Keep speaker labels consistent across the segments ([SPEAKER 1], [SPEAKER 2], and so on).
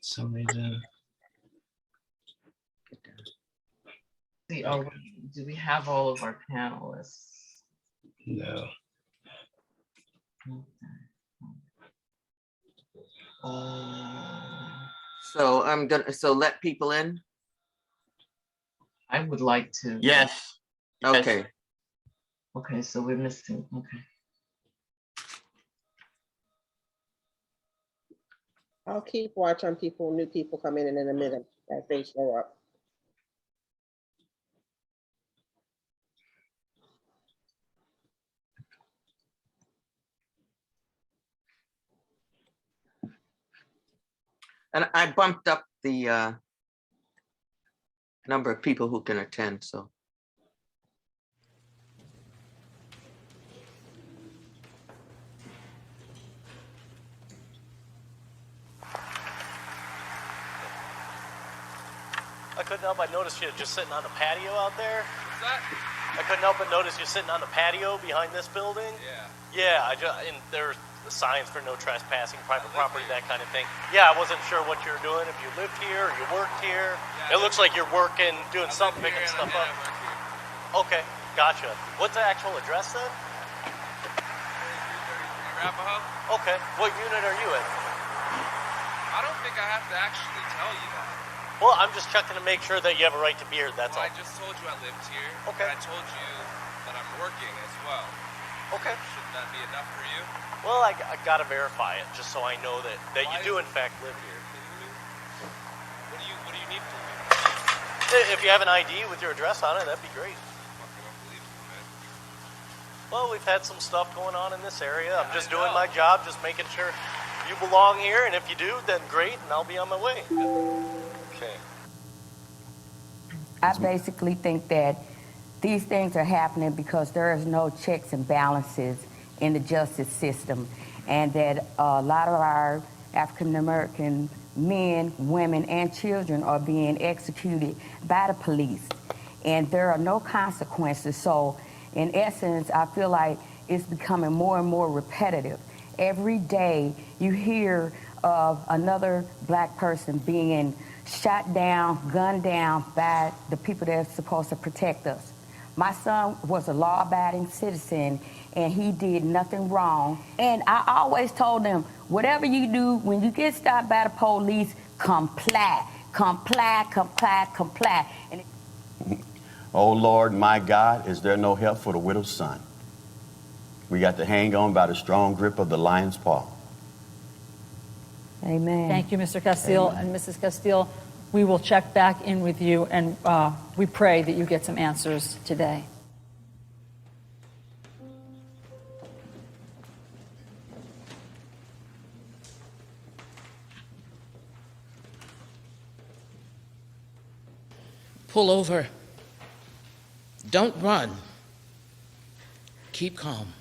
[SPEAKER 1] some reason.
[SPEAKER 2] See, oh, do we have all of our panelists?
[SPEAKER 1] No.
[SPEAKER 2] So let people in. I would like to.
[SPEAKER 3] Yes.
[SPEAKER 2] Okay. Okay, so we're missing. Okay.
[SPEAKER 4] I'll keep watch on new people coming in a minute as they show up.
[SPEAKER 2] And I bumped up the number of people who can attend, so.
[SPEAKER 5] I couldn't help but notice you just sitting on the patio out there.
[SPEAKER 6] What's that?
[SPEAKER 5] I couldn't help but notice you sitting on the patio behind this building.
[SPEAKER 6] Yeah.
[SPEAKER 5] Yeah, and there's the signs for no trespassing, private property, that kind of thing. Yeah, I wasn't sure what you were doing, if you lived here or you worked here.
[SPEAKER 6] Yeah,
[SPEAKER 5] it looks like you're working, doing something, picking stuff up. Okay, gotcha. What's the actual address then?
[SPEAKER 6] 33 Arapahoe.
[SPEAKER 5] Okay, what unit are you in?
[SPEAKER 6] I don't think I have to actually tell you that.
[SPEAKER 5] Well, I'm just checking to make sure that you have a right to be here, that's
[SPEAKER 6] Well,
[SPEAKER 5] all.
[SPEAKER 6] I just told you I lived here.
[SPEAKER 5] Okay.
[SPEAKER 6] And I told you that I'm working as well.
[SPEAKER 5] Okay.
[SPEAKER 6] Shouldn't that be enough for you?
[SPEAKER 5] Well, I gotta verify it, just so I know that you do in fact live here.
[SPEAKER 6] What do you need from me?
[SPEAKER 5] If you have an ID with your address on it, that'd be great.
[SPEAKER 6] Fuck, I don't believe you, man.
[SPEAKER 5] Well, we've had some stuff going on in this area. I'm just doing my job, just making sure you belong here, and if you do, then great, and I'll be on my way. Okay.
[SPEAKER 7] I basically think that these things are happening because there is no checks and balances in the justice system, and that a lot of our African American men, women, and children are being executed by the police, and there are no consequences. So in essence, I feel like it's becoming more and more repetitive. Every day you hear of another black person being shot down, gunned down by the people that are supposed to protect us. My son was a law-abiding citizen, and he did nothing wrong. And I always told them, whatever you do, when you get stopped by the police, comply, comply, comply, comply. And
[SPEAKER 8] Oh Lord, my God, is there no help for the widow's son? We got to hang on by the strong grip of the lion's paw.
[SPEAKER 7] Amen.
[SPEAKER 9] Thank you, Mr. Castile. And Mrs. Castile, we will check back in with you, and we pray that you get some answers today.
[SPEAKER 10] Pull over. Don't run. Keep calm.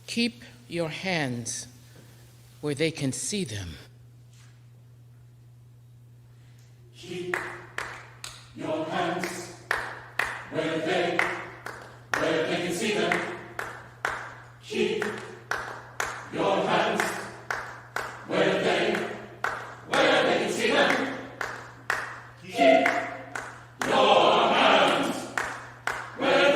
[SPEAKER 10] Keep your hands where they can see them.
[SPEAKER 11] Keep your hands where they can see them. Keep your hands where they can see them. Keep your hands where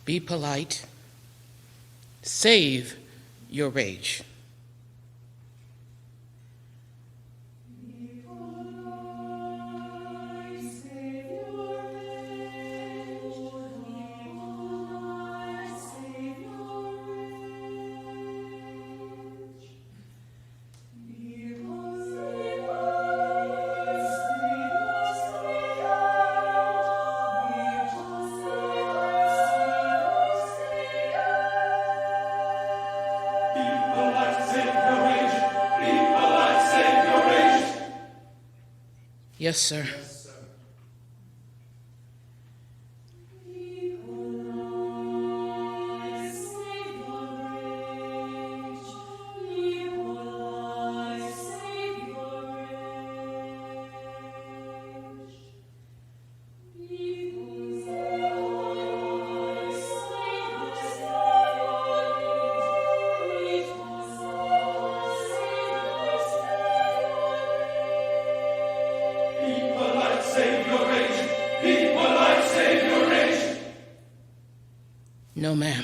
[SPEAKER 10] be polite, save your rage. Yes, sir. No, ma'am.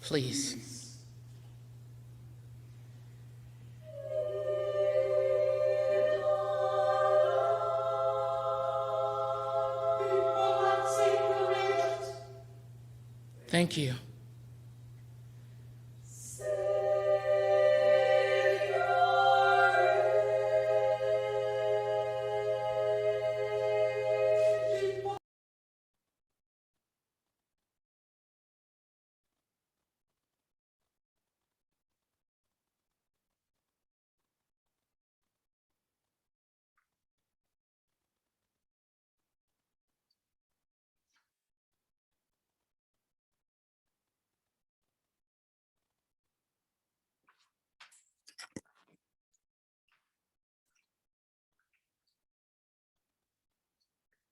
[SPEAKER 10] Please. Thank you.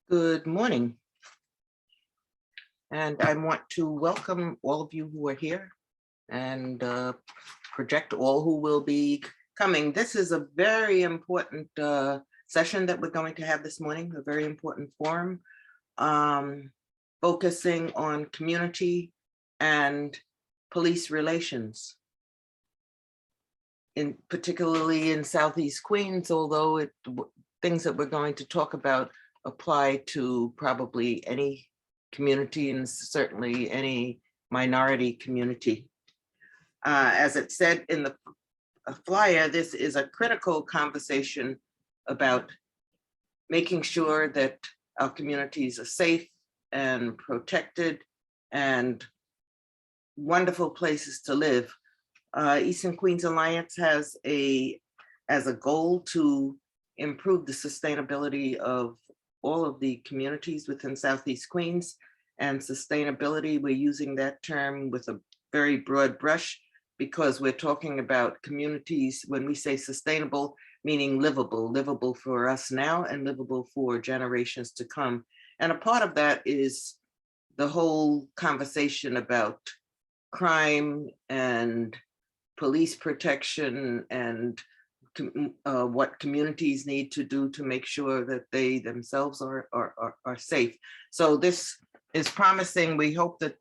[SPEAKER 2] Good morning. And I want to welcome all of you who are here and project all who will be coming. This is a very important session that we're going to have this morning, a very important forum, focusing on community and police relations, particularly in Southeast Queens, although things that we're going to talk about apply to probably any community and certainly any minority community. As it said in the flyer, this is a critical conversation about making sure that our communities are safe and protected and wonderful places to live. Eastern Queens Alliance has as a goal to improve the sustainability of all of the communities within Southeast Queens. And sustainability, we're using that term with a very broad brush because we're talking about communities when we say sustainable, meaning livable for us now and livable for generations to come. And a part of that is the whole conversation about crime and police protection and what communities need to do to make sure that they themselves are safe. So this is promising. We hope that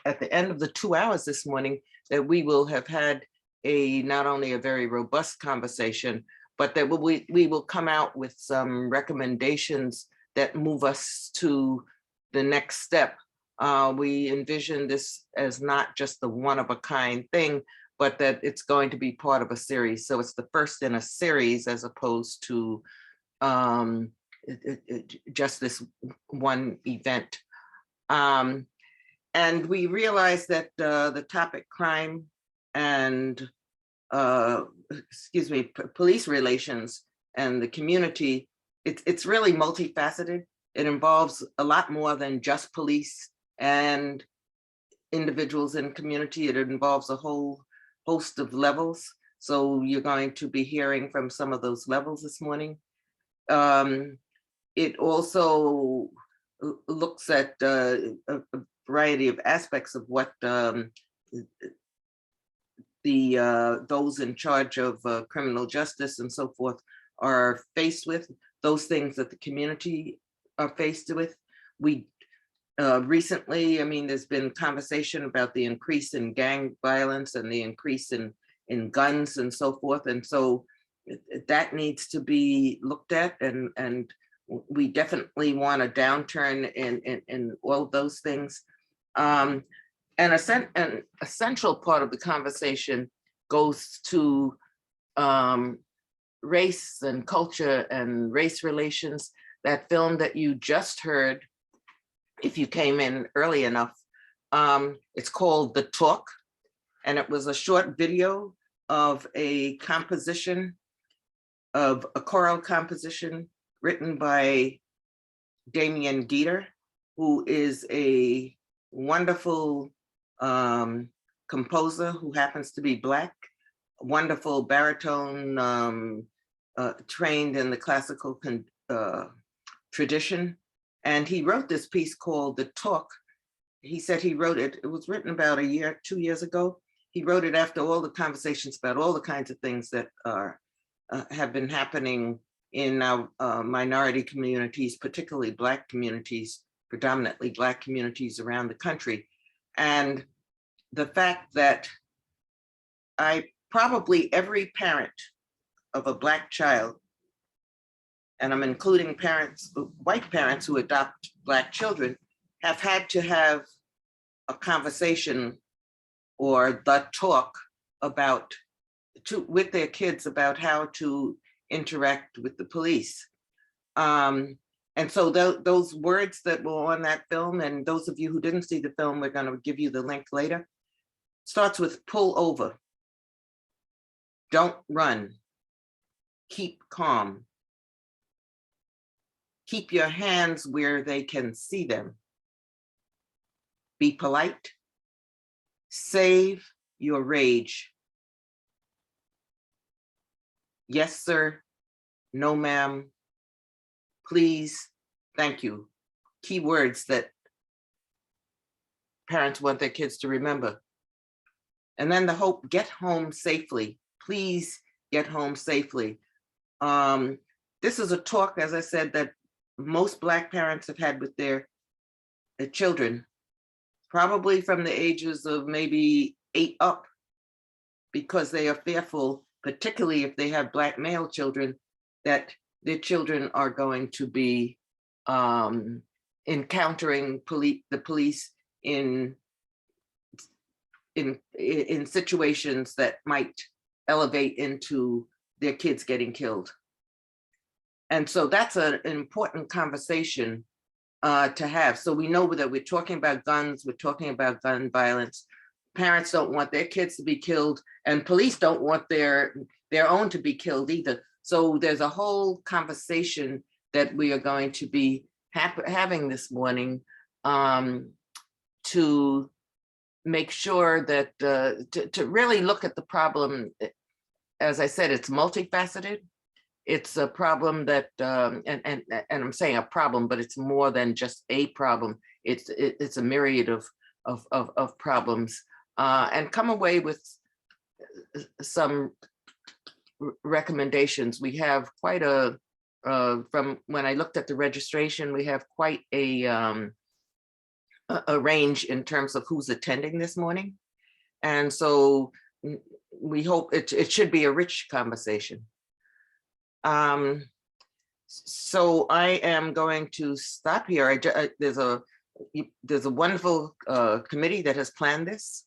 [SPEAKER 2] at the end of the 2 hours this morning, that we will have had not only a very robust conversation, but that we will come out with some recommendations that move us to the next step. We envision this as not just the one-of-a-kind thing, but that it's going to be part of a series. So it's the first in a series as opposed to just this one event. And we realize that the topic crime and police relations and the community, it's really multifaceted. It involves a lot more than just police and individuals in community. It involves a whole host of levels. So you're going to be hearing from some of those levels this morning. It also looks at a variety of aspects of what those in charge of criminal justice and so forth are faced with, those things that the community are faced with. We recently, I mean, there's been conversation about the increase in gang violence and the increase in guns and so forth. And so that needs to be looked at, and we definitely want a downturn in all of those things. And a central part of the conversation goes to race and culture and race relations. That film that you just heard, if you came in early enough, it's called The Talk, and it was a short video of a composition, of a choral composition written by Damien Dieter, who is a wonderful composer who happens to be Black, wonderful baritone, trained in the classical tradition. And he wrote this piece called The Talk. He said he wrote it, it was written about 2 years ago. He wrote it after all the conversations about all the kinds of things that are have been happening in our minority communities, particularly Black communities, predominantly Black communities around the country. And the fact that probably every parent of a Black child, and I'm including parents, white parents who adopt Black children, have had to have a conversation or the talk about with their kids about how to interact with the police. And so those words that were on that film, and those of you who didn't see the film, we're going to give you the link later, starts with pull over, don't run, keep calm, keep your hands where they can see them, be polite, save your rage. Yes, sir. No, ma'am. Please. Thank you. Key words that parents want their kids to remember. And then the hope, get home safely. Please get home safely. This is a talk, as I said, that most Black parents have had with their children, probably from the ages of maybe 8 up, because they are fearful, particularly if they have Black male children, that their children are going to be encountering the police in situations that might elevate into their kids getting killed. And so that's an important conversation to have. So we know that we're talking about guns, we're talking about gun violence. Parents don't want their kids to be killed, and police don't want their own to be killed either. So there's a whole conversation that we are going to be having this morning to make sure that to really look at the problem. As I said, it's multifaceted. It's a problem that, and I'm saying a problem, but it's more than just a problem. It's a myriad of problems, and come away with some recommendations. We have quite from when I looked at the registration, we have quite a range in terms of who's attending this morning. And so we hope it should be a rich conversation. So I am going to stop here. There's a wonderful committee that has planned this.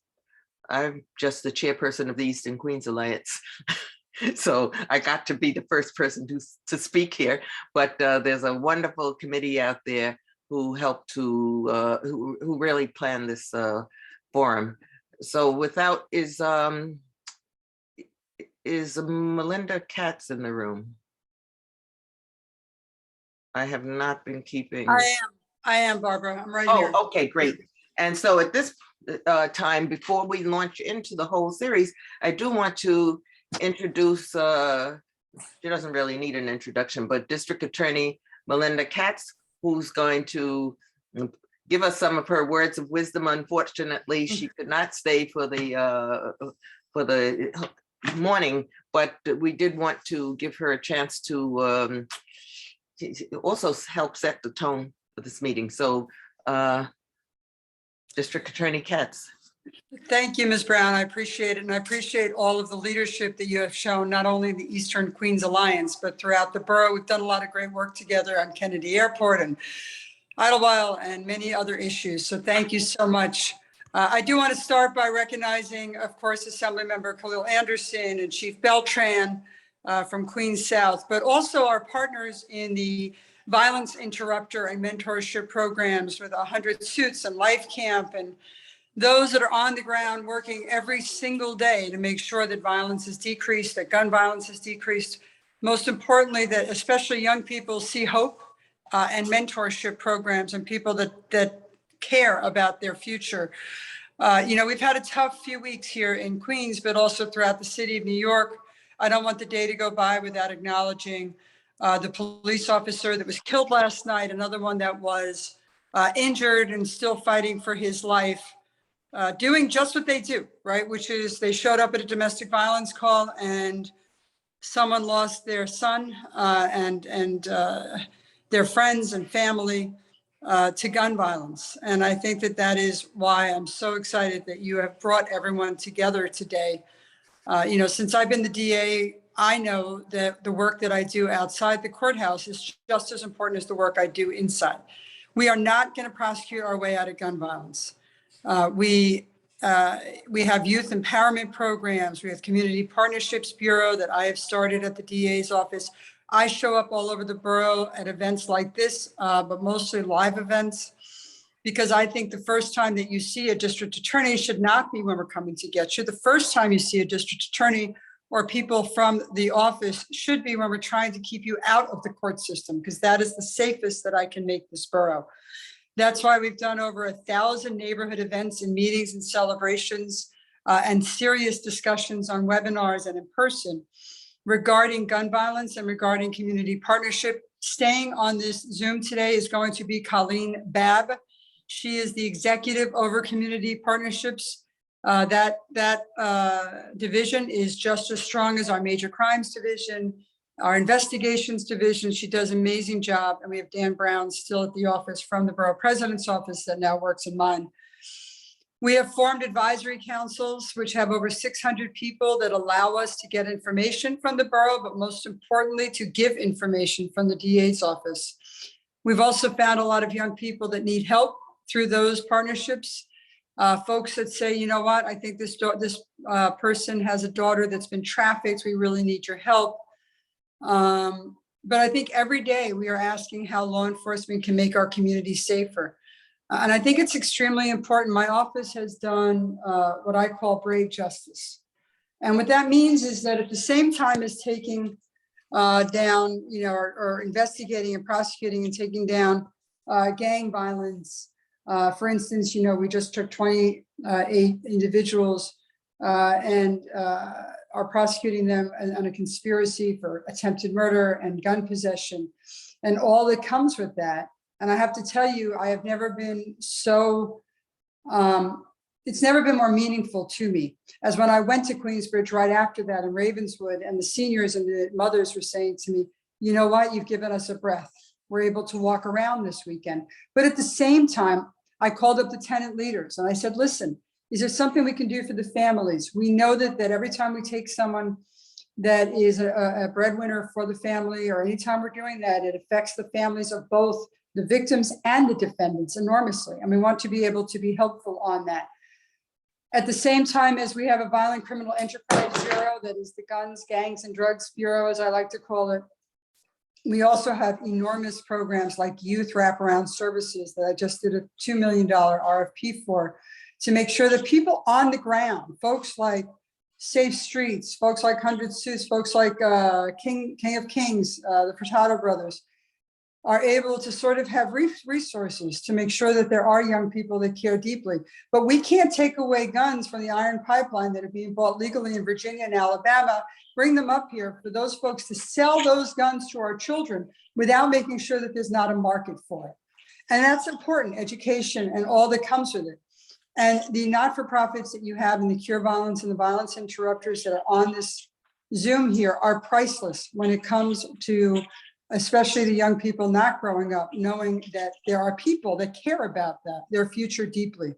[SPEAKER 2] I'm just the chairperson of the Eastern Queens Alliance. So I got to be the first person to speak here, but there's a wonderful committee out there who helped to, who really planned this forum. So without, is Melinda Katz in the room? I have not been keeping.
[SPEAKER 3] I am, Barbara. I'm right
[SPEAKER 2] Oh,
[SPEAKER 3] here.
[SPEAKER 2] okay, great. And so at this time, before we launch into the whole series, I do want to introduce, she doesn't really need an introduction, but District Attorney Melinda Katz, who's going to give us some of her words of wisdom. Unfortunately, she could not stay for the morning, but we did want to give her a chance to also help set the tone for this meeting. So District Attorney Katz.
[SPEAKER 3] Thank you, Ms. Brown. I appreciate it. And I appreciate all of the leadership that you have shown, not only in the Eastern Queens Alliance, but throughout the borough. We've done a lot of great work together on Kennedy Airport and Idlewild and many other issues. So thank you so much. I do want to start by recognizing, of course, Assemblymember Khalil Anderson and Chief Beltran from Queens South, but also our partners in the violence interrupter and mentorship programs with 100 Suits and Life Camp, and those that are on the ground working every single day to make sure that violence is decreased, that gun violence is decreased. Most importantly, that especially young people see hope and mentorship programs and people that care about their future. We've had a tough few weeks here in Queens, but also throughout the city of New York. I don't want the day to go by without acknowledging the police officer that was killed last night, another one that was injured and still fighting for his life, doing just what they do, right? Which is they showed up at a domestic violence call and someone lost their son and their friends and family to gun violence. And I think that is why I'm so excited that you have brought everyone together today. Since I've been the DA, I know that the work that I do outside the courthouse is just as important as the work I do inside. We are not going to prosecute our way out of gun violence. We have youth empowerment programs. We have Community Partnerships Bureau that I have started at the DA's office. I show up all over the borough at events like this, but mostly live events, because I think the first time that you see a district attorney should not be when we're coming to get you. The first time you see a district attorney or people from the office should be when we're trying to keep you out of the court system, because that is the safest that I can make this borough. That's why we've done over 1,000 neighborhood events and meetings and celebrations and serious discussions on webinars and in person regarding gun violence and regarding community partnership. Staying on this Zoom today is going to be Colleen Babb. She is the executive over community partnerships. That division is just as strong as our major crimes division, our investigations division. She does an amazing job. And we have Dan Brown still at the office from the borough president's office that now works in mine. We have formed advisory councils, which have over 600 people that allow us to get information from the borough, but most importantly, to give information from the DA's office. We've also found a lot of young people that need help through those partnerships. Folks that say, you know what, I think this person has a daughter that's been trafficked. We really need your help. But I think every day we are asking how law enforcement can make our community safer. And I think it's extremely important. My office has done what I call brave justice. And what that means is that at the same time as taking down, or investigating and prosecuting and taking down gang violence, for instance, we just took 28 individuals and are prosecuting them on a conspiracy for attempted murder and gun possession and all that comes with that. And I have to tell you, I have never been so, it's never been more meaningful to me as when I went to Queensbridge right after that in Ravenswood, and the seniors and the mothers were saying to me, you know what, you've given us a breath. We're able to walk around this weekend. But at the same time, I called up the tenant leaders and I said, listen, is there something we can do for the families? We know that every time we take someone that is a breadwinner for the family, or anytime we're doing that, it affects the families of both the victims and the defendants enormously. And we want to be able to be helpful on that. At the same time as we have a Violent Criminal Enterprise Bureau, that is the Guns, Gangs, and Drugs Bureau, as I like to call it. We also have enormous programs like youth wraparound services that I just did a $2 million RFP for, to make sure that people on the ground, folks like Safe Streets, folks like 100 Suits, folks like King of Kings, the Furtado brothers, are able to sort of have resources to make sure that there are young people that care deeply. But we can't take away guns from the iron pipeline that are being bought legally in Virginia and Alabama, bring them up here for those folks to sell those guns to our children without making sure that there's not a market for it. And that's important, education and all that comes with it. And the not-for-profits that you have in the Cure Violence and the Violence Interrupters that are on this Zoom here are priceless when it comes to especially the young people not growing up, knowing that there are people that care about that, their future deeply.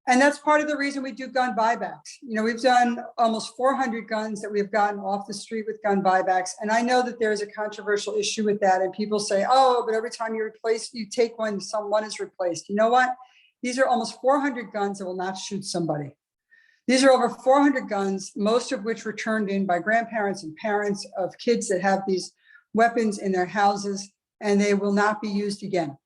[SPEAKER 3] And that's part of the reason we do gun buybacks. You know, we've done almost 400 guns that we've gotten off the street with gun buybacks. And I know that there's a controversial issue with that. And people say, oh, but every time you take one, someone is replaced. You know what? These are almost 400 guns that will not shoot somebody. These are over 400 guns, most of which were turned in by grandparents and parents of kids that have these weapons in their houses, and they will not be used again.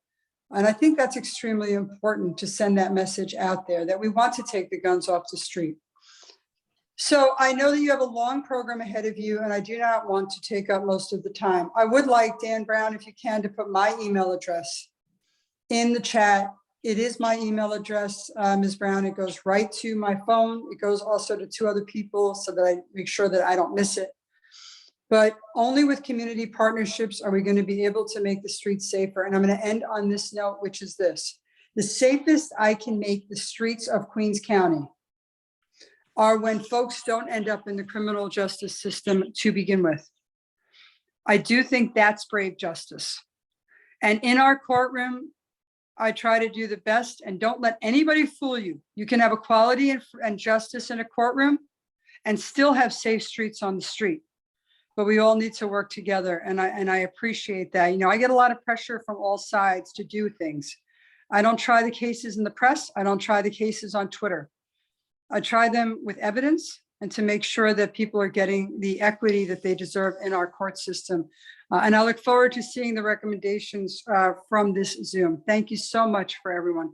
[SPEAKER 3] And I think that's extremely important to send that message out there, that we want to take the guns off the street. So I know that you have a long program ahead of you, and I do not want to take up most of the time. I would like, Dan Brown, if you can, to put my email address in the chat. It is my email address, Ms. Brown. It goes right to my phone. It goes also to 2 other people so that I make sure that I don't miss it. But only with community partnerships are we going to be able to make the streets safer. And I'm going to end on this note, which is this. The safest I can make the streets of Queens County are when folks don't end up in the criminal justice system to begin with. I do think that's brave justice. And in our courtroom, I try to do the best, and don't let anybody fool you. You can have equality and justice in a courtroom and still have safe streets on the street. But we all need to work together. And I appreciate that. You know, I get a lot of pressure from all sides to do things. I don't try the cases in the press. I don't try the cases on Twitter. I try them with evidence and to make sure that people are getting the equity that they deserve in our court system. And I look forward to seeing the recommendations from this Zoom. Thank you so much for everyone.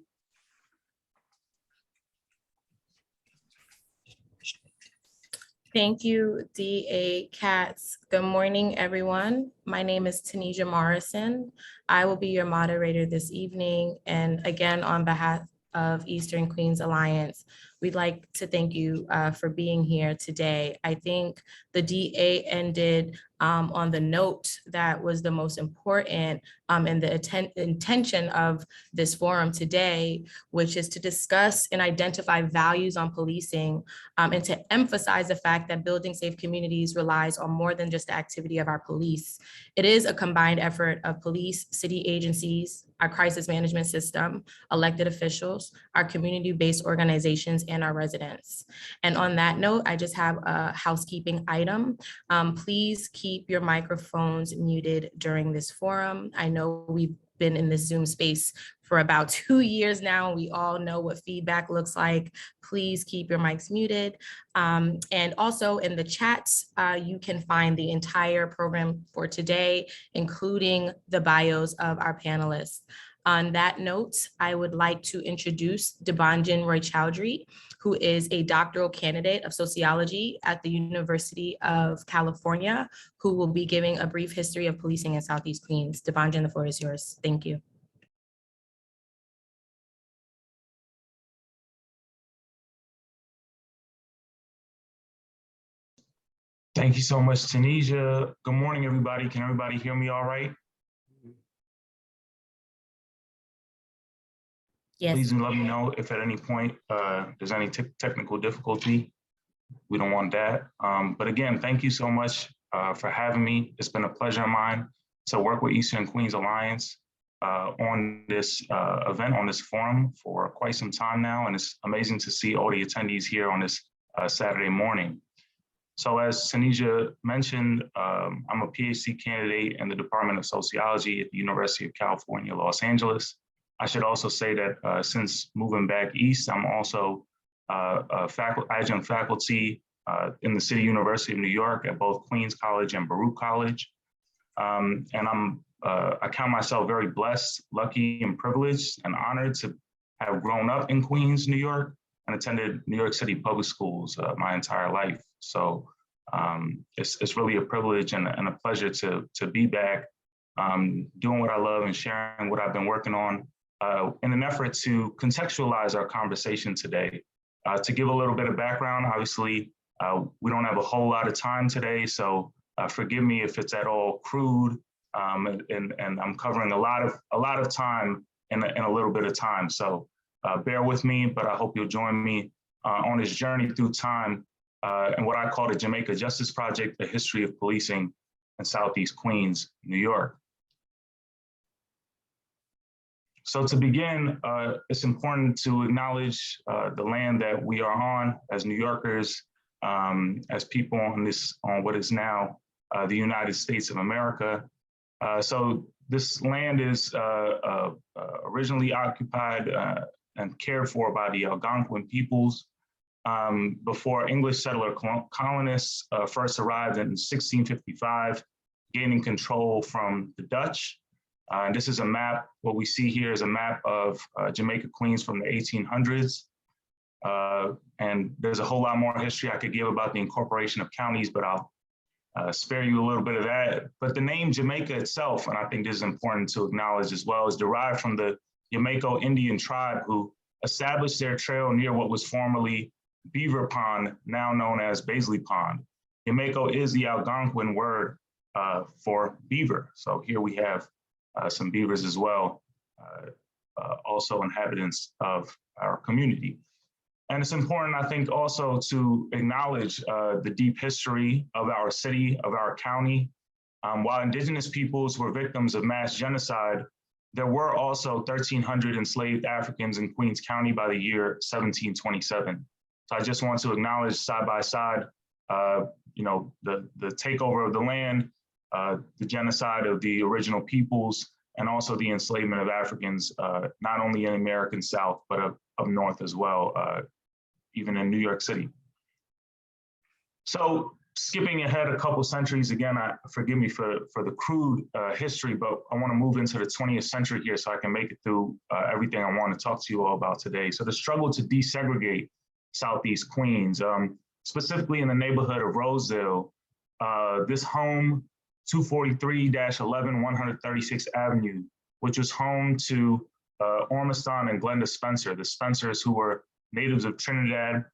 [SPEAKER 12] Thank you, D.A. Katz. Good morning, everyone. My name is Tanisha Morrison. I will be your moderator this evening. And again, on behalf of Eastern Queens Alliance, we'd like to thank you for being here today. I think the DA ended on the note that was the most important and the intention of this forum today, which is to discuss and identify values on policing and to emphasize the fact that building safe communities relies on more than just the activity of our police. It is a combined effort of police, city agencies, our crisis management system, elected officials, our community-based organizations, and our residents. And on that note, I just have a housekeeping item. Please keep your microphones muted during this forum. I know we've been in this Zoom space for about 2 years now. We all know what feedback looks like. Please keep your mics muted. And also in the chat, you can find the entire program for today, including the bios of our panelists. On that note, I would like to introduce Debanjan Roy-Chaudhry, who is a doctoral candidate of sociology at the University of California, who will be giving a brief history of policing in Southeast Queens. Debanjan, the floor is yours. Thank you.
[SPEAKER 13] Thank you so much, Tanisha. Good morning, everybody. Can everybody hear me all right?
[SPEAKER 12] Yes.
[SPEAKER 13] Please let me know if at any point there's any technical difficulty. We don't want that. But again, thank you so much for having me. It's been a pleasure of mine to work with Eastern Queens Alliance on this event, on this forum for quite some time now. And it's amazing to see all the attendees here on this Saturday morning. So as Tanisha mentioned, I'm a PhD candidate in the Department of Sociology at the University of California, Los Angeles. I should also say that since moving back east, I'm also adjunct faculty in the City University of New York at both Queens College and Baruch College. And I count myself very blessed, lucky, and privileged and honored to have grown up in Queens, New York, and attended New York City public schools my entire life. So it's really a privilege and a pleasure to be back doing what I love and sharing what I've been working on in an effort to contextualize our conversation today. To give a little bit of background, obviously, we don't have a whole lot of time today, so forgive me if it's at all crude, and I'm covering a lot of time in a little bit of time. So bear with me, but I hope you'll join me on this journey through time and what I call the Jamaica Justice Project, the history of policing in Southeast Queens, New York. So to begin, it's important to acknowledge the land that we are on as New Yorkers, as people on what is now the United States of America. So this land is originally occupied and cared for by the Algonquin peoples before English settler colonists first arrived in 1655, gaining control from the Dutch. And this is a map. What we see here is a map of Jamaica, Queens from the 1800s. And there's a whole lot more history I could give about the incorporation of counties, but I'll spare you a little bit of that. But the name Jamaica itself, and I think this is important to acknowledge as well, is derived from the Yamaco Indian tribe who established their trail near what was formerly Beaver Pond, now known as Baisley Pond. Yamaco is the Algonquin word for beaver. So here we have some beavers as well, also inhabitants of our community. And it's important, I think, also to acknowledge the deep history of our city, of our county. While indigenous peoples were victims of mass genocide, there were also 1,300 enslaved Africans in Queens County by the year 1727. So I just want to acknowledge side by side, the takeover of the land, the genocide of the original peoples, and also the enslavement of Africans, not only in American South, but up north as well, even in New York City. So skipping ahead a couple centuries, again, forgive me for the crude history, but I want to move into the 20th century here so I can make it through everything I want to talk to you all about today. So the struggle to desegregate Southeast Queens, specifically in the neighborhood of Rosedale, this home, 243-11 136th Avenue, which was home to Ormiston and Glenda Spencer, the Spencers who were natives of Trinidad,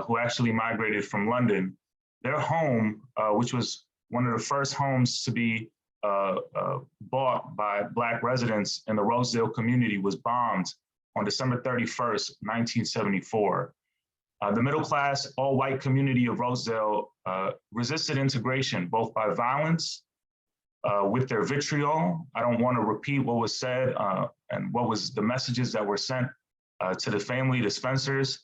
[SPEAKER 13] who actually migrated from London. Their home, which was one of the first homes to be bought by Black residents in the Rosedale community, was bombed on December 31st, 1974. The middle-class, all-white community of Rosedale resisted integration, both by violence, with their vitriol. I don't want to repeat what was said and what was the messages that were sent to the family, the Spencers,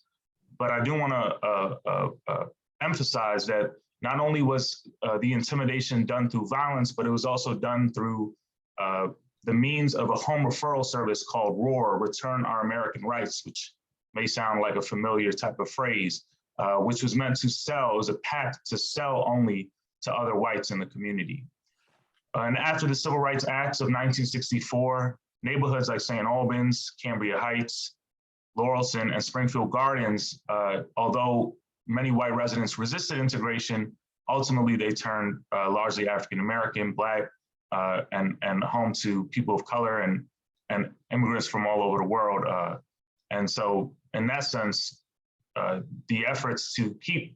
[SPEAKER 13] but I do want to emphasize that not only was the intimidation done through violence, but it was also done through the means of a home referral service called ROAR, Return Our American Rights, which may sound like a familiar type of phrase, which was meant to sell, it was a pact to sell only to other whites in the community. And after the Civil Rights Acts of 1964, neighborhoods like St. Albans, Cambria Heights, Laurelson, and Springfield Gardens, although many white residents resisted integration, ultimately they turned largely African-American, Black, and home to people of color and immigrants from all over the world. And so in that sense, the efforts to keep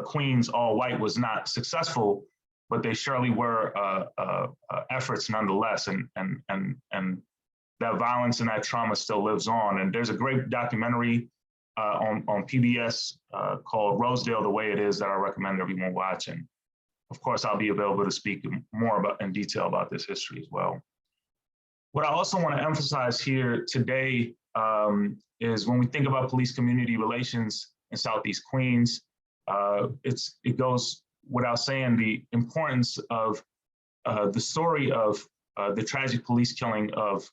[SPEAKER 13] Queens all white was not successful, but they surely were efforts nonetheless. And that violence and that trauma still lives on. And there's a great documentary on PBS called Rosedale the Way It Is that I recommend everyone watch. And of course, I'll be available to speak more about in detail about this history as well. What I also want to emphasize here today is when we think about police-community relations in Southeast Queens, it goes without saying the importance of the story of the tragic police killing of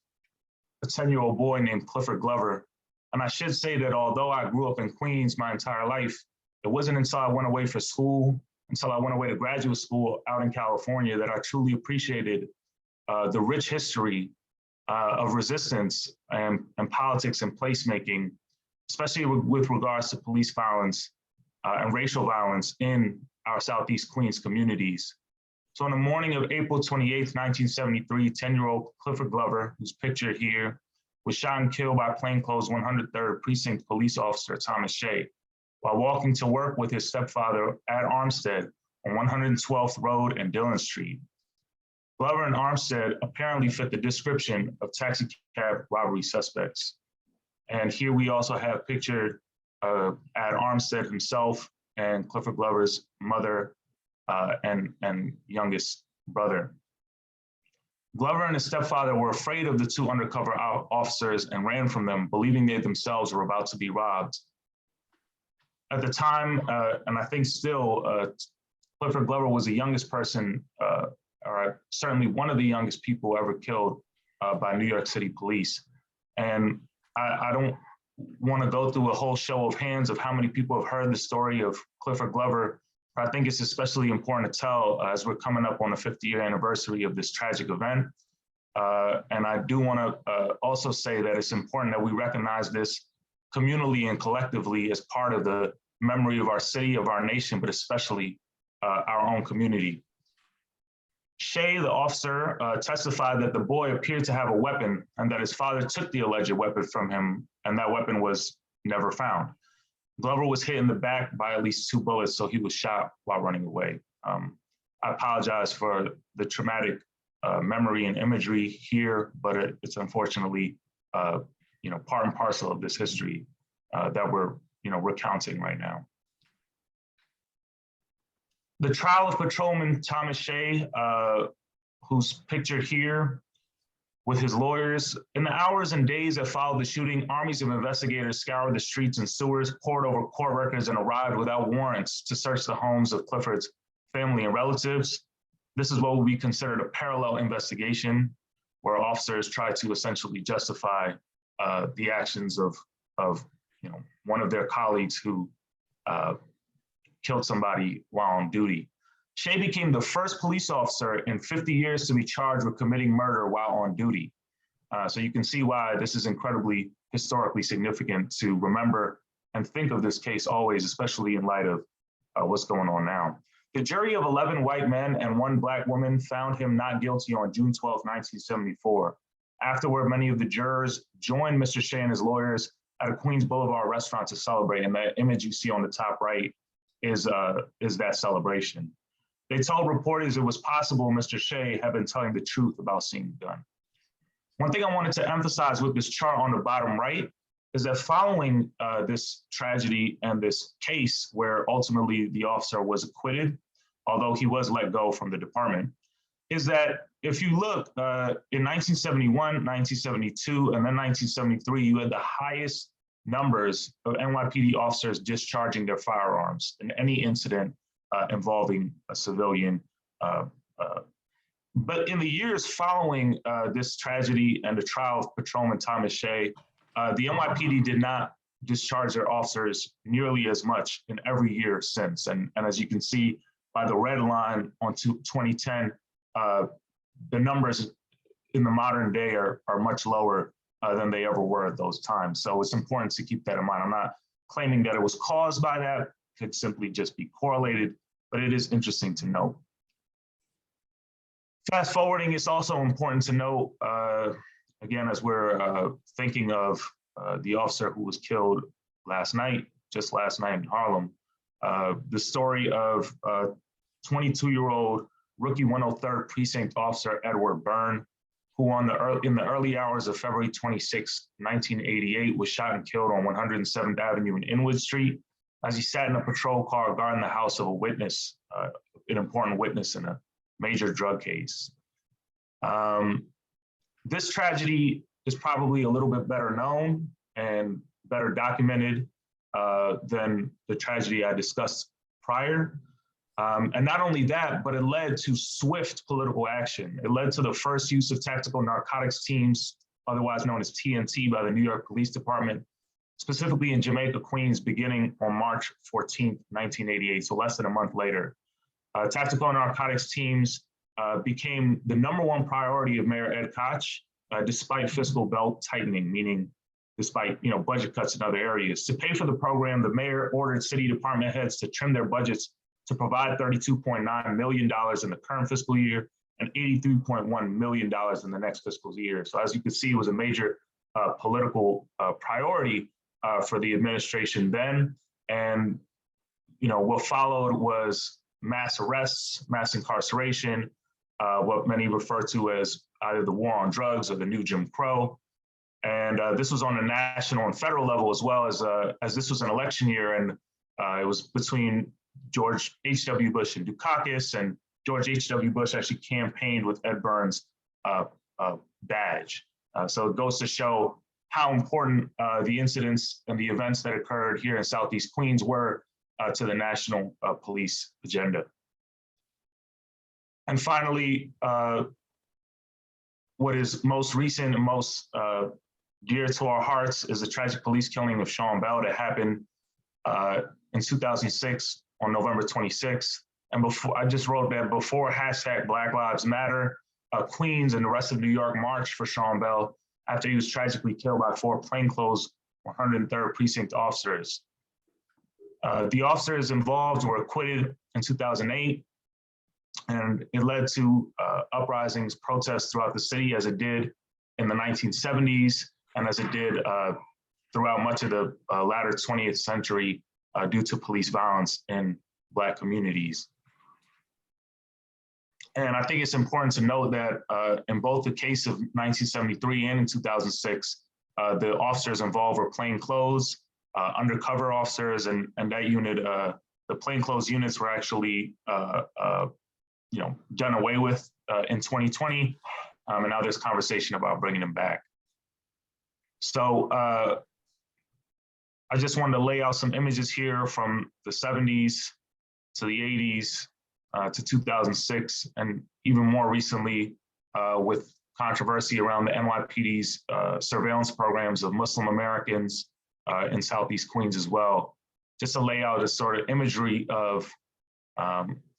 [SPEAKER 13] a 10-year-old boy named Clifford Glover. And I should say that although I grew up in Queens my entire life, it wasn't until I went away for school until I went away to graduate school out in California that I truly appreciated the rich history of resistance and politics and placemaking, especially with regards to police violence and racial violence in our Southeast Queens communities. So on the morning of April 28th, 1973, 10-year-old Clifford Glover, who's pictured here, was shot and killed by plainclothes 103rd Precinct Police Officer Thomas Shea while walking to work with his stepfather at Armstead on 112th Road and Dillon Street. Glover and Armstead apparently fit the description of taxi cab robbery suspects. And here we also have pictured at Armstead himself and Clifford Glover's mother and youngest brother. Glover and his stepfather were afraid of the two undercover officers and ran from them, believing they themselves were about to be robbed. At the time, and I think still, Clifford Glover was the youngest person, or certainly one of the youngest people ever killed by New York City police. And I don't want to go through a whole show of hands of how many people have heard the story of Clifford Glover. I think it's especially important to tell as we're coming up on the 50-year anniversary of this tragic event. And I do want to also say that it's important that we recognize this communally and collectively as part of the memory of our city, of our nation, but especially our own community. Shea, the officer, testified that the boy appeared to have a weapon and that his father took the alleged weapon from him, and that weapon was never found. Glover was hit in the back by at least 2 bullets, so he was shot while running away. I apologize for the traumatic memory and imagery here, but it's unfortunately, part and parcel of this history that we're, recounting right now. The trial of Patrolman Thomas Shea, who's pictured here with his lawyers. In the hours and days that followed the shooting, armies of investigators scoured the streets and sewers, poured over court records, and arrived without warrants to search the homes of Clifford's family and relatives. This is what would be considered a parallel investigation, where officers try to essentially justify the actions of one of their colleagues who killed somebody while on duty. Shea became the first police officer in 50 years to be charged with committing murder while on duty. So you can see why this is incredibly historically significant to remember and think of this case always, especially in light of what's going on now. The jury of 11 white men and 1 black woman found him not guilty on June 12, 1974. Afterward, many of the jurors joined Mr. Shea and his lawyers at a Queens Boulevard restaurant to celebrate, and that image you see on the top right is that celebration. They told reporters it was possible Mr. Shea had been telling the truth about seeing the gun. One thing I wanted to emphasize with this chart on the bottom right is that following this tragedy and this case where ultimately the officer was acquitted, although he was let go from the department, is that if you look in 1971, 1972, and then 1973, you had the highest numbers of NYPD officers discharging their firearms in any incident involving a civilian. But in the years following this tragedy and the trial of Patrolman Thomas Shea, the NYPD did not discharge their officers nearly as much in every year since. And as you can see by the red line on 2010, the numbers in the modern day are much lower than they ever were at those times. So it's important to keep that in mind. I'm not claiming that it was caused by that. It could simply just be correlated, but it is interesting to note. Fast forwarding, it's also important to note, again, as we're thinking of the officer who was killed just last night in Harlem, the story of 22-year-old rookie 103rd Precinct Officer Edward Byrne, who in the early hours of February 26, 1988, was shot and killed on 107th Avenue and Inwood Street as he sat in a patrol car guarding the house of a witness, an important witness in a major drug case. This tragedy is probably a little bit better known and better documented than the tragedy I discussed prior. And not only that, but it led to swift political action. It led to the first use of tactical narcotics teams, otherwise known as TNT, by the New York Police Department, specifically in Jamaica, Queens, beginning on March 14th, 1988, so less than a month later. Tactical narcotics teams became the #1 priority of Mayor Ed Koch, despite fiscal belt tightening, meaning despite budget cuts in other areas. To pay for the program, the mayor ordered city department heads to trim their budgets to provide $32.9 million in the current fiscal year and $83.1 million in the next fiscal year. So as you can see, it was a major political priority for the administration then. And what followed was mass arrests, mass incarceration, what many refer to as either the war on drugs or the new Jim Crow. And this was on a national and federal level, as well as this was an election year, and it was between George H.W. Bush and Dukakis, and George H.W. Bush actually campaigned with Ed Burns' badge. So it goes to show how important the incidents and the events that occurred here in Southeast Queens were to the national police agenda. And finally, what is most recent and most dear to our hearts is the tragic police killing of Sean Bell that happened in 2006 on November 26th. And before, I just wrote that before hashtag Black Lives Matter, Queens and the rest of New York marched for Sean Bell after he was tragically killed by 4 plainclothes 103rd Precinct officers. The officers involved were acquitted in 2008, and it led to uprisings, protests throughout the city, as it did in the 1970s, and as it did throughout much of the latter 20th century due to police violence in Black communities. And I think it's important to note that in both the case of 1973 and in 2006, the officers involved were plainclothes, undercover officers, and that unit, the plainclothes units were actually done away with in 2020, and now there's conversation about bringing them back. So I just wanted to lay out some images here from the 70s to the 80s to 2006, and even more recently with controversy around the NYPD's surveillance programs of Muslim Americans in Southeast Queens as well. Just to lay out a sort of imagery of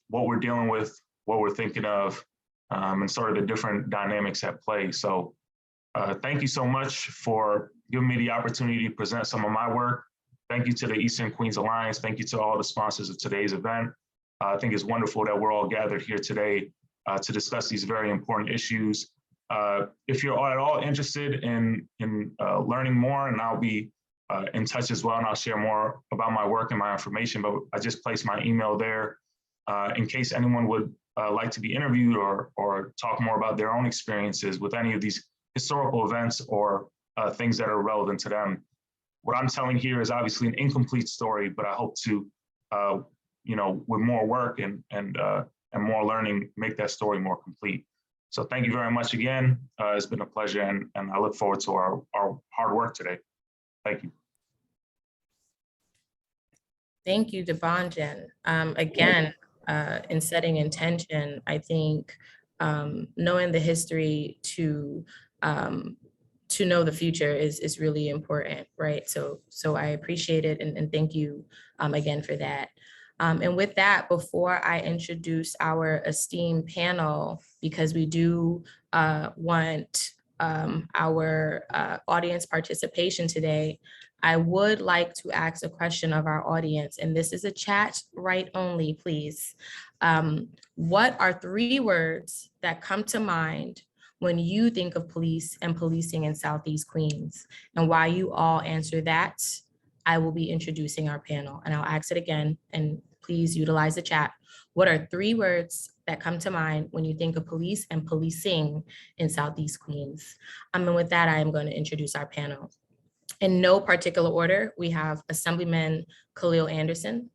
[SPEAKER 13] what we're dealing with, what we're thinking of, and sort of the different dynamics at play. So thank you so much for giving me the opportunity to present some of my work. Thank you to the Eastern Queens Alliance. Thank you to all the sponsors of today's event. I think it's wonderful that we're all gathered here today to discuss these very important issues. If you're at all interested in learning more, and I'll be in touch as well, and I'll share more about my work and my information, but I just placed my email there in case anyone would like to be interviewed or talk more about their own experiences with any of these historical events or things that are relevant to them. What I'm telling here is obviously an incomplete story, but I hope to, with more work and more learning, make that story more complete. So thank you very much again. It's been a pleasure, and I look forward to our hard work today. Thank you.
[SPEAKER 12] Thank you, Debanjan. Again, in setting intention, I think knowing the history to know the future is really important, right? So I appreciate it, and thank you again for that. And with that, before I introduce our esteemed panel, because we do want our audience participation today, I would like to ask a question of our audience, and this is a chat right only, please. What are 3 words that come to mind when you think of police and policing in Southeast Queens? And while you all answer that, I will be introducing our panel, and I'll ask it again, and please utilize the chat. What are 3 words that come to mind when you think of police and policing in Southeast Queens? And with that, I am going to introduce our panel. In no particular order, we have Assemblyman Khalil Anderson,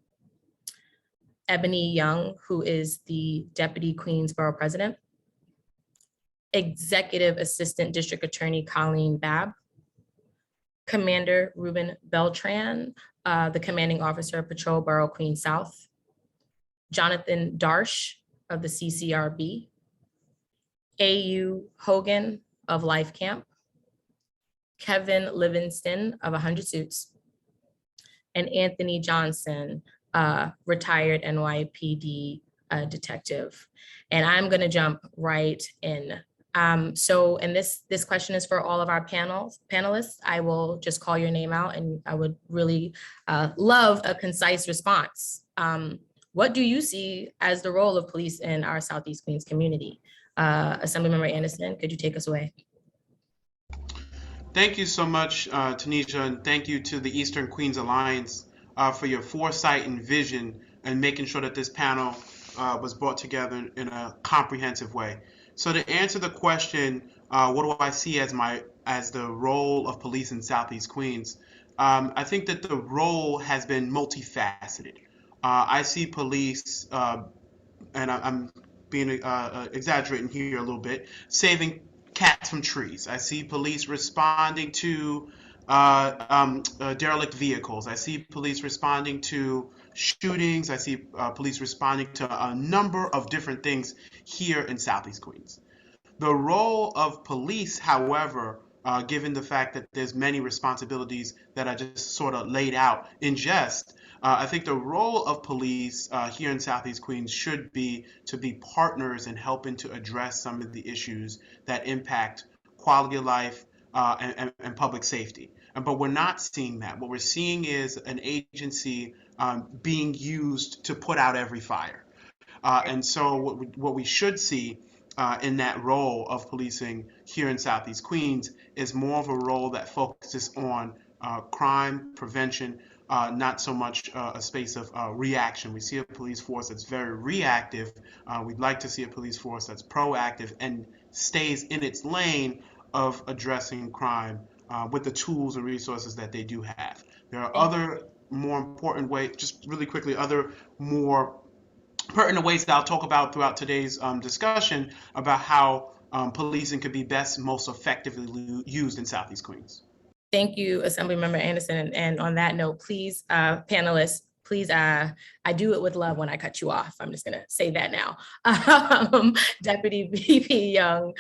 [SPEAKER 12] Ebony Young, who is the Deputy Queens Borough President, Executive Assistant District Attorney Colleen Babb, Commander Ruben Beltran, the Commanding Officer of Patrol Borough Queens South, Jonathan Darsh of the CCRB, A.U. Hogan of Life Camp, Kevin Livingston of 100 Suits, and Anthony Johnson, retired NYPD detective. And I'm going to jump right in. And this question is for all of our panelists. I will just call your name out, and I would really love a concise response. What do you see as the role of police in our Southeast Queens community? Assemblymember Anderson, could you take us away?
[SPEAKER 14] Thank you so much, Tanisha, and thank you to the Eastern Queens Alliance for your foresight and vision and making sure that this panel was brought together in a comprehensive way. So to answer the question, what do I see as the role of police in Southeast Queens? I think that the role has been multifaceted. I see police, and I'm being exaggerating here a little bit, saving cats from trees. I see police responding to derelict vehicles. I see police responding to shootings. I see police responding to a number of different things here in Southeast Queens. The role of police, however, given the fact that there's many responsibilities that I just sort of laid out in jest, I think the role of police here in Southeast Queens should be to be partners in helping to address some of the issues that impact quality of life and public safety. But we're not seeing that. What we're seeing is an agency being used to put out every fire. And so what we should see in that role of policing here in Southeast Queens is more of a role that focuses on crime prevention, not so much a space of reaction. We see a police force that's very reactive. We'd like to see a police force that's proactive and stays in its lane of addressing crime with the tools and resources that they do have. There are other more important ways, just really quickly, other more pertinent ways that I'll talk about throughout today's discussion about how policing could be best, most effectively used in Southeast Queens.
[SPEAKER 12] Thank you, Assemblymember Anderson. And on that note, please, panelists, please, I do it with love when I cut you off. I'm just gonna say that now. Deputy VP Young,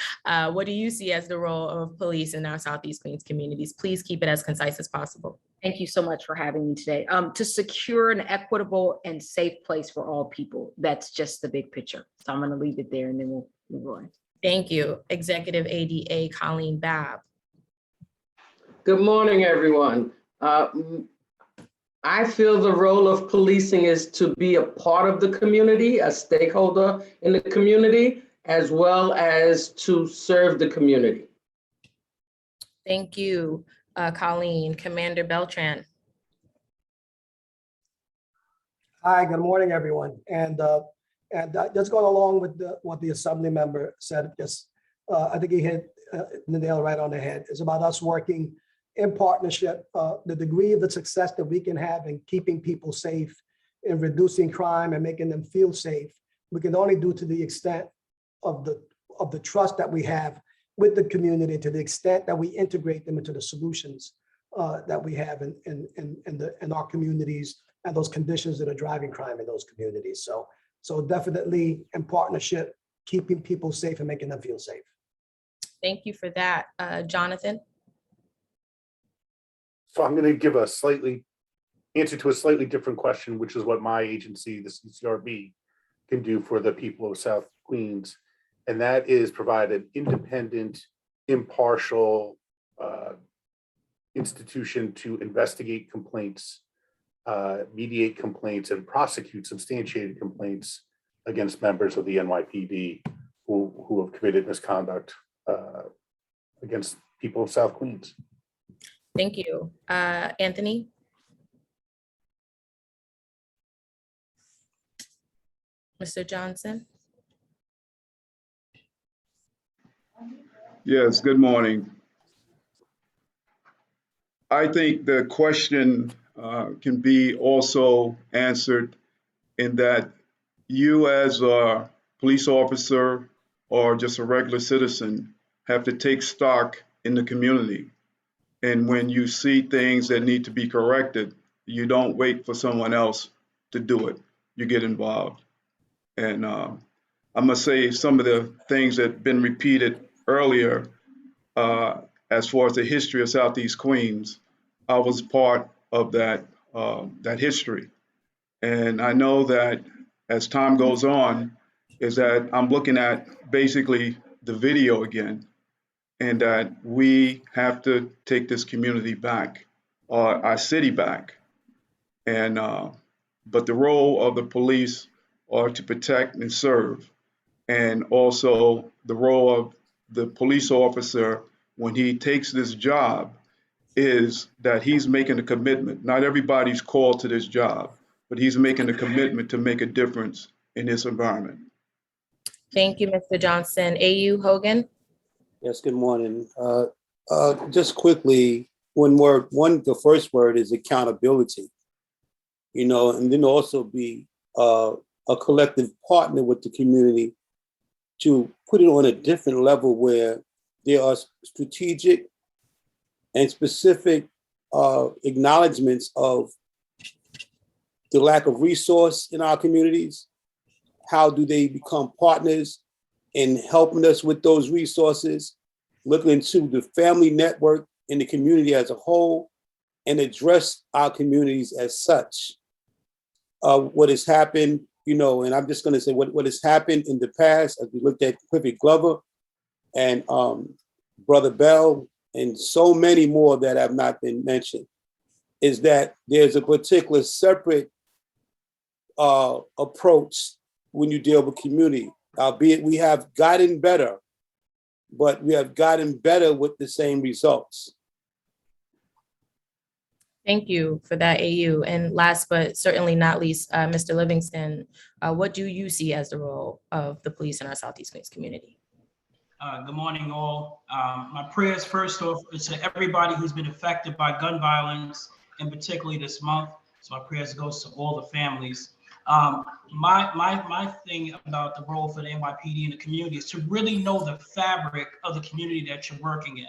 [SPEAKER 12] what do you see as the role of police in our Southeast Queens communities? Please keep it as concise as possible.
[SPEAKER 15] Thank you so much for having me today. To secure an equitable and safe place for all people. That's just the big picture. So I'm gonna leave it there and then we'll move on.
[SPEAKER 12] Thank you. Executive ADA Colleen Babb.
[SPEAKER 16] Good morning, everyone. I feel the role of policing is to be a part of the community, a stakeholder in the community, as well as to serve the community.
[SPEAKER 12] Thank you, Colleen. Commander Beltran.
[SPEAKER 17] Hi, good morning, everyone. And just going along with what the Assembly member said, I think he hit the nail right on the head. It's about us working in partnership. The degree of the success that we can have in keeping people safe, in reducing crime and making them feel safe, we can only do to the extent of the trust that we have with the community, to the extent that we integrate them into the solutions that we have in our communities and those conditions that are driving crime in those communities. So definitely in partnership, keeping people safe and making them feel safe.
[SPEAKER 12] Thank you for that. Jonathan?
[SPEAKER 18] So I'm going to give answer to a slightly different question, which is what my agency, the CCRB, can do for the people of South Queens. And that is provide an independent, impartial institution to investigate complaints, mediate complaints, and prosecute substantiated complaints against members of the NYPD who have committed misconduct against people of South Queens.
[SPEAKER 12] Thank you. Anthony? Mr. Johnson?
[SPEAKER 19] Yes, good morning. I think the question can be also answered in that you as a police officer or just a regular citizen have to take stock in the community. And when you see things that need to be corrected, you don't wait for someone else to do it. You get involved. And I must say some of the things that have been repeated earlier, as far as the history of Southeast Queens, I was part of that history. And I know that as time goes on is that I'm looking at basically the video again, and that we have to take this community back, or our city back. And but the role of the police are to protect and serve, and also the role of the police officer when he takes this job is that he's making a commitment. Not everybody's called to this job, but he's making a commitment to make a difference in this environment.
[SPEAKER 12] Thank you, Mr. Johnson. AU Hogan?
[SPEAKER 20] Yes, good morning. Just quickly, the first word is accountability, and then also be a collective partner with the community to put it on a different level where there are strategic and specific acknowledgements of the lack of resource in our communities. How do they become partners in helping us with those resources, looking into the family network in the community as a whole, and address our communities as such. What has happened, and I'm just going to say what has happened in the past, as we looked at Clifford Glover and Brother Bell, and so many more that have not been mentioned, is that there's a particular separate approach when you deal with community, albeit we have gotten better, but we have gotten better with the same results.
[SPEAKER 12] Thank you for that, AU. And last but certainly not least, Mr. Livingston, what do you see as the role of the police in our Southeast Queens community?
[SPEAKER 21] Good morning, all. My prayers first off is to everybody who's been affected by gun violence, and particularly this month. So my prayers goes to all the families. My thing about the role for the NYPD in the community is to really know the fabric of the community that you're working in.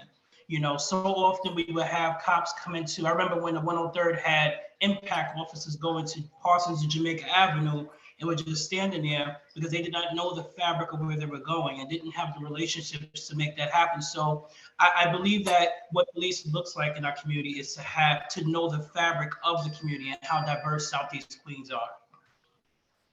[SPEAKER 21] So often we would have cops come into, I remember when the 103rd had impact officers go into Parsons and Jamaica Avenue and were just standing there because they did not know the fabric of where they were going and didn't have the relationships to make that happen. So I believe that what police looks like in our community is to know the fabric of the community and how diverse Southeast Queens are.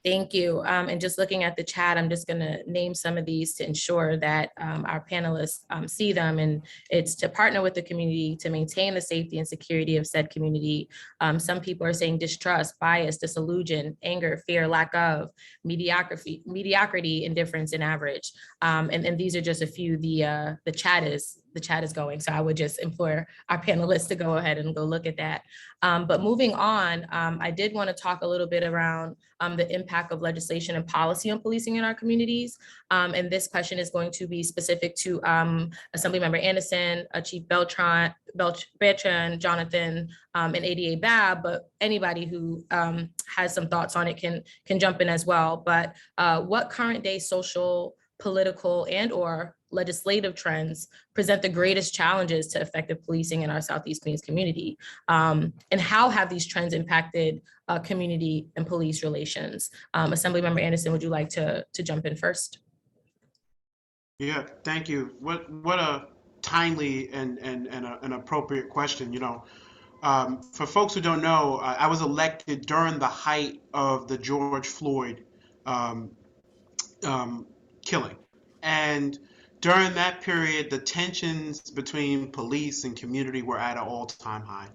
[SPEAKER 12] Thank you. And just looking at the chat, I'm just going to name some of these to ensure that our panelists see them. And it's to partner with the community to maintain the safety and security of said community. Some people are saying distrust, bias, disillusion, anger, fear, lack of, mediocrity, indifference, and average. And these are just a few. The chat is going. So I would just implore our panelists to go ahead and go look at that. But moving on, I did want to talk a little bit around the impact of legislation and policy on policing in our communities. And this question is going to be specific to Assemblymember Anderson, Chief Beltran, Jonathan, and ADA Babb, but anybody who has some thoughts on it can jump in as well. But what current day social, political, and/or legislative trends present the greatest challenges to effective policing in our Southeast Queens community? And how have these trends impacted community and police relations? Assemblymember Anderson, would you like to jump in first?
[SPEAKER 14] Yeah, thank you. What a timely and an appropriate question. For folks who don't know, I was elected during the height of the George Floyd killing. And during that period, the tensions between police and community were at an all-time high.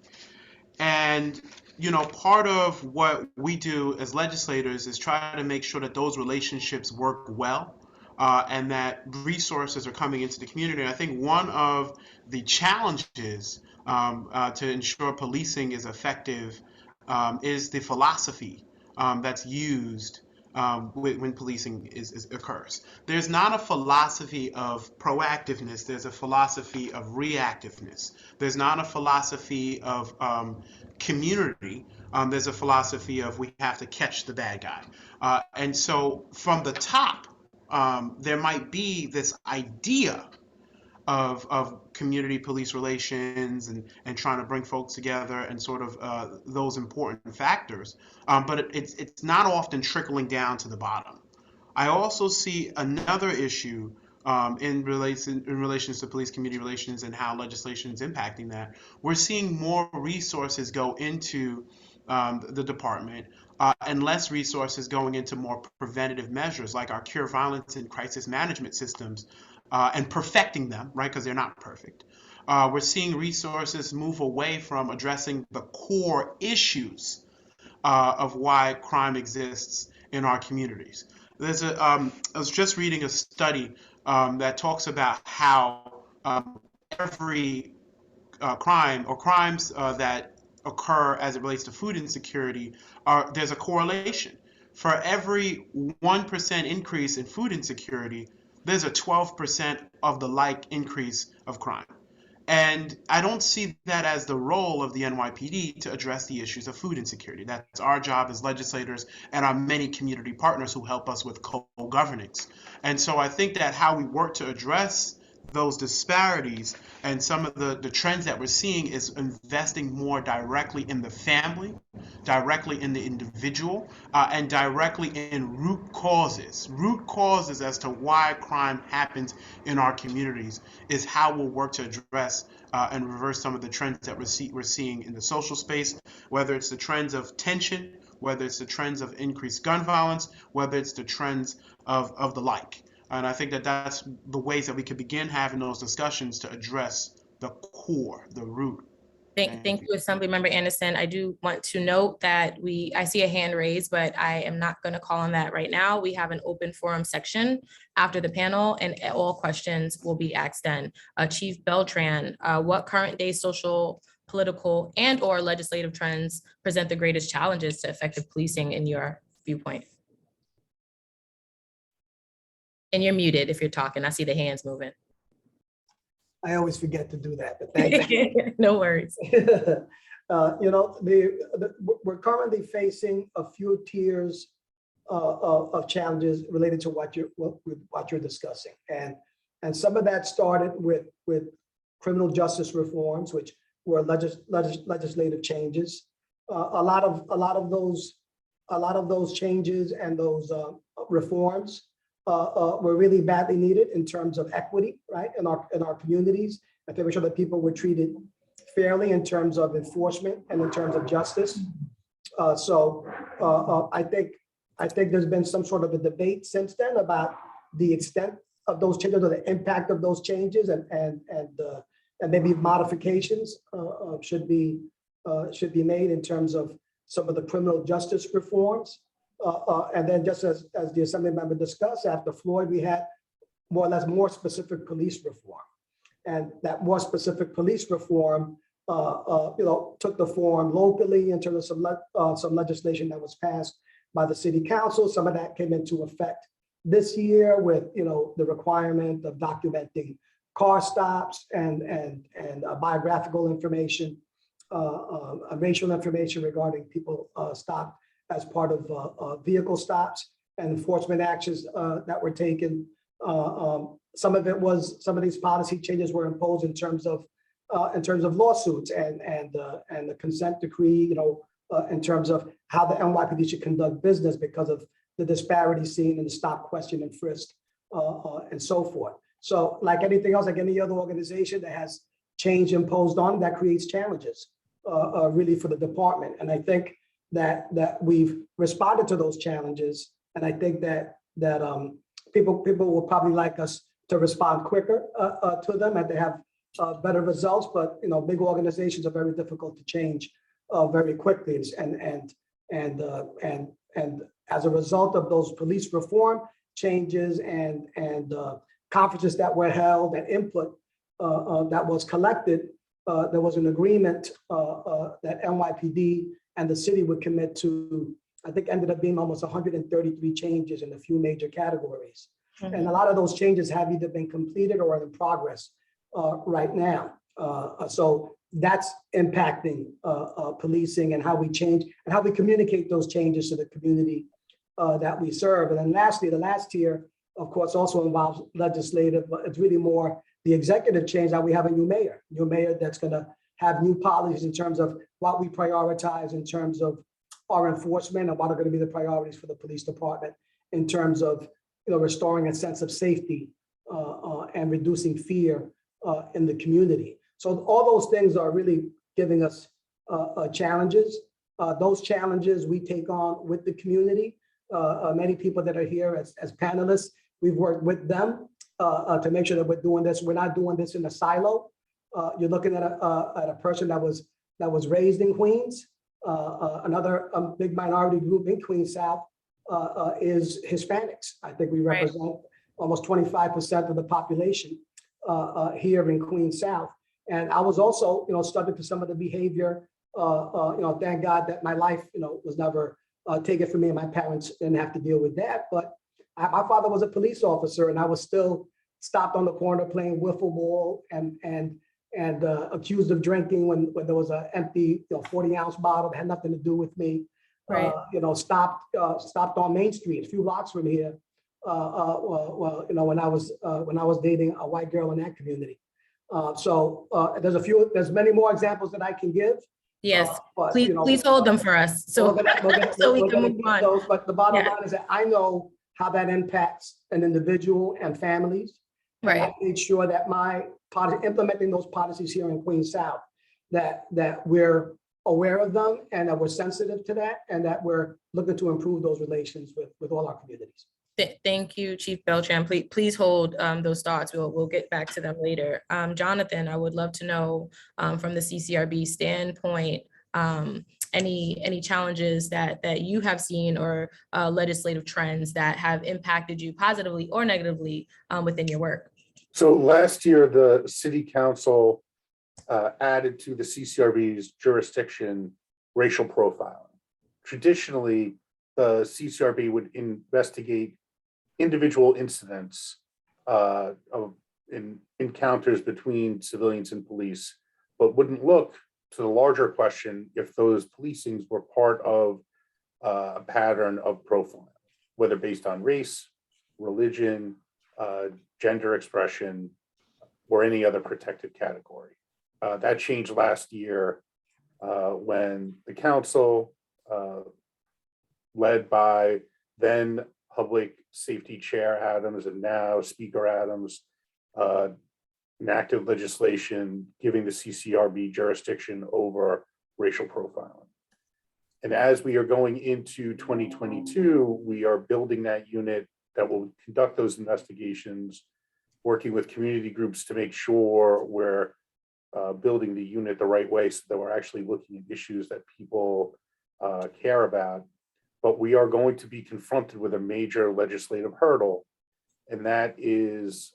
[SPEAKER 14] And, part of what we do as legislators is try to make sure that those relationships work well and that resources are coming into the community. And I think one of the challenges to ensure policing is effective is the philosophy that's used when policing occurs. There's not a philosophy of proactiveness. There's a philosophy of reactiveness. There's not a philosophy of community. There's a philosophy of we have to catch the bad guy. And so from the top, there might be this idea of community police relations and trying to bring folks together and sort of those important factors, but it's not often trickling down to the bottom. I also see another issue in relations to police community relations and how legislation is impacting that. We're seeing more resources go into the department, and less resources going into more preventative measures like our cure violence and crisis management systems, and perfecting them, right? Because they're not perfect. We're seeing resources move away from addressing the core issues of why crime exists in our communities. There's I was just reading a study that talks about how every crime or crimes that occur as it relates to food insecurity, there's a correlation. For every 1% increase in food insecurity, there's a 12% of the like increase of crime. And I don't see that as the role of the NYPD to address the issues of food insecurity. That's our job as legislators and our many community partners who help us with co-governance. And so I think that how we work to address those disparities and some of the trends that we're seeing is investing more directly in the family, directly in the individual, and directly in root causes as to why crime happens in our communities is how we'll work to address and reverse some of the trends that we're seeing in the social space, whether it's the trends of tension, whether it's the trends of increased gun violence, whether it's the trends of the like. And I think that that's the ways that we could begin having those discussions to address the core, the root.
[SPEAKER 12] Thank you, Assemblymember Anderson. I do want to note that I see a hand raised, but I am not going to call on that right now. We have an open forum section after the panel, and all questions will be asked then. Chief Beltran, what current day social, political, and/or legislative trends present the greatest challenges to effective policing in your viewpoint? And you're muted if you're talking. I see the hands moving.
[SPEAKER 17] I always forget to do that, but thank you.
[SPEAKER 12] No worries.
[SPEAKER 17] You know, we're currently facing a few tiers of challenges related to what you're discussing, and some of that started with criminal justice reforms, which were legislative changes. A lot of those changes and those reforms were really badly needed in terms of equity, right, in our communities, and to make sure that people were treated fairly in terms of enforcement and in terms of justice. So I think there's been some sort of a debate since then about the extent of those changes or the impact of those changes, and maybe modifications should be made in terms of some of the criminal justice reforms. And then just as the Assembly member discussed, after Floyd, we had more or less more specific police reform. And that more specific police reform, took the form locally in terms of some legislation that was passed by the city council. Some of that came into effect this year with, the requirement of documenting car stops and biographical information, racial information regarding people stopped as part of vehicle stops and enforcement actions that were taken. Some of these policy changes were imposed in terms of lawsuits and the consent decree, in terms of how the NYPD should conduct business because of the disparity seen in the stop, question, and frisk, and so forth. So like anything else, like any other organization that has change imposed on, that creates challenges really for the department. And I think that we've responded to those challenges. And I think that people will probably like us to respond quicker to them and they have better results. But big organizations are very difficult to change very quickly. And as a result of those police reform changes and conferences that were held and input that was collected, there was an agreement that NYPD and the city would commit to, I think ended up being almost 133 changes in a few major categories. Mm-hmm. And a lot of those changes have either been completed or are in progress right now. So that's impacting policing and how we change and how we communicate those changes to the community that we serve. And then lastly, the last tier, of course, also involves legislative, but it's really more the executive change that we have a new mayor that's going to have new policies in terms of what we prioritize in terms of our enforcement and what are going to be the priorities for the police department in terms of restoring a sense of safety and reducing fear in the community. So all those things are really giving us challenges. Those challenges we take on with the community. Many people that are here as panelists, we've worked with them to make sure that we're doing this. We're not doing this in a silo. You're looking at a person that was raised in Queens. Another big minority group in Queens South is Hispanics. I think we represent almost 25% of the population here in Queens South. And I was also, subject to some of the behavior. Thank God that my life, was never taken from me, and my parents didn't have to deal with that. But my father was a police officer, and I was still stopped on the corner playing wiffle ball and accused of drinking when there was an empty 40-ounce bottle that had nothing to do with me.
[SPEAKER 12] Right.
[SPEAKER 17] Stopped on Main Street, a few blocks from here. When I was dating a white girl in that community. There's many more examples that I can give.
[SPEAKER 12] Yes,
[SPEAKER 17] but,
[SPEAKER 12] please hold them for us so we can move on.
[SPEAKER 17] Those, but the bottom line is that I know how that impacts an individual and families.
[SPEAKER 12] Right.
[SPEAKER 17] And I made sure that implementing those policies here in Queens South, that we're aware of them and that we're sensitive to that, and that we're looking to improve those relations with all our communities.
[SPEAKER 12] Thank you, Chief Beltran. Please hold those thoughts. We'll get back to them later. Jonathan, I would love to know from the CCRB standpoint, any challenges that you have seen or legislative trends that have impacted you positively or negatively within your work.
[SPEAKER 18] So last year, the City Council added to the CCRB's jurisdiction racial profiling. Traditionally, the CCRB would investigate individual incidents of encounters between civilians and police, but wouldn't look to the larger question if those policings were part of a pattern of profiling, whether based on race, religion, gender expression, or any other protected category. That changed last year when the council, led by then Public Safety Chair Adams and now Speaker Adams, enacted legislation giving the CCRB jurisdiction over racial profiling. And as we are going into 2022, we are building that unit that will conduct those investigations, working with community groups to make sure we're building the unit the right way so that we're actually looking at issues that people care about. But we are going to be confronted with a major legislative hurdle, and that is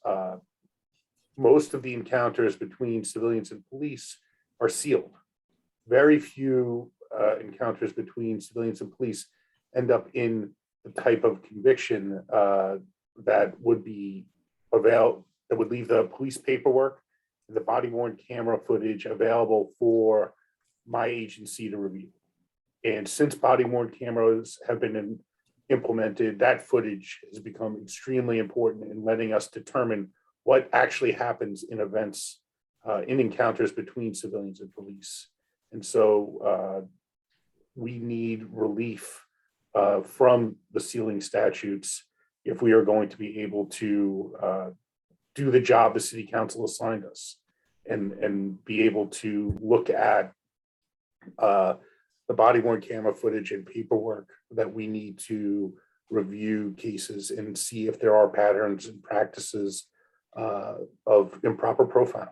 [SPEAKER 18] most of the encounters between civilians and police are sealed. Very few encounters between civilians and police end up in the type of conviction that would be that would leave the police paperwork and the body-worn camera footage available for my agency to review. And since body-worn cameras have been implemented, that footage has become extremely important in letting us determine what actually happens in events, in encounters between civilians and police. And so we need relief from the sealing statutes if we are going to be able to do the job the City Council assigned us and be able to look at the body-worn camera footage and paperwork that we need to review cases and see if there are patterns and practices of improper profiling.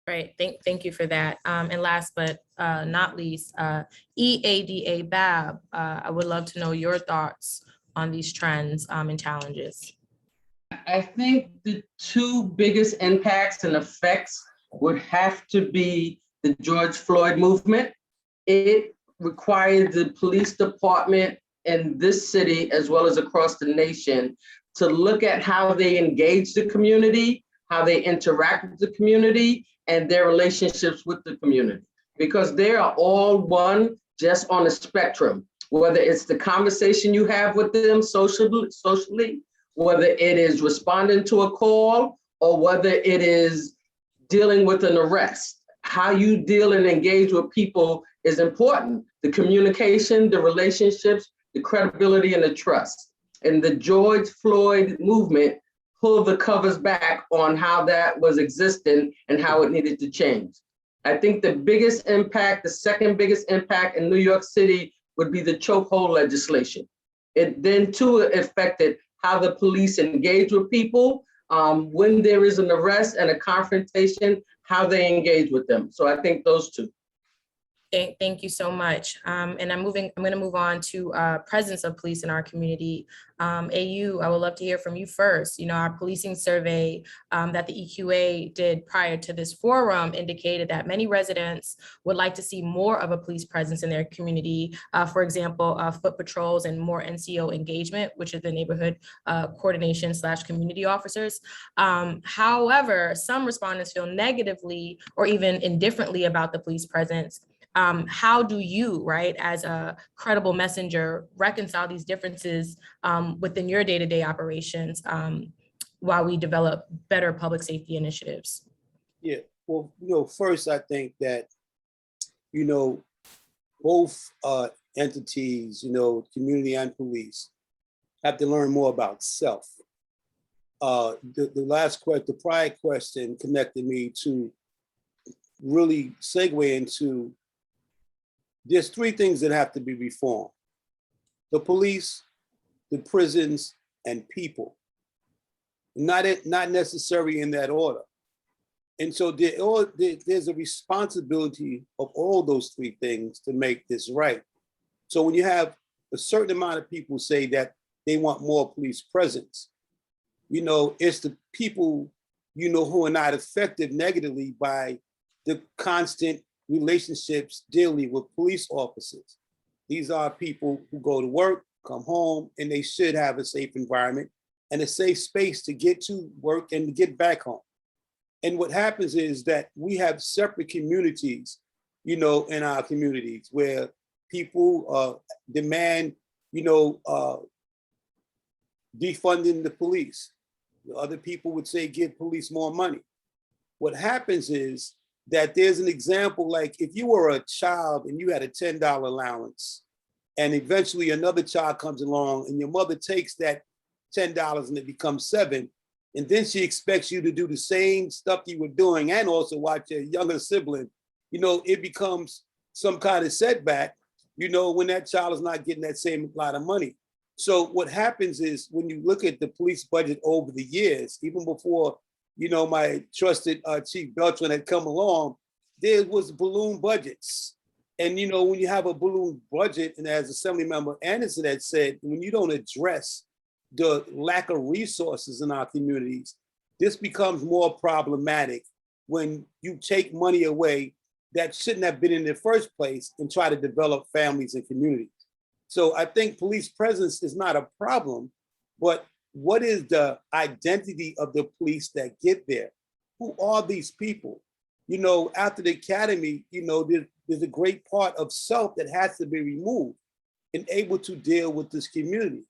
[SPEAKER 12] Right, thank you for that. And last but not least, EADA BAB, I would love to know your thoughts on these trends and challenges.
[SPEAKER 16] I think the two biggest impacts and effects would have to be the George Floyd movement. It required the police department in this city, as well as across the nation, to look at how they engage the community, how they interact with the community, and their relationships with the community. Because they are all one, just on a spectrum, whether it's the conversation you have with them socially, whether it is responding to a call, or whether it is dealing with an arrest. How you deal and engage with people is important. The communication, the relationships, the credibility, and the trust. And the George Floyd movement pulled the covers back on how that was existing and how it needed to change. I think the biggest impact, the second biggest impact in New York City would be the chokehold legislation. It then too affected how the police engage with people, when there is an arrest and a confrontation, how they engage with them. So I think those two.
[SPEAKER 12] Thank you so much. And I'm going to move on to presence of police in our community. AU, I would love to hear from you first. You know, our policing survey that the EQA did prior to this forum indicated that many residents would like to see more of a police presence in their community. For example, foot patrols and more NCO engagement, which is the neighborhood coordination / community officers. However, some respondents feel negatively or even indifferently about the police presence. How do you, right, as a credible messenger, reconcile these differences within your day-to-day operations while we develop better public safety initiatives?
[SPEAKER 20] Yeah, well, first I think that, both entities, community and police, have to learn more about self. The prior question connected me to really segue into there's three things that have to be reformed: the police, the prisons, and people. Not necessarily in that order. And so there's a responsibility of all those three things to make this right. So when you have a certain amount of people say that they want more police presence, it's the people, who are not affected negatively by the constant relationships daily with police officers. These are people who go to work, come home, and they should have a safe environment and a safe space to get to work and to get back home. And what happens is that we have separate communities, in our communities where people demand, defunding the police. Other people would say give police more money. What happens is that there's an example, like if you were a child and you had a $10 allowance, and eventually another child comes along and your mother takes that $10 and it becomes $7, and then she expects you to do the same stuff you were doing and also watch your younger sibling, it becomes some kind of setback, when that child is not getting that same lot of money. So what happens is when you look at the police budget over the years, even before my trusted Chief Beltran had come along, there was balloon budgets. And, when you have a balloon budget, and as Assemblymember Anderson had said, when you don't address the lack of resources in our communities, this becomes more problematic when you take money away that shouldn't have been in the first place and try to develop families and communities. So I think police presence is not a problem, but what is the identity of the police that get there? Who are these people? After the academy, there's a great part of self that has to be removed and able to deal with this community.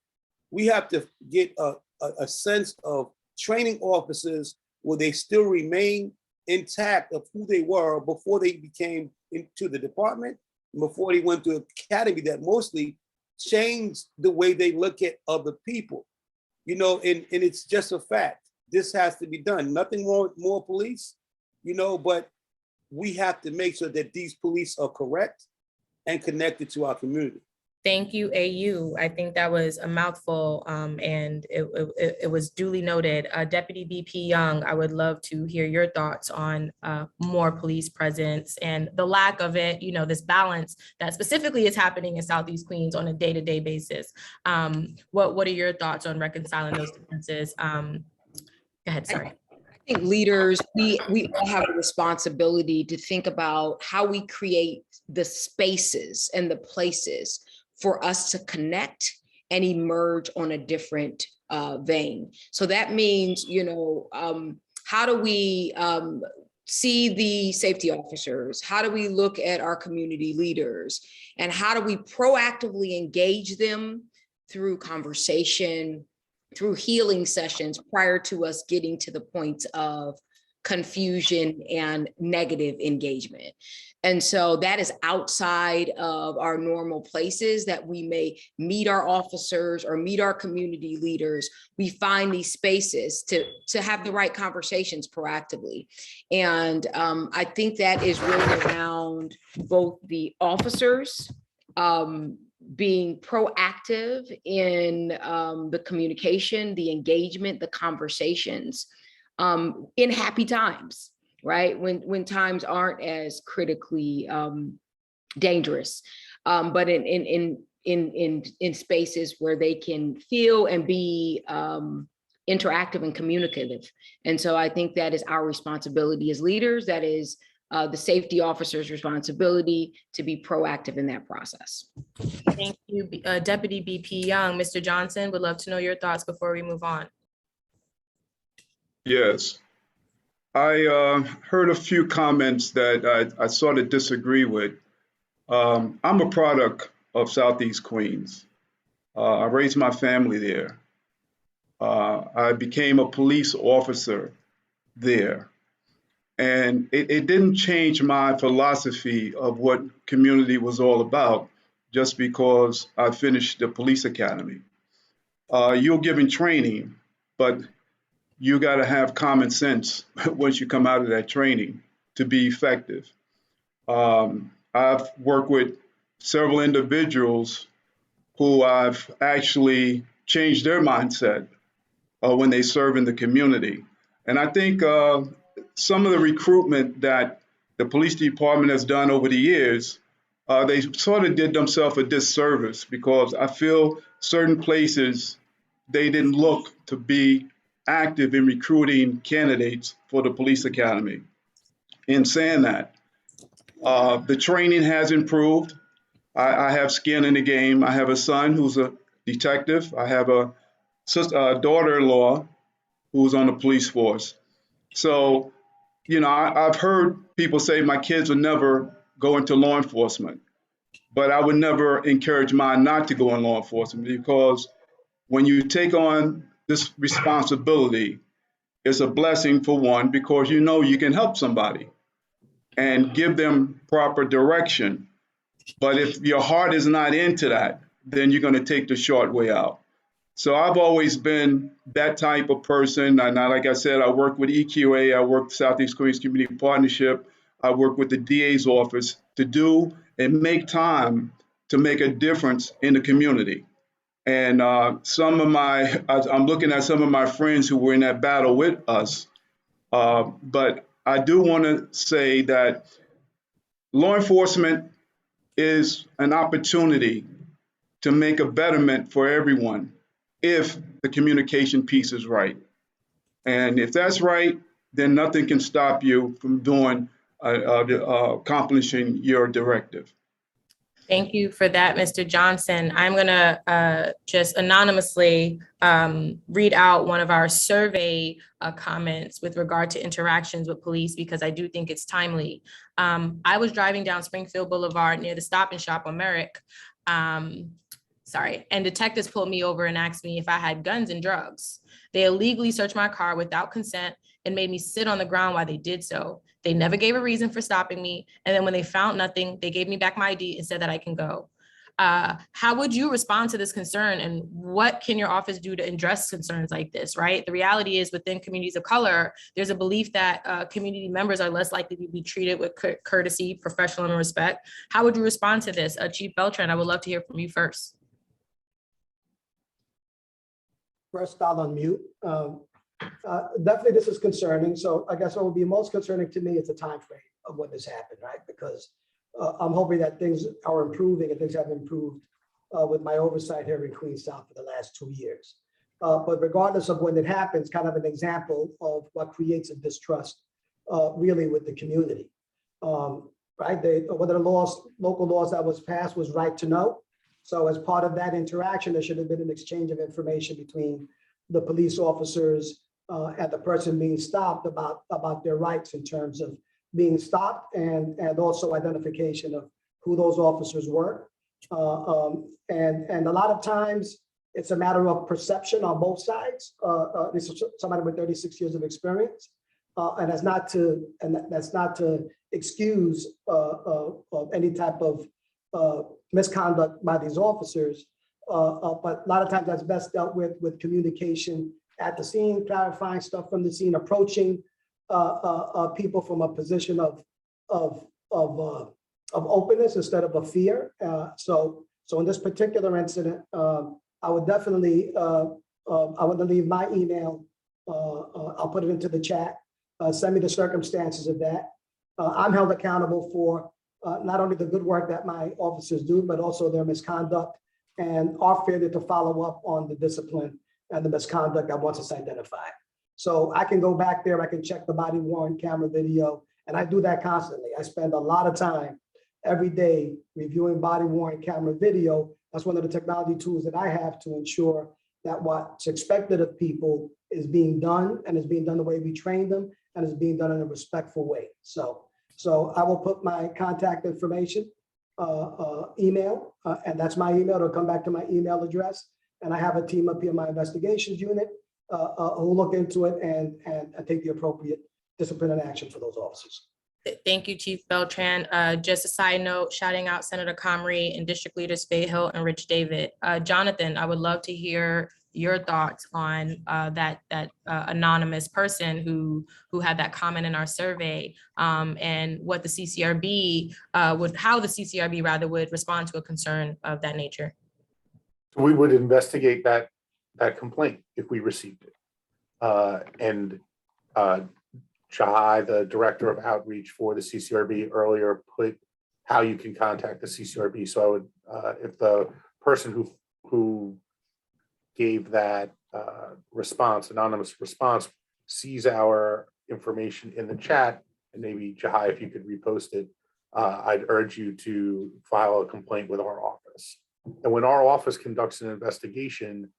[SPEAKER 20] We have to get a sense of training officers where they still remain intact of who they were before they became into the department, and before they went to academy, that mostly changed the way they look at other people. And it's just a fact. This has to be done. Nothing wrong with more police, but we have to make sure that these police are correct and connected to our community.
[SPEAKER 12] Thank you, AU. I think that was a mouthful, and it was duly noted. Deputy VP Young, I would love to hear your thoughts on more police presence and the lack of it, this balance that specifically is happening in Southeast Queens on a day-to-day basis. What are your thoughts on reconciling those differences? Go ahead, sorry.
[SPEAKER 15] I think leaders, we all have a responsibility to think about how we create the spaces and the places for us to connect and emerge on a different vein. So that means, how do we see the safety officers? How do we look at our community leaders? And how do we proactively engage them through conversation, through healing sessions prior to us getting to the point of confusion and negative engagement. And so that is outside of our normal places that we may meet our officers or meet our community leaders. We find these spaces to have the right conversations proactively. And I think that is really around both the officers being proactive in the communication, the engagement, the conversations in happy times. Right? When times aren't as critically dangerous, but in spaces where they can feel and be interactive and communicative. And so I think that is our responsibility as leaders. That is the safety officer's responsibility to be proactive in that process.
[SPEAKER 12] Thank you, Deputy BP Young. Mr. Johnson, would love to know your thoughts before we move on.
[SPEAKER 19] Yes. I heard a few comments that I sort of disagree with. I'm a product of Southeast Queens. I raised my family there. I became a police officer there. And it didn't change my philosophy of what community was all about just because I finished the police academy. You're given training, but you got to have common sense once you come out of that training to be effective. I've worked with several individuals who I've actually changed their mindset when they serve in the community. And I think some of the recruitment that the police department has done over the years, they sort of did themselves a disservice because I feel certain places, they didn't look to be active in recruiting candidates for the police academy. In saying that, the training has improved. I have skin in the game. I have a son who's a detective. I have a daughter-in-law who's on the police force. So, you know, I've heard people say my kids will never go into law enforcement, but I would never encourage mine not to go in law enforcement because when you take on this responsibility, it's a blessing for one, because you know you can help somebody and give them proper direction. But if your heart is not into that, then you're going to take the short way out. So I've always been that type of person. And like I said, I work with EQA, I work with Southeast Queens Community Partnership, I work with the DA's office to do and make time to make a difference in the community. And I'm looking at some of my friends who were in that battle with us. But I do want to say that law enforcement is an opportunity to make a betterment for everyone if the communication piece is right. And if that's right, then nothing can stop you from accomplishing your directive.
[SPEAKER 12] Thank you for that, Mr. Johnson. I'm going to just anonymously read out one of our survey comments with regard to interactions with police, because I do think it's timely. I was driving down Springfield Boulevard near the Stop and Shop on Merrick. And detectives pulled me over and asked me if I had guns and drugs. They illegally searched my car without consent and made me sit on the ground while they did so. They never gave a reason for stopping me. And then when they found nothing, they gave me back my ID and said that I can go. How would you respond to this concern, and what can your office do to address concerns like this, right? The reality is within communities of color, there's a belief that community members are less likely to be treated with courtesy, professional, and respect. How would you respond to this? Chief Beltran, I would love to hear from you first.
[SPEAKER 17] First, I'll unmute. Definitely this is concerning. So I guess what would be most concerning to me is the time frame of when this happened, right? Because I'm hoping that things are improving and things have improved with my oversight here in Queens South for the last 2 years. But regardless of when it happens, kind of an example of what creates a distrust really with the community, right? One of the local laws that was passed was right to know. So as part of that interaction, there should have been an exchange of information between the police officers and the person being stopped about their rights in terms of being stopped and also identification of who those officers were. And a lot of times it's a matter of perception on both sides. This is somebody with 36 years of experience. And that's not to excuse of any type of misconduct by these officers. But a lot of times that's best dealt with communication at the scene, clarifying stuff from the scene, approaching people from a position of openness instead of a fear. So in this particular incident, I would definitely I would leave my email. I'll put it into the chat. Send me the circumstances of that. I'm held accountable for not only the good work that my officers do, but also their misconduct and our failure to follow up on the discipline and the misconduct that once it's identified. So I can go back there, I can check the body worn camera video, and I do that constantly. I spend a lot of time every day reviewing body worn camera video. That's one of the technology tools that I have to ensure that what's expected of people is being done, and is being done the way we train them, and is being done in a respectful way. So I will put my contact information, email, and that's my email. It'll come back to my email address. And I have a team up here, my investigations unit, who will look into it and take the appropriate disciplinary action for those officers.
[SPEAKER 12] Thank you, Chief Beltran. Just a side note, shouting out Senator Comrie and District Leaders Fayhill and Rich David. Jonathan, I would love to hear your thoughts on that anonymous person who had that comment in our survey, and what the CCRB how the CCRB rather would respond to a concern of that nature.
[SPEAKER 18] We would investigate that complaint if we received it. And Shahai, the director of outreach for the CCRB, earlier put how you can contact the CCRB. So I would, if the person who gave that anonymous response, sees our information in the chat, and maybe Shahai, if you could repost it, I'd urge you to file a complaint with our office. And when our office conducts an investigation,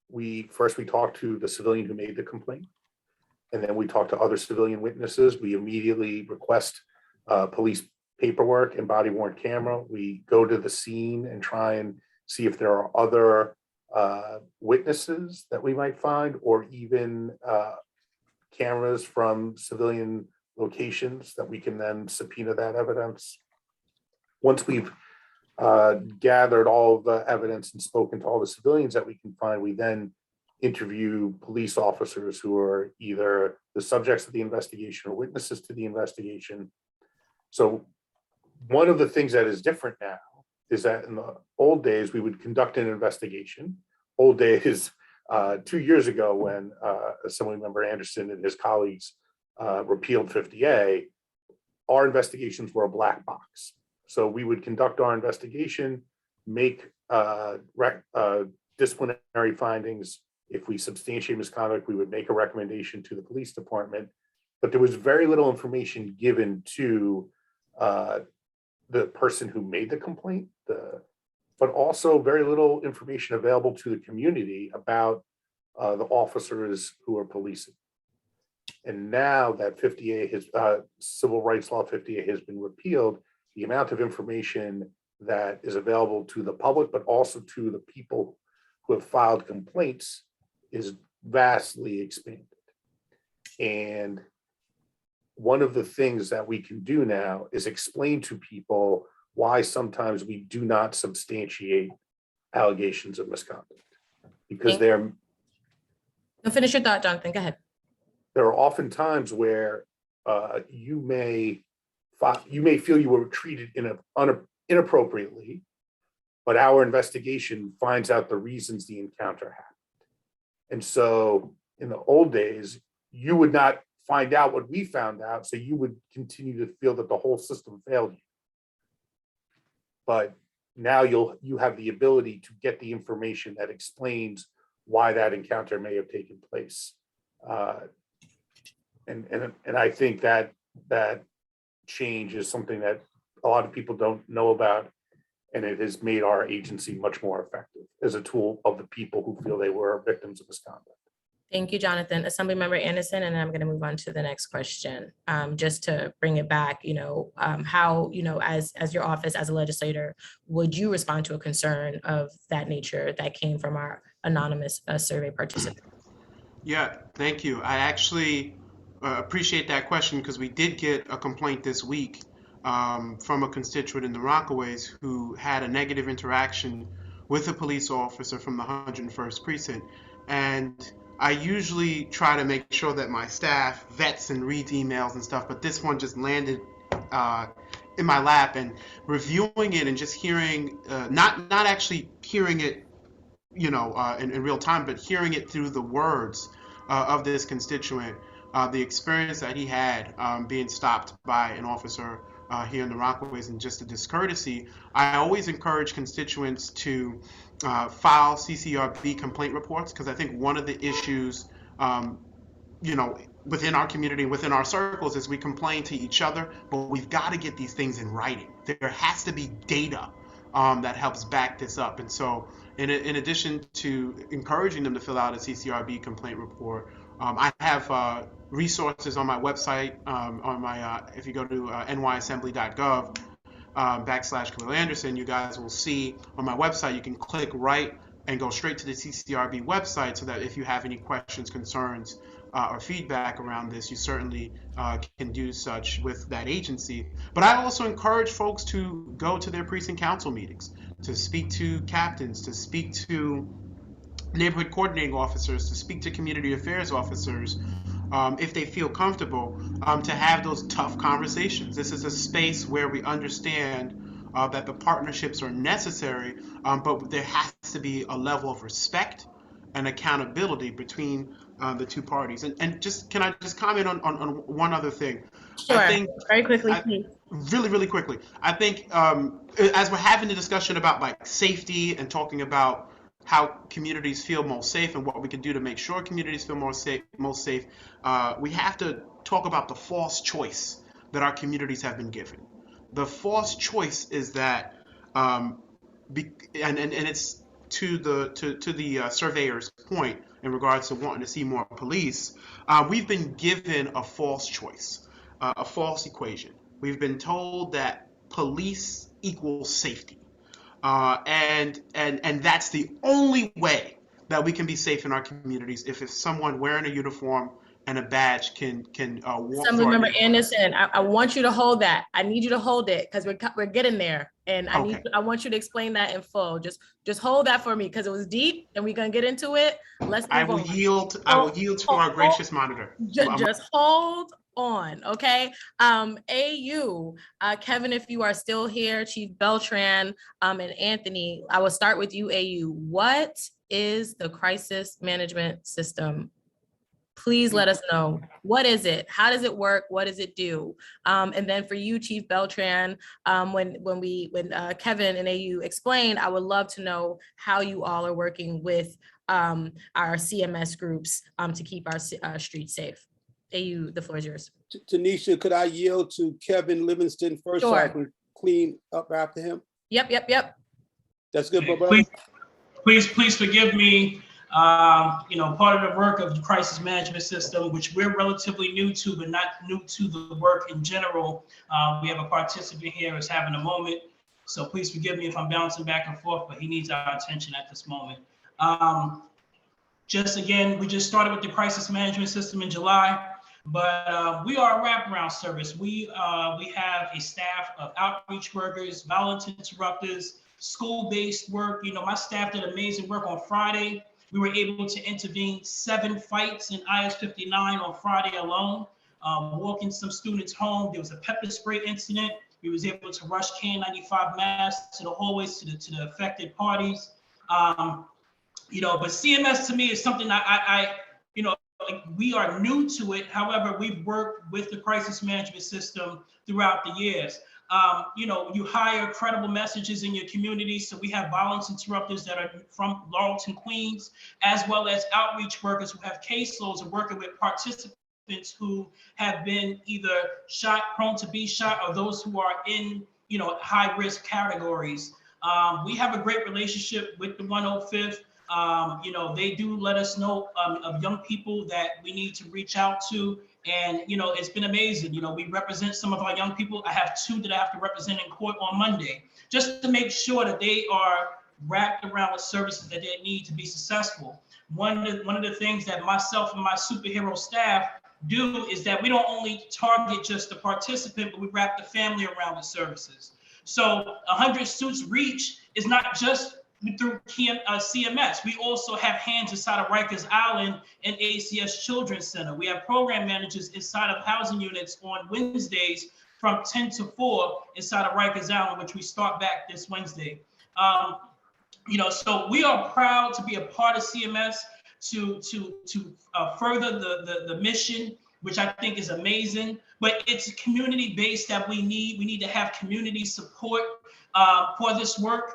[SPEAKER 18] we talk to the civilian who made the complaint, and then we talk to other civilian witnesses. We immediately request police paperwork and body worn camera. We go to the scene and try and see if there are other witnesses that we might find, or even cameras from civilian locations that we can then subpoena that evidence. Once we've gathered all of the evidence and spoken to all the civilians that we can find, we then interview police officers who are either the subjects of the investigation or witnesses to the investigation. So one of the things that is different now is that in the old days, we would conduct an investigation. Old days, 2 years ago, when Assemblymember Anderson and his colleagues repealed 50A, our investigations were a black box. So we would conduct our investigation, make disciplinary findings. If we substantiate misconduct, we would make a recommendation to the police department. But there was very little information given to the person who made the complaint, but also very little information available to the community about the officers who are policing. And now that 50A has, Civil Rights Law 50A has been repealed, the amount of information that is available to the public, but also to the people who have filed complaints, is vastly expanded. And one of the things that we can do now is explain to people why sometimes we do not substantiate allegations of misconduct, because they're.
[SPEAKER 12] No, finish your thought, Jonathan. Go ahead.
[SPEAKER 18] There are often times where you may feel you were treated inappropriately, but our investigation finds out the reasons the encounter happened. And so in the old days, you would not find out what we found out, so you would continue to feel that the whole system failed you. But now you have the ability to get the information that explains why that encounter may have taken place. And I think that change is something that a lot of people don't know about, and it has made our agency much more effective as a tool of the people who feel they were victims of misconduct.
[SPEAKER 12] Thank you, Jonathan. Assemblymember Anderson, and then I'm going to move on to the next question. Just to bring it back, how, as your office, as a legislator, would you respond to a concern of that nature that came from our anonymous survey participant?
[SPEAKER 14] Yeah, thank you. I actually appreciate that question because we did get a complaint this week from a constituent in the Rockaways who had a negative interaction with a police officer from the 101st Precinct. And I usually try to make sure that my staff vets and reads emails and stuff, but this one just landed in my lap, and reviewing it and just hearing, not actually hearing it, in real time, but hearing it through the words of this constituent, the experience that he had being stopped by an officer here in the Rockaways, and just a discourtesy. I always encourage constituents to file CCRB complaint reports, because I think one of the issues, within our community, within our circles, is we complain to each other, but we've got to get these things in writing. There has to be data that helps back this up. And so in addition to encouraging them to fill out a CCRB complaint report, I have resources on my website, if you go to nyassembly.gov /Khalil Anderson, you guys will see on my website, you can click right and go straight to the CCRB website, so that if you have any questions, concerns, or feedback around this, you certainly can do such with that agency. But I also encourage folks to go to their precinct council meetings, to speak to captains, to speak to neighborhood coordinating officers, to speak to community affairs officers, if they feel comfortable, to have those tough conversations. This is a space where we understand that the partnerships are necessary, but there has to be a level of respect and accountability between the two parties. And just, can I just comment on one other thing?
[SPEAKER 12] Sure,
[SPEAKER 14] I think,
[SPEAKER 12] very quickly, please.
[SPEAKER 14] Really quickly. I think as we're having the discussion about like safety and talking about how communities feel most safe and what we can do to make sure communities feel most safe, we have to talk about the false choice that our communities have been given. The false choice is that, and it's to the surveyor's point in regards to wanting to see more police, we've been given a false choice, a false equation. We've been told that police equals safety. And that's the only way that we can be safe in our communities, if someone wearing a uniform and a badge can walk through our
[SPEAKER 12] Assemblymember
[SPEAKER 14] neighborhood.
[SPEAKER 12] Anderson, I want you to hold that. I need you to hold it, because we're getting there, and I want you to explain that in full. Just hold that for me, because it was deep, and we're gonna get into it. Let's move
[SPEAKER 14] I will
[SPEAKER 12] on.
[SPEAKER 14] yield to our gracious monitor.
[SPEAKER 12] Just hold on, okay? AU, Kevin, if you are still here, Chief Beltran, and Anthony, I will start with you, AU. What is the crisis management system? Please let us know. What is it? How does it work? What does it do? And then for you, Chief Beltran, when Kevin and AU explain, I would love to know how you all are working with our CMS groups to keep our streets safe. AU, the floor is yours.
[SPEAKER 20] Tanisha, could I yield to Kevin Livingston first, so I can clean up after him?
[SPEAKER 12] Yep.
[SPEAKER 20] That's good, brother.
[SPEAKER 21] Please forgive me. Part of the work of the crisis management system, which we're relatively new to, but not new to the work in general. We have a participant here who's having a moment, so please forgive me if I'm bouncing back and forth, but he needs our attention at this moment. We just started with the crisis management system in July, but we are a wraparound service. We have a staff of outreach workers, violence interrupters, school-based work. My staff did amazing work on Friday. We were able to intervene 7 fights in IS-59 on Friday alone, walking some students home. There was a pepper spray incident. We was able to rush K95 masks to the hallways to the affected parties. But CMS to me is something we are new to it. However, we've worked with the crisis management system throughout the years. You hire credible messages in your community. So we have violence interrupters that are from Laurelton, Queens, as well as outreach workers who have caseloads and working with participants who have been either shot, prone to be shot, or those who are in, high risk categories. We have a great relationship with the 105th. They do let us know of young people that we need to reach out to. And, it's been amazing. We represent some of our young people. I have 2 that I have to represent in court on Monday, just to make sure that they are wrapped around with services that they need to be successful. one of the things that myself and my superhero staff do is that we don't only target just the participant, but we wrap the family around the services. So 100 Suits Reach is not just through CMS. We also have hands inside of Rikers Island and ACS Children's Center. We have program managers inside of housing units on Wednesdays from 10 to 4 inside of Rikers Island, which we start back this Wednesday. So we are proud to be a part of CMS to further the mission, which I think is amazing. But it's community-based that we need. We need to have community support for this work.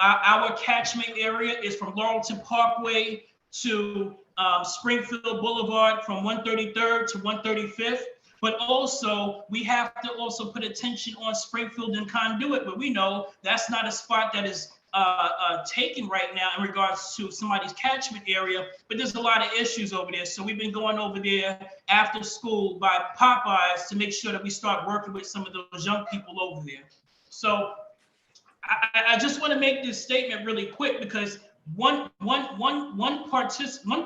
[SPEAKER 21] Our catchment area is from Laurelton Parkway to Springfield Boulevard, from 133rd to 135th. But also, we have to also put attention on Springfield and Conduit, but we know that's not a spot that is taken right now in regards to somebody's catchment area, but there's a lot of issues over there. So we've been going over there after school by Popeyes to make sure that we start working with some of those young people over there. So I just want to make this statement really quick, because one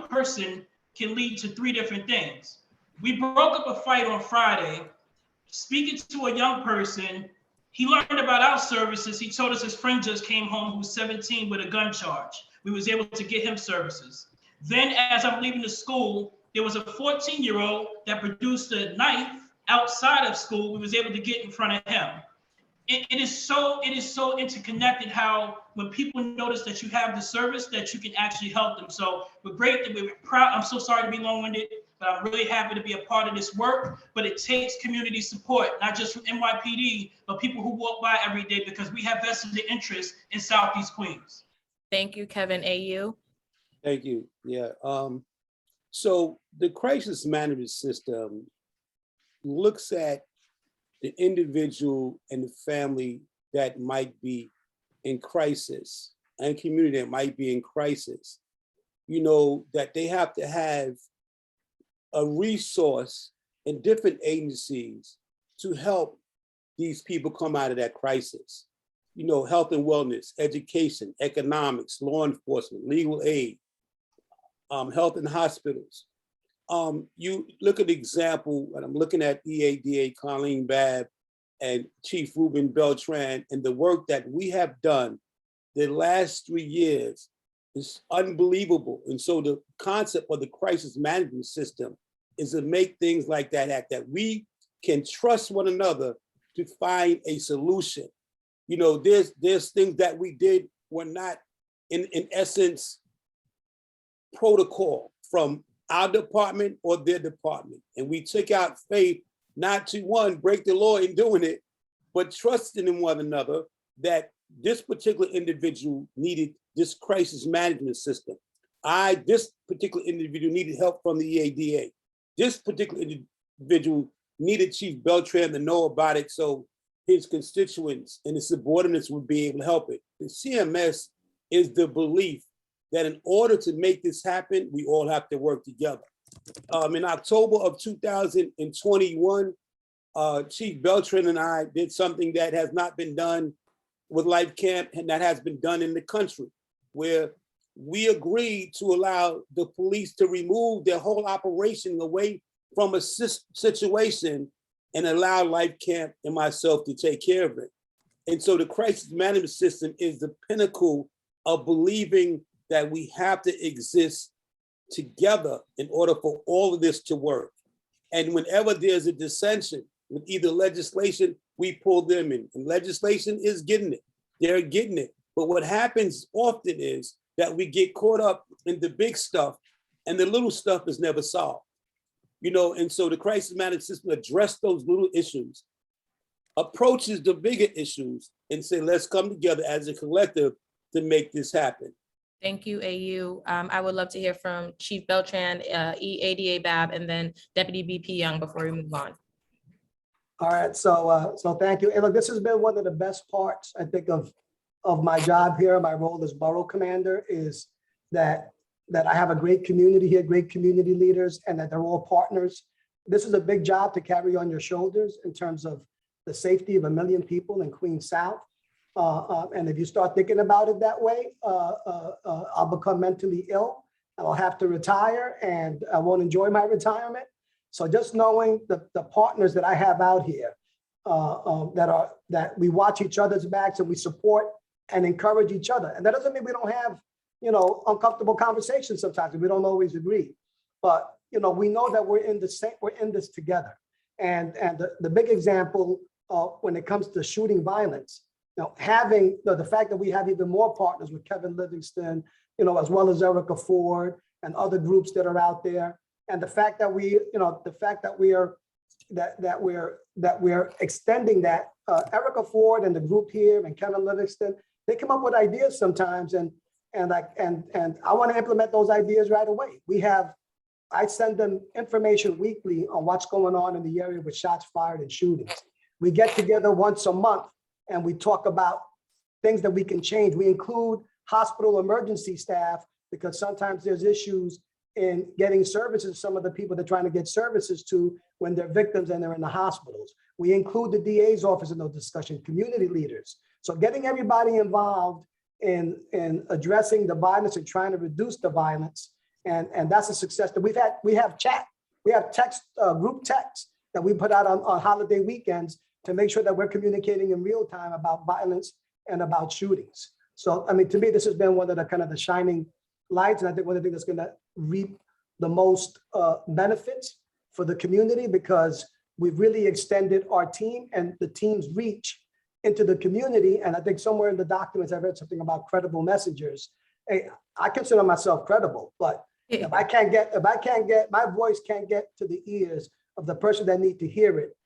[SPEAKER 21] person can lead to 3 different things. We broke up a fight on Friday. Speaking to a young person, he learned about our services. He told us his friend just came home who's 17 with a gun charge. We was able to get him services. Then as I'm leaving the school, there was a 14-year-old that produced a knife outside of school. We was able to get in front of him. It is so interconnected how when people notice that you have the service, that you can actually help them. So we're proud. I'm so sorry to be long-winded, but I'm really happy to be a part of this work. But it takes community support, not just from NYPD, but people who walk by every day, because we have vested interest in Southeast Queens.
[SPEAKER 12] Thank you, Kevin. AU.
[SPEAKER 20] Thank you. Yeah. So the crisis management system looks at the individual and the family that might be in crisis and community that might be in crisis, that they have to have a resource in different agencies to help these people come out of that crisis. Health and wellness, education, economics, law enforcement, legal aid, health and hospitals. You look at the example, and I'm looking at EADA, Colleen Babb, and Chief Ruben Beltran, and the work that we have done the last 3 years is unbelievable. And so the concept of the crisis management system is to make things like that we can trust one another to find a solution. There's things that we did were not in essence protocol from our department or their department. And we took out faith not to, one, break the law in doing it, but trusting in one another that this particular individual needed this crisis management system. This particular individual needed help from the EADA. This particular individual needed Chief Beltran to know about it so his constituents and his subordinates would be able to help it. The CMS is the belief that in order to make this happen, we all have to work together. In October of 2021, Chief Beltran and I did something that has not been done with Life Camp and that has been done in the country, where we agreed to allow the police to remove their whole operation away from a situation and allow Life Camp and myself to take care of it. And so the crisis management system is the pinnacle of believing that we have to exist together in order for all of this to work. And whenever there's a dissension with either legislation, we pull them in. And legislation is getting it. They're getting it. But what happens often is that we get caught up in the big stuff and the little stuff is never solved. And so the crisis management system addresses those little issues, approaches the bigger issues, and say, let's come together as a collective to make this happen.
[SPEAKER 12] Thank you, AU. I would love to hear from Chief Beltran, EADA Babb, and then Deputy BP Young before we move on.
[SPEAKER 17] All right, so thank you. And look, this has been one of the best parts, I think, of my job here, my role as borough commander, is that I have a great community here, great community leaders, and that they're all partners. This is a big job to carry on your shoulders in terms of the safety of 1 million people in Queens South. And if you start thinking about it that way, I'll become mentally ill. I'll have to retire and I won't enjoy my retirement. So just knowing the partners that I have out here, that we watch each other's backs and we support and encourage each other. And that doesn't mean we don't have, uncomfortable conversations sometimes. We don't always agree, but we know that we're in this together. And the big example when it comes to shooting violence, having the fact that we have even more partners with Kevin Livingston, as well as Erica Ford and other groups that are out there, and the fact that we're extending that. Erica Ford and the group here and Kevin Livingston, they come up with ideas sometimes, and I want to implement those ideas right away. I send them information weekly on what's going on in the area with shots fired and shootings. We get together once a month and we talk about things that we can change. We include hospital emergency staff because sometimes there's issues in getting services. Some of the people they're trying to get services to when they're victims and they're in the hospitals. We include the DA's office in those discussions, community leaders. So getting everybody involved in addressing the violence and trying to reduce the violence. And that's a success that we have text, group text that we put out on holiday weekends to make sure that we're communicating in real time about violence and about shootings. So, to me, this has been one of the shining lights. And I think one of the things that's going to reap the most benefits for the community, because we've really extended our team and the team's reach into the community. And I think somewhere in the documents, I read something about credible messengers. Hey, I consider myself credible, but if I can't get, my voice can't get to the ears of the person that need to hear it,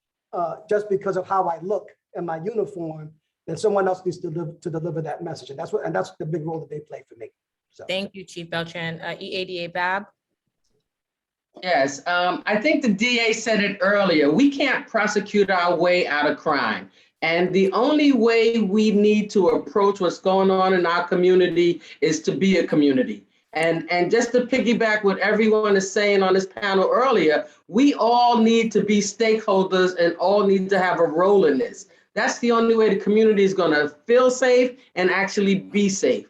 [SPEAKER 17] just because of how I look in my uniform, then someone else needs to deliver that message. And that's the big role that they play for me. So.
[SPEAKER 12] Thank you, Chief Beltran. EADA Bab.
[SPEAKER 16] Yes, I think the DA said it earlier. We can't prosecute our way out of crime. And the only way we need to approach what's going on in our community is to be a community. And just to piggyback what everyone is saying on this panel earlier, we all need to be stakeholders and all need to have a role in this. That's the only way the community is going to feel safe and actually be safe.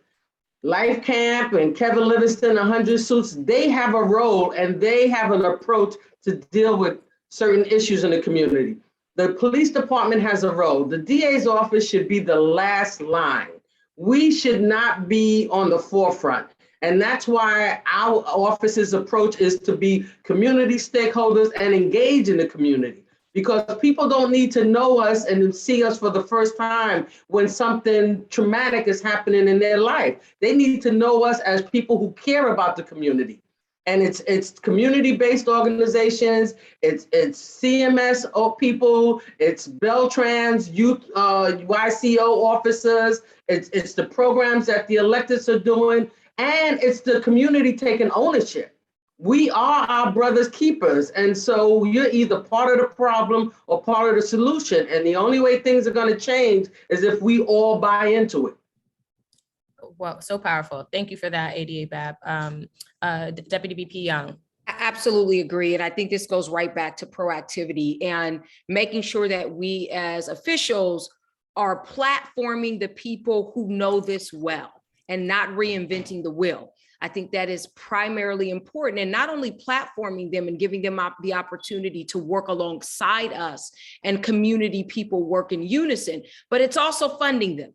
[SPEAKER 16] Life Camp and Kevin Livingston, 100 Suits, they have a role and they have an approach to deal with certain issues in the community. The police department has a role. The DA's office should be the last line. We should not be on the forefront. And that's why our office's approach is to be community stakeholders and engage in the community, because people don't need to know us and see us for the first time when something traumatic is happening in their life. They need to know us as people who care about the community. And it's community-based organizations, it's CMS people, it's Beltrans, youth, YCO officers, it's the programs that the electeds are doing, and it's the community taking ownership. We are our brother's keepers. And so you're either part of the problem or part of the solution. And the only way things are going to change is if we all buy into it.
[SPEAKER 12] Well, so powerful. Thank you for that, ADA Bab. Deputy BP Young.
[SPEAKER 15] I absolutely agree. And I think this goes right back to proactivity and making sure that we as officials are platforming the people who know this well and not reinventing the wheel. I think that is primarily important, and not only platforming them and giving them the opportunity to work alongside us and community people work in unison, but it's also funding them.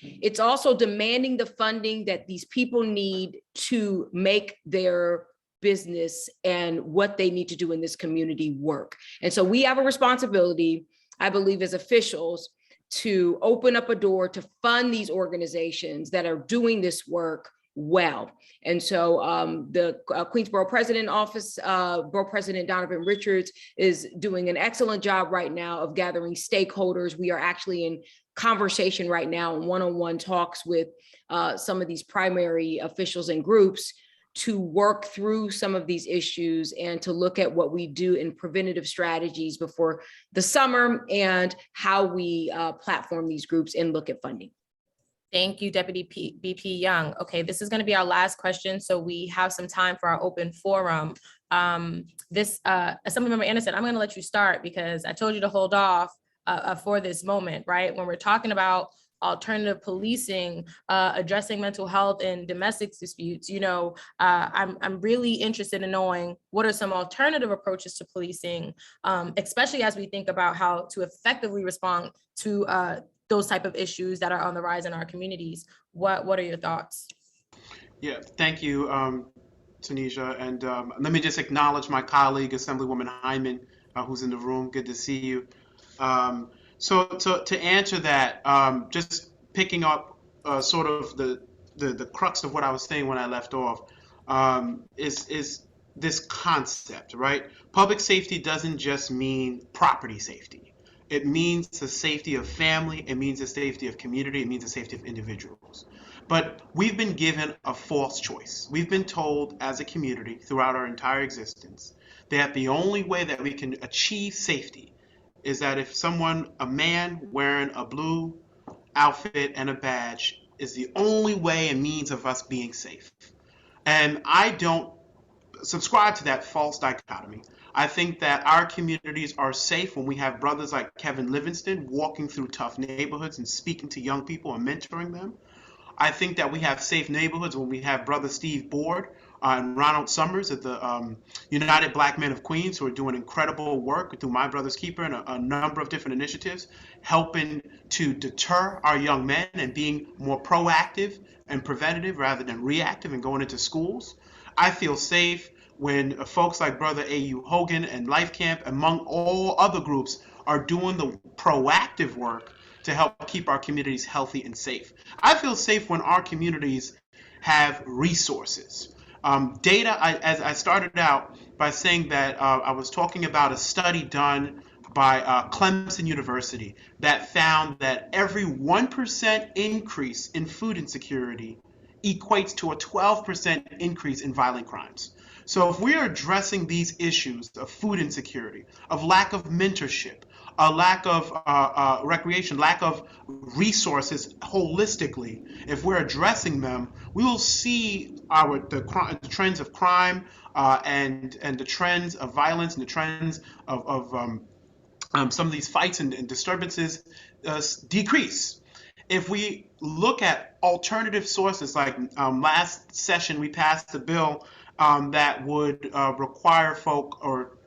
[SPEAKER 15] It's also demanding the funding that these people need to make their business and what they need to do in this community work. And so we have a responsibility, I believe, as officials to open up a door to fund these organizations that are doing this work well. And so the Queensborough President Office, Borough President Donovan Richards is doing an excellent job right now of gathering stakeholders. We are actually in conversation right now and one-on-one talks with some of these primary officials and groups to work through some of these issues and to look at what we do in preventative strategies before the summer and how we platform these groups and look at funding.
[SPEAKER 12] Thank you, Deputy BP Young. Okay, this is going to be our last question, so we have some time for our open forum. Assemblymember Anderson, I'm going to let you start because I told you to hold off for this moment, right? When we're talking about alternative policing, addressing mental health and domestic disputes. I'm really interested in knowing what are some alternative approaches to policing, especially as we think about how to effectively respond to those type of issues that are on the rise in our communities. What are your thoughts?
[SPEAKER 14] Yeah, thank you, Tanisha. And let me just acknowledge my colleague, Assemblywoman Hyman, who's in the room. Good to see you. So to answer that, just picking up sort of the crux of what I was saying when I left off, is this concept, right? Public safety doesn't just mean property safety. It means the safety of family. It means the safety of community. It means the safety of individuals. But we've been given a false choice. We've been told as a community throughout our entire existence that the only way that we can achieve safety is that if a man wearing a blue outfit and a badge is the only way and means of us being safe. And I don't subscribe to that false dichotomy. I think that our communities are safe when we have brothers like Kevin Livingston walking through tough neighborhoods and speaking to young people and mentoring them. I think that we have safe neighborhoods when we have Brother Steve Board and Ronald Summers at the United Black Men of Queens, who are doing incredible work through My Brother's Keeper and a number of different initiatives, helping to deter our young men and being more proactive and preventative rather than reactive and going into schools. I feel safe when folks like Brother A.U. Hogan and Life Camp, among all other groups, are doing the proactive work to help keep our communities healthy and safe. I feel safe when our communities have resources. Data, as I started out by saying that I was talking about a study done by Clemson University that found that every 1% increase in food insecurity equates to a 12% increase in violent crimes. So if we are addressing these issues of food insecurity, of lack of mentorship, a lack of recreation, lack of resources holistically, if we're addressing them, we will see the trends of crime and the trends of violence and the trends of some of these fights and disturbances decrease. If we look at alternative sources, like last session we passed a bill that would require folk or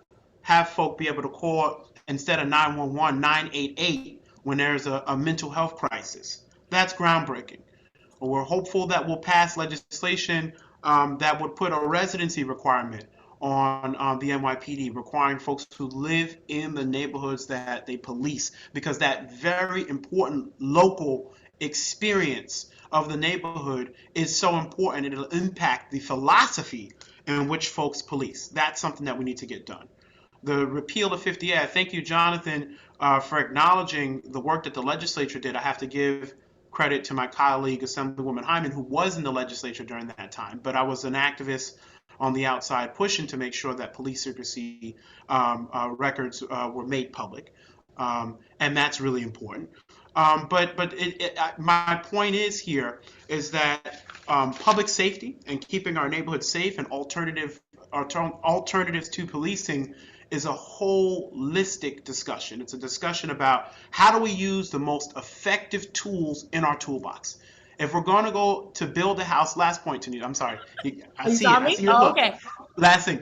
[SPEAKER 14] have folk be able to call, instead of 911, 988 when there's a mental health crisis. That's groundbreaking. We're hopeful that we'll pass legislation that would put a residency requirement on the NYPD, requiring folks to live in the neighborhoods that they police, because that very important local experience of the neighborhood is so important. It'll impact the philosophy in which folks police. That's something that we need to get done. The repeal of 50A, I thank you, Jonathan, for acknowledging the work that the legislature did. I have to give credit to my colleague, Assemblywoman Hyman, who was in the legislature during that time, but I was an activist on the outside pushing to make sure that police secrecy records were made public. And that's really important. But my point is that public safety and keeping our neighborhoods safe and alternatives to policing is a holistic discussion. It's a discussion about how do we use the most effective tools in our toolbox. If we're going to go to build a house, last point, Tanita, I'm sorry. I see your look.
[SPEAKER 12] Okay.
[SPEAKER 14] Last thing.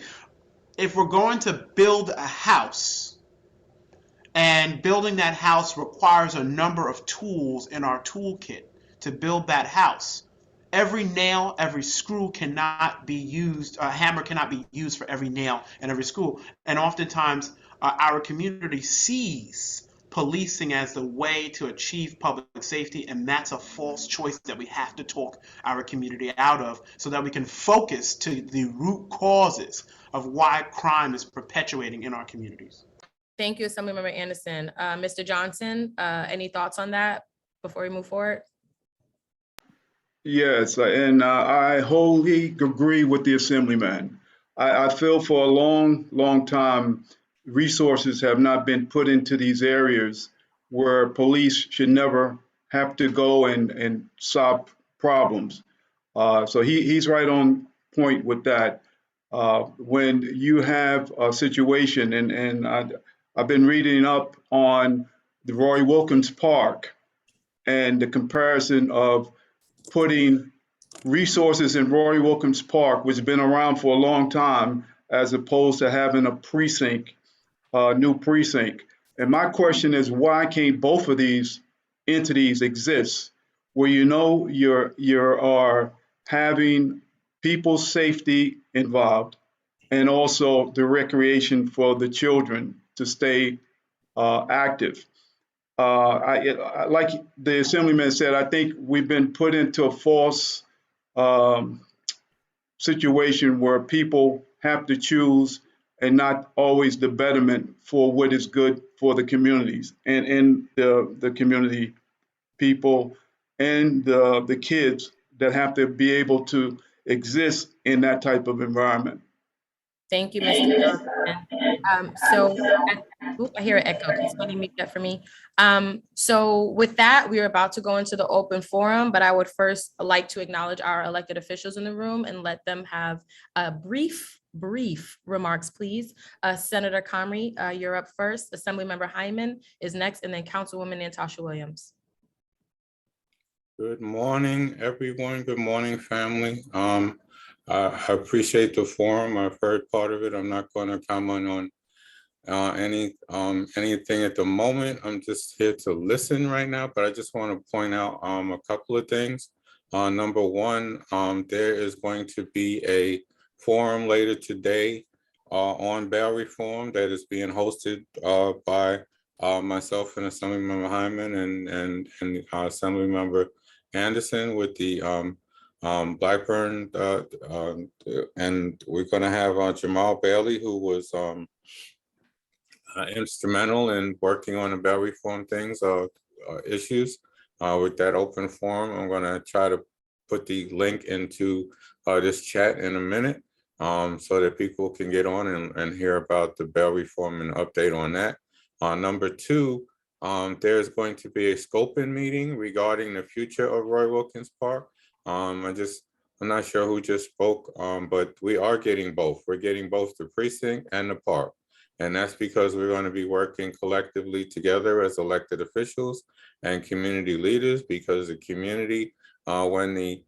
[SPEAKER 14] If we're going to build a house, and building that house requires a number of tools in our toolkit to build that house, every nail, every screw cannot be used, a hammer cannot be used for every nail and every screw. And oftentimes our community sees policing as the way to achieve public safety, and that's a false choice that we have to talk our community out of so that we can focus to the root causes of why crime is perpetuating in our communities.
[SPEAKER 12] Thank you, Assemblymember Anderson. Mr. Johnson, any thoughts on that before we move forward?
[SPEAKER 19] Yes, and I wholly agree with the Assemblyman. I feel for a long time, resources have not been put into these areas where police should never have to go and solve problems. So he's right on point with that. When you have a situation, and I've been reading up on the Roy Wilkins Park and the comparison of putting resources in Roy Wilkins Park, which has been around for a long time, as opposed to having a precinct, new precinct. And my question is, why can't both of these entities exist where you are having people's safety involved and also the recreation for the children to stay active? Like the Assemblyman said, I think we've been put into a false situation where people have to choose and not always the betterment for what is good for the communities and in the community people and the kids that have to be able to exist in that type of environment.
[SPEAKER 12] Thank you, Mr. Johnson. I hear an echo. Can somebody mute that for me? So with that, we are about to go into the open forum, but I would first like to acknowledge our elected officials in the room and let them have a brief remarks, please. Senator Comrie, you're up first. Assemblymember Hyman is next, and then Councilwoman Natasha Williams.
[SPEAKER 1] Good morning, everyone. Good morning, family. I appreciate the forum. I've heard part of it. I'm not going to comment on anything at the moment. I'm just here to listen right now, but I just want to point out a couple of things. Number one, there is going to be a forum later today on bail reform that is being hosted by myself and Assemblymember Hyman and Assemblymember Anderson with the Blackburn, and we're going to have Jamal Bailey, who was instrumental in working on the bail reform things, issues with that open forum. I'm going to try to put the link into this chat in a minute so that people can get on and hear about the bail reform and update on that. Number two, there's going to be a scoping meeting regarding the future of Roy Wilkins Park. I'm not sure who just spoke, but we are getting both. We're getting both the precinct and the park. And that's because we're going to be working collectively together as elected officials and community leaders, because the community, when the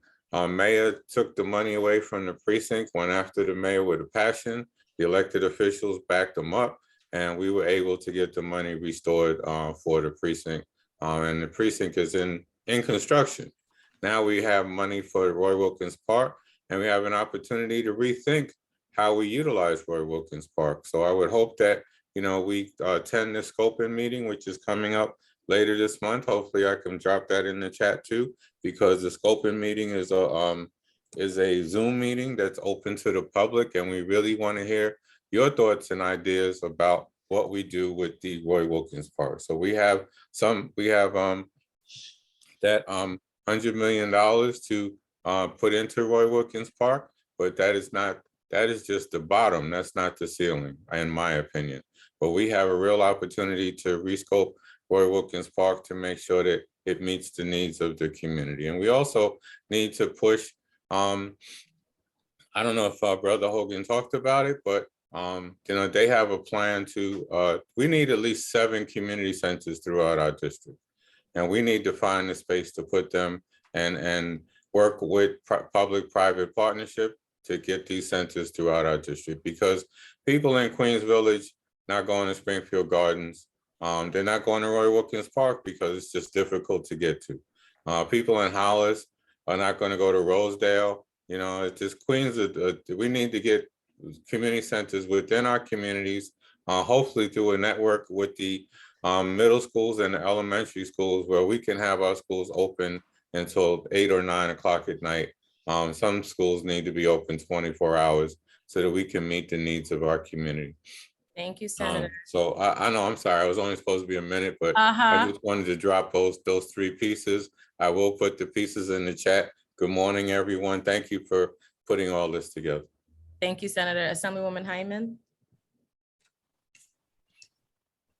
[SPEAKER 1] mayor took the money away from the precinct, went after the mayor with a passion. The elected officials backed them up, and we were able to get the money restored for the precinct. And the precinct is in construction. Now we have money for Roy Wilkins Park, and we have an opportunity to rethink how we utilize Roy Wilkins Park. So I would hope that, we attend this scoping meeting, which is coming up later this month. Hopefully I can drop that in the chat too, because the scoping meeting is a Zoom meeting that's open to the public, and we really want to hear your thoughts and ideas about what we do with the Roy Wilkins Park. So we have that $100 million to put into Roy Wilkins Park, but that is just the bottom. That's not the ceiling, in my opinion. But we have a real opportunity to rescope Roy Wilkins Park to make sure that it meets the needs of the community. And we also need to push, I don't know if Brother Hogan talked about it, but they have a plan to, we need at least 7 community centers throughout our district. And we need to find a space to put them and work with public-private partnership to get these centers throughout our district, because people in Queens Village not going to Springfield Gardens. They're not going to Roy Wilkins Park because it's just difficult to get to. People in Hollis are not going to go to Rosedale. It's just Queens. We need to get community centers within our communities, hopefully through a network with the middle schools and the elementary schools, where we can have our schools open until 8 or 9 o'clock at night. Some schools need to be open 24 hours so that we can meet the needs of our community.
[SPEAKER 12] Thank you, Senator.
[SPEAKER 1] So I know, I'm sorry, I was only supposed to be a minute, but I just wanted to drop those 3 pieces. I will put the pieces in the chat. Good morning, everyone. Thank you for putting all this together.
[SPEAKER 12] Thank you, Senator. Assemblywoman Hyman.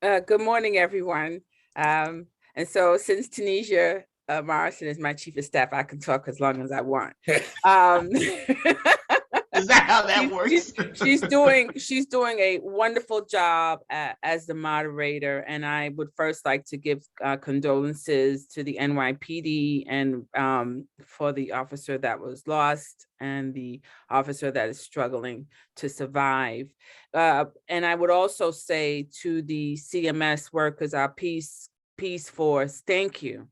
[SPEAKER 22] Good morning, everyone. And so since Tunisia Morrison is my chief of staff, I can talk as long as I want.
[SPEAKER 14] Is that how that works?
[SPEAKER 22] She's doing a wonderful job as the moderator, and I would first like to give condolences to the NYPD and for the officer that was lost and the officer that is struggling to survive. And I would also say to the CMS workers, our peace force, thank you.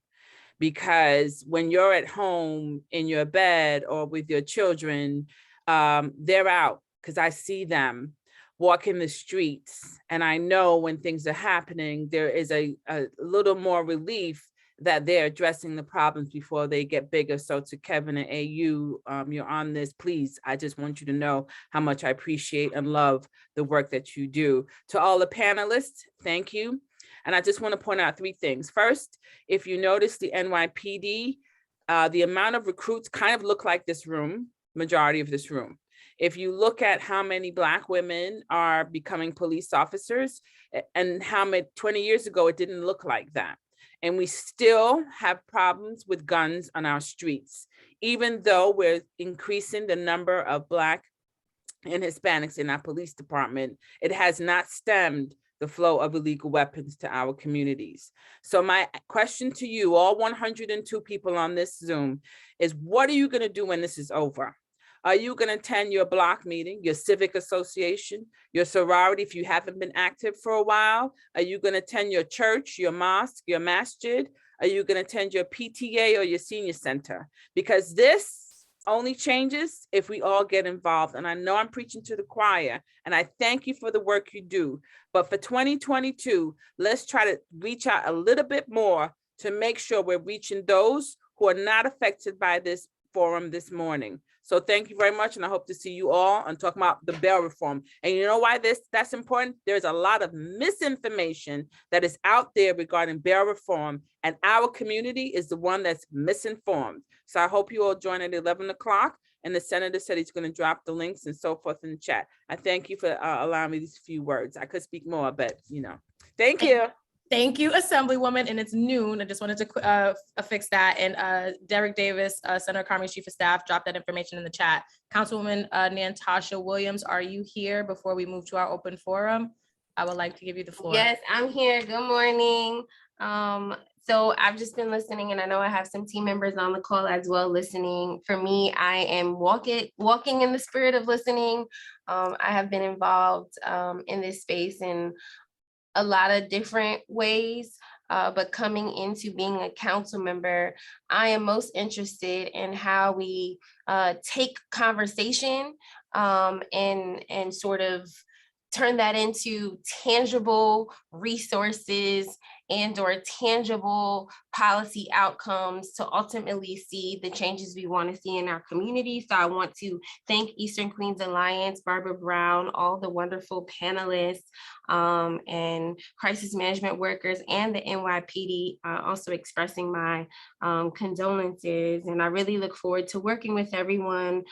[SPEAKER 22] Because when you're at home in your bed or with your children, they're out, because I see them walking the streets. And I know when things are happening, there is a little more relief that they're addressing the problems before they get bigger. So to Kevin and AU, you're on this, please, I just want you to know how much I appreciate and love the work that you do. To all the panelists, thank you. And I just want to point out 3 things. First, if you notice the NYPD, the amount of recruits kind of look like this room, majority of this room. If you look at how many Black women are becoming police officers and how many 20 years ago, it didn't look like that. And we still have problems with guns on our streets, even though we're increasing the number of Black and Hispanics in our police department. It has not stemmed the flow of illegal weapons to our communities. So my question to you, all 102 people on this Zoom, is what are you going to do when this is over? Are you going to attend your block meeting, your civic association, your sorority if you haven't been active for a while? Are you going to attend your church, your mosque, your masjid? Are you going to attend your PTA or your senior center? Because this only changes if we all get involved. And I know I'm preaching to the choir, and I thank you for the work you do. But for 2022, let's try to reach out a little bit more to make sure we're reaching those who are not affected by this forum this morning. So thank you very much, and I hope to see you all and talk about the bail reform. And you know why that's important? There's a lot of misinformation that is out there regarding bail reform, and our community is the one that's misinformed. So I hope you all join at 11 o'clock. And the senator said he's going to drop the links and so forth in the chat. I thank you for allowing me these few words. I could speak more, but thank you.
[SPEAKER 12] Thank you, Assemblywoman, and it's noon. I just wanted to fix that. And Derek Davis, Senator Carmen's Chief of Staff, dropped that information in the chat. Councilwoman Natasha Williams, are you here before we move to our open forum? I would like to give you the floor.
[SPEAKER 4] Yes, I'm here. Good morning. So I've just been listening, and I know I have some team members on the call as well listening. For me, I am walking in the spirit of listening. I have been involved in this space in a lot of different ways, but coming into being a council member, I am most interested in how we take conversation and sort of turn that into tangible resources and or tangible policy outcomes to ultimately see the changes we want to see in our community. So I want to thank Eastern Queens Alliance, Barbara Brown, all the wonderful panelists and crisis management workers and the NYPD, also expressing my condolences. And I really look forward to working with everyone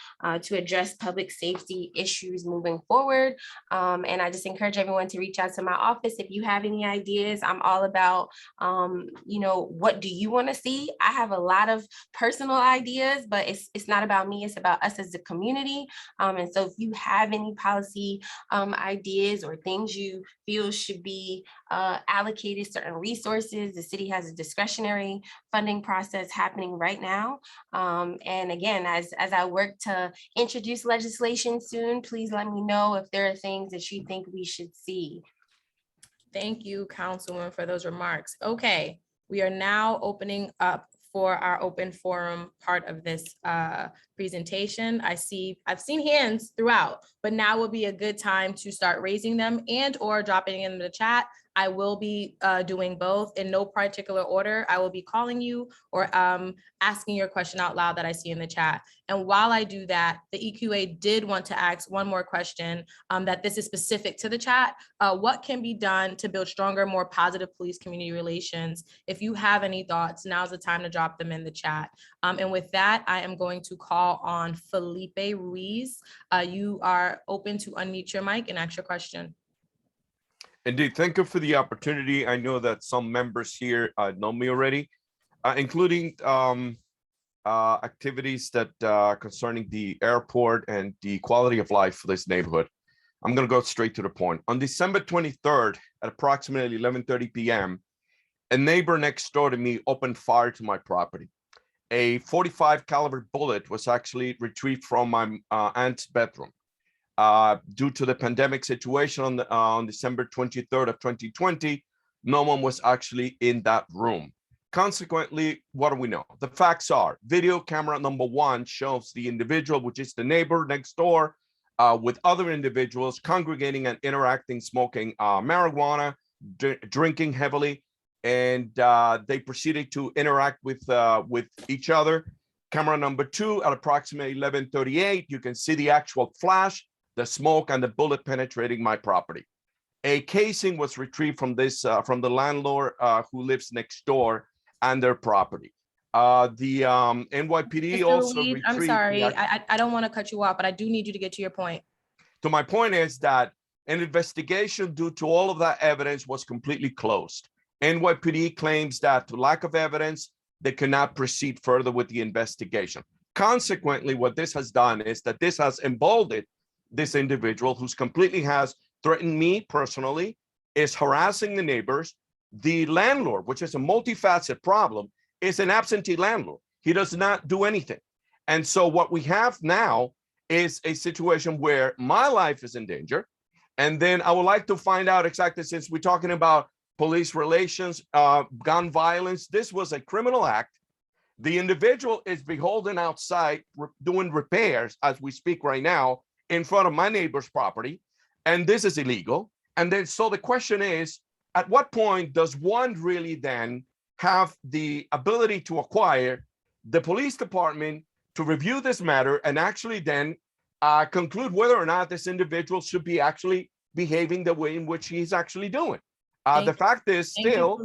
[SPEAKER 4] to address public safety issues moving forward. And I just encourage everyone to reach out to my office if you have any ideas. I'm all about, what do you want to see? I have a lot of personal ideas, but it's not about me, it's about us as a community. And so if you have any policy ideas or things you feel should be allocated certain resources, the city has a discretionary funding process happening right now. And again, as I work to introduce legislation soon, please let me know if there are things that you think we should see.
[SPEAKER 12] Thank you, Councilwoman, for those remarks. Okay, we are now opening up for our open forum part of this presentation. I've seen hands throughout, but now will be a good time to start raising them and or dropping in the chat. I will be doing both in no particular order. I will be calling you or asking your question out loud that I see in the chat. And while I do that, the EQA did want to ask one more question that this is specific to the chat. What can be done to build stronger, more positive police community relations? If you have any thoughts, now's the time to drop them in the chat. And with that, I am going to call on Felipe Ruiz. You are open to unmute your mic and ask your question.
[SPEAKER 6] Indeed, thank you for the opportunity. I know that some members here know me already, including activities that concerning the airport and the quality of life for this neighborhood. I'm going to go straight to the point. On December 23rd at approximately 11:30 p.m., a neighbor next door to me opened fire to my property. A 45 caliber bullet was actually retrieved from my aunt's bedroom. Due to the pandemic situation on December 23rd of 2020, no one was actually in that room. Consequently, what do we know? The facts are video camera number 1 shows the individual, which is the neighbor next door, with other individuals congregating and interacting, smoking marijuana, drinking heavily, and they proceeded to interact with each other. Camera number 2 at approximately 11:38, you can see the actual flash, the smoke, and the bullet penetrating my property. A casing was retrieved from this from the landlord who lives next door and their property. The NYPD
[SPEAKER 12] Mr.
[SPEAKER 6] also
[SPEAKER 12] Ruiz,
[SPEAKER 6] retrieved.
[SPEAKER 12] I'm sorry, I don't want to cut you off, but I do need you to get to your point.
[SPEAKER 6] To my point is that an investigation due to all of that evidence was completely closed. NYPD claims that to lack of evidence, they cannot proceed further with the investigation. Consequently, what this has done is that this has emboldened this individual who's completely has threatened me personally, is harassing the neighbors. The landlord, which is a multifaceted problem, is an absentee landlord. He does not do anything. And so what we have now is a situation where my life is in danger. And then I would like to find out exactly, since we're talking about police relations, gun violence, this was a criminal act. The individual is beholden outside doing repairs as we speak right now in front of my neighbor's property. And this is illegal. And then, so the question is, at what point does one really then have the ability to acquire the police department to review this matter and actually then conclude whether or not this individual should be actually behaving the way in which he's actually doing? The fact is still.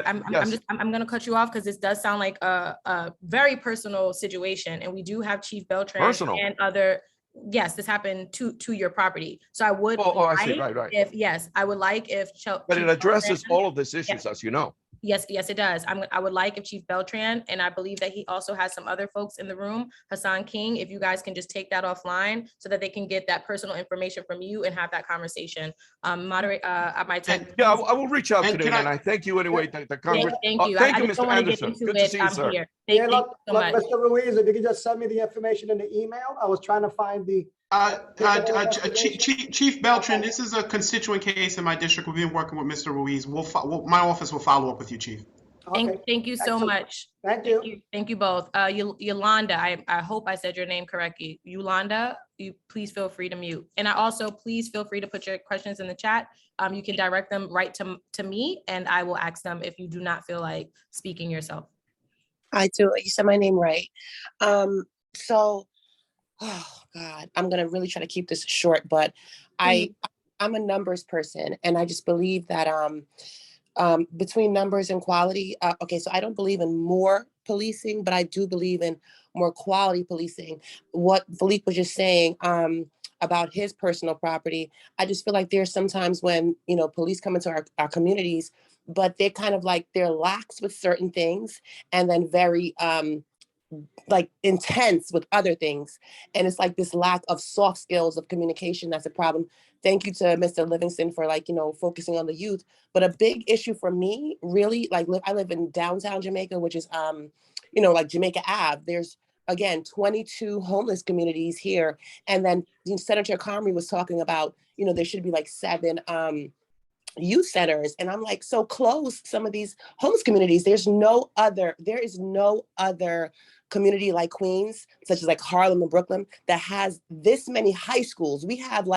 [SPEAKER 12] I'm going to cut you off because this does sound like a very personal situation, and we do have Chief Beltran and other. Yes, this happened to your property. So I would.
[SPEAKER 6] I see. Right.
[SPEAKER 12] If yes, I would like if.
[SPEAKER 6] But it addresses all of these issues, as you know.
[SPEAKER 12] Yes, it does. I would like if Chief Beltran, and I believe that he also has some other folks in the room, Hassan King, if you guys can just take that offline so that they can get that personal information from you and have that conversation. Moderate, my time.
[SPEAKER 6] Yeah, I will reach out to them, and I thank you anyway.
[SPEAKER 12] Thank you.
[SPEAKER 6] Thank you, Mr. Anderson. Good to see you, sir.
[SPEAKER 12] Thank you so much.
[SPEAKER 17] Mr. Ruiz, if you could just send me the information in the email. I was trying to find the.
[SPEAKER 14] Chief Beltran, this is a constituent case in my district. We've been working with Mr. Ruiz. My office will follow up with you, Chief.
[SPEAKER 12] Thank you so much.
[SPEAKER 17] Thank you.
[SPEAKER 12] Thank you both. Yolanda, I hope I said your name correctly. Yolanda, you please feel free to mute. And I also please feel free to put your questions in the chat. You can direct them right to me, and I will ask them if you do not feel like speaking yourself.
[SPEAKER 5] I do. You said my name right. Oh God, I'm gonna really try to keep this short, but I'm a numbers person, and I just believe that between numbers and quality. Okay, so I don't believe in more policing, but I do believe in more quality policing. What Philippe was just saying about his personal property, I just feel like there's sometimes when police come into our communities, but they're kind of like they're lax with certain things, and then very like intense with other things. And it's like this lack of soft skills of communication that's a problem. Thank you to Mr. Livingston for focusing on the youth. But a big issue for me, really, I live in downtown Jamaica, which is, like Jamaica Ave. There's, again, 22 homeless communities here. And then Senator Comrie was talking about, there should be 7 youth centers. And I'm like, so close some of these homeless communities. There is no other community like Queens, such as Harlem and Brooklyn, that has this many high schools. We have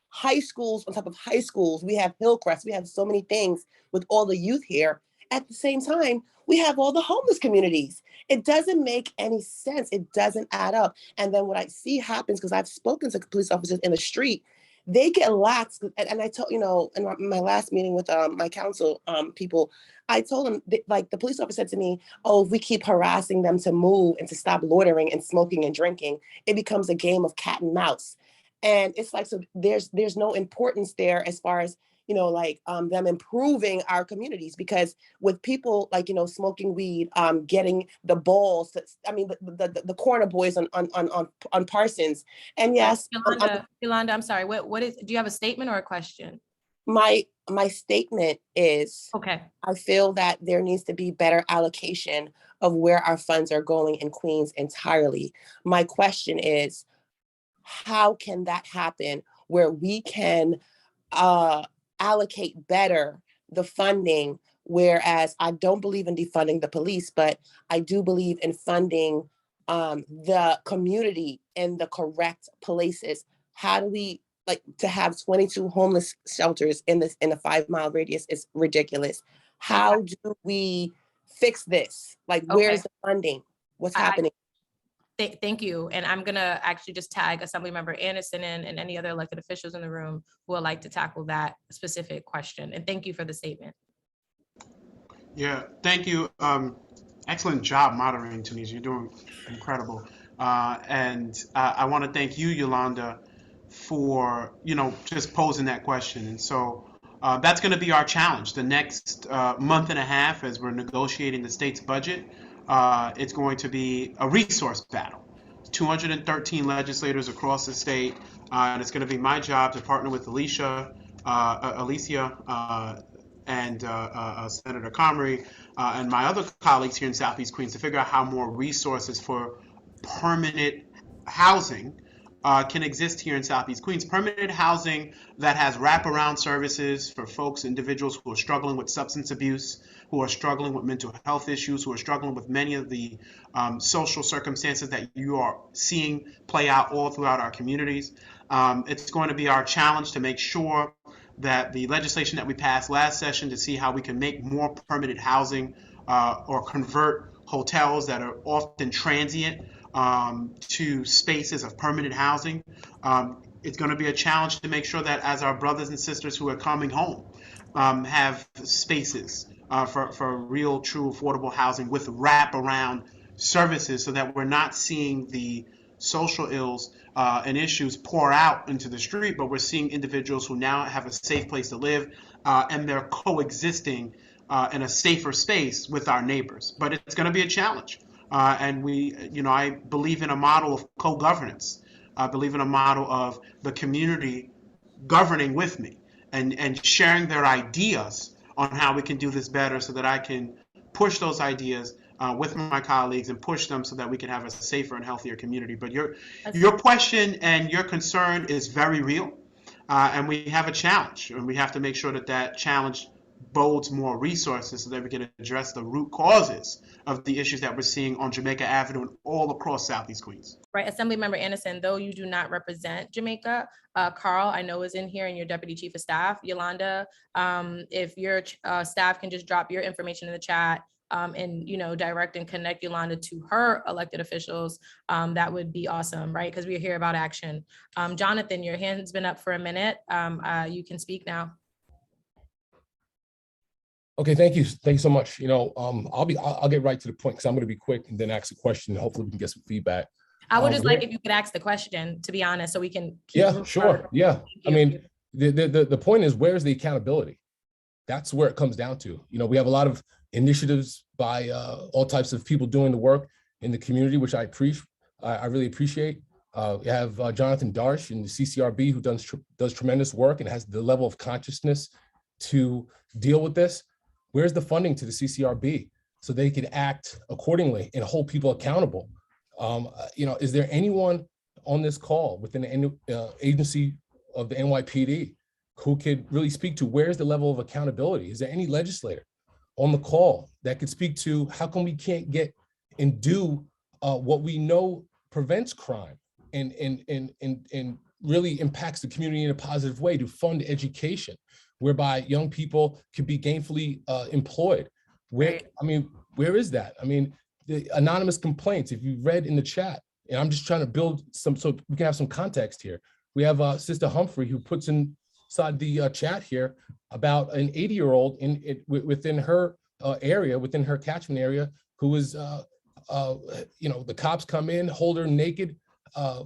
[SPEAKER 5] high schools on top of high schools. We have Hillcrest. We have so many things with all the youth here. At the same time, we have all the homeless communities. It doesn't make any sense. It doesn't add up. And then what I see happens, because I've spoken to police officers in the street, they get lax. And I told, in my last meeting with my council people, I told them, the police officer said to me, oh, if we keep harassing them to move and to stop loitering and smoking and drinking, it becomes a game of cat and mouse. And it's so there's no importance there as far as them improving our communities, because with people like, smoking weed, getting the balls, the corner boys on Parsons. And yes,
[SPEAKER 12] Yolanda, I'm sorry, what is, do you have a statement or a question?
[SPEAKER 5] my statement is,
[SPEAKER 12] okay,
[SPEAKER 5] I feel that there needs to be better allocation of where our funds are going in Queens entirely. My question is, how can that happen where we can allocate better the funding, whereas I don't believe in defunding the police, but I do believe in funding the community in the correct places? How do we, to have 22 homeless shelters in a 5-mile radius is ridiculous. How do we fix this? Where's the funding? What's happening?
[SPEAKER 12] Thank you. And I'm gonna actually just tag Assemblymember Anderson and any other elected officials in the room who would like to tackle that specific question. And thank you for the statement.
[SPEAKER 14] Yeah, thank you. Excellent job moderating, Tunisia. You're doing incredible. And I want to thank you, Yolanda, for just posing that question. And so that's going to be our challenge the next month and a half as we're negotiating the state's budget. It's going to be a resource battle. 213 legislators across the state, and it's going to be my job to partner with Alicia and Senator Comrie and my other colleagues here in Southeast Queens to figure out how more resources for permanent housing can exist here in Southeast Queens. Permanent housing that has wraparound services for folks, individuals who are struggling with substance abuse, who are struggling with mental health issues, who are struggling with many of the social circumstances that you are seeing play out all throughout our communities. It's going to be our challenge to make sure that the legislation that we passed last session to see how we can make more permanent housing or convert hotels that are often transient to spaces of permanent housing. It's going to be a challenge to make sure that as our brothers and sisters who are coming home have spaces for real, true, affordable housing with wraparound services so that we're not seeing the social ills and issues pour out into the street, but we're seeing individuals who now have a safe place to live and they're coexisting in a safer space with our neighbors. But it's going to be a challenge. And I believe in a model of co-governance. I believe in a model of the community governing with me and sharing their ideas on how we can do this better so that I can push those ideas with my colleagues and push them so that we can have a safer and healthier community. But your question and your concern is very real. And we have a challenge, and we have to make sure that that challenge bodes more resources so that we can address the root causes of the issues that we're seeing on Jamaica Avenue and all across Southeast Queens.
[SPEAKER 12] Right, Assemblymember Anderson, though you do not represent Jamaica, Carl, I know is in here and your Deputy Chief of Staff. Yolanda, if your staff can just drop your information in the chat and direct and connect Yolanda to her elected officials, that would be awesome, right? Because we're here about action. Jonathan, your hand's been up for a minute. You can speak now.
[SPEAKER 7] Okay, thank you. Thank you so much. I'll get right to the point because I'm going to be quick and then ask a question. Hopefully we can get some feedback.
[SPEAKER 12] I would just like if you could ask the question, to be honest, so we can.
[SPEAKER 7] Yeah, sure. Yeah. I mean, the point is, where's the accountability? That's where it comes down to. We have a lot of initiatives by all types of people doing the work in the community, which I really appreciate. We have Jonathan Darsh in the CCRB who does tremendous work and has the level of consciousness to deal with this. Where's the funding to the CCRB so they can act accordingly and hold people accountable? Is there anyone on this call within the agency of the NYPD who could really speak to where's the level of accountability? Is there any legislator on the call that could speak to how come we can't get and do what we know prevents crime and really impacts the community in a positive way, to fund education, whereby young people could be gainfully employed? Where is that? I mean, the anonymous complaints, if you read in the chat, and I'm just trying to build some, so we can have some context here. We have Sister Humphrey who puts inside the chat here about an 80-year-old within her area, within her catchment area, who was, the cops come in, hold her naked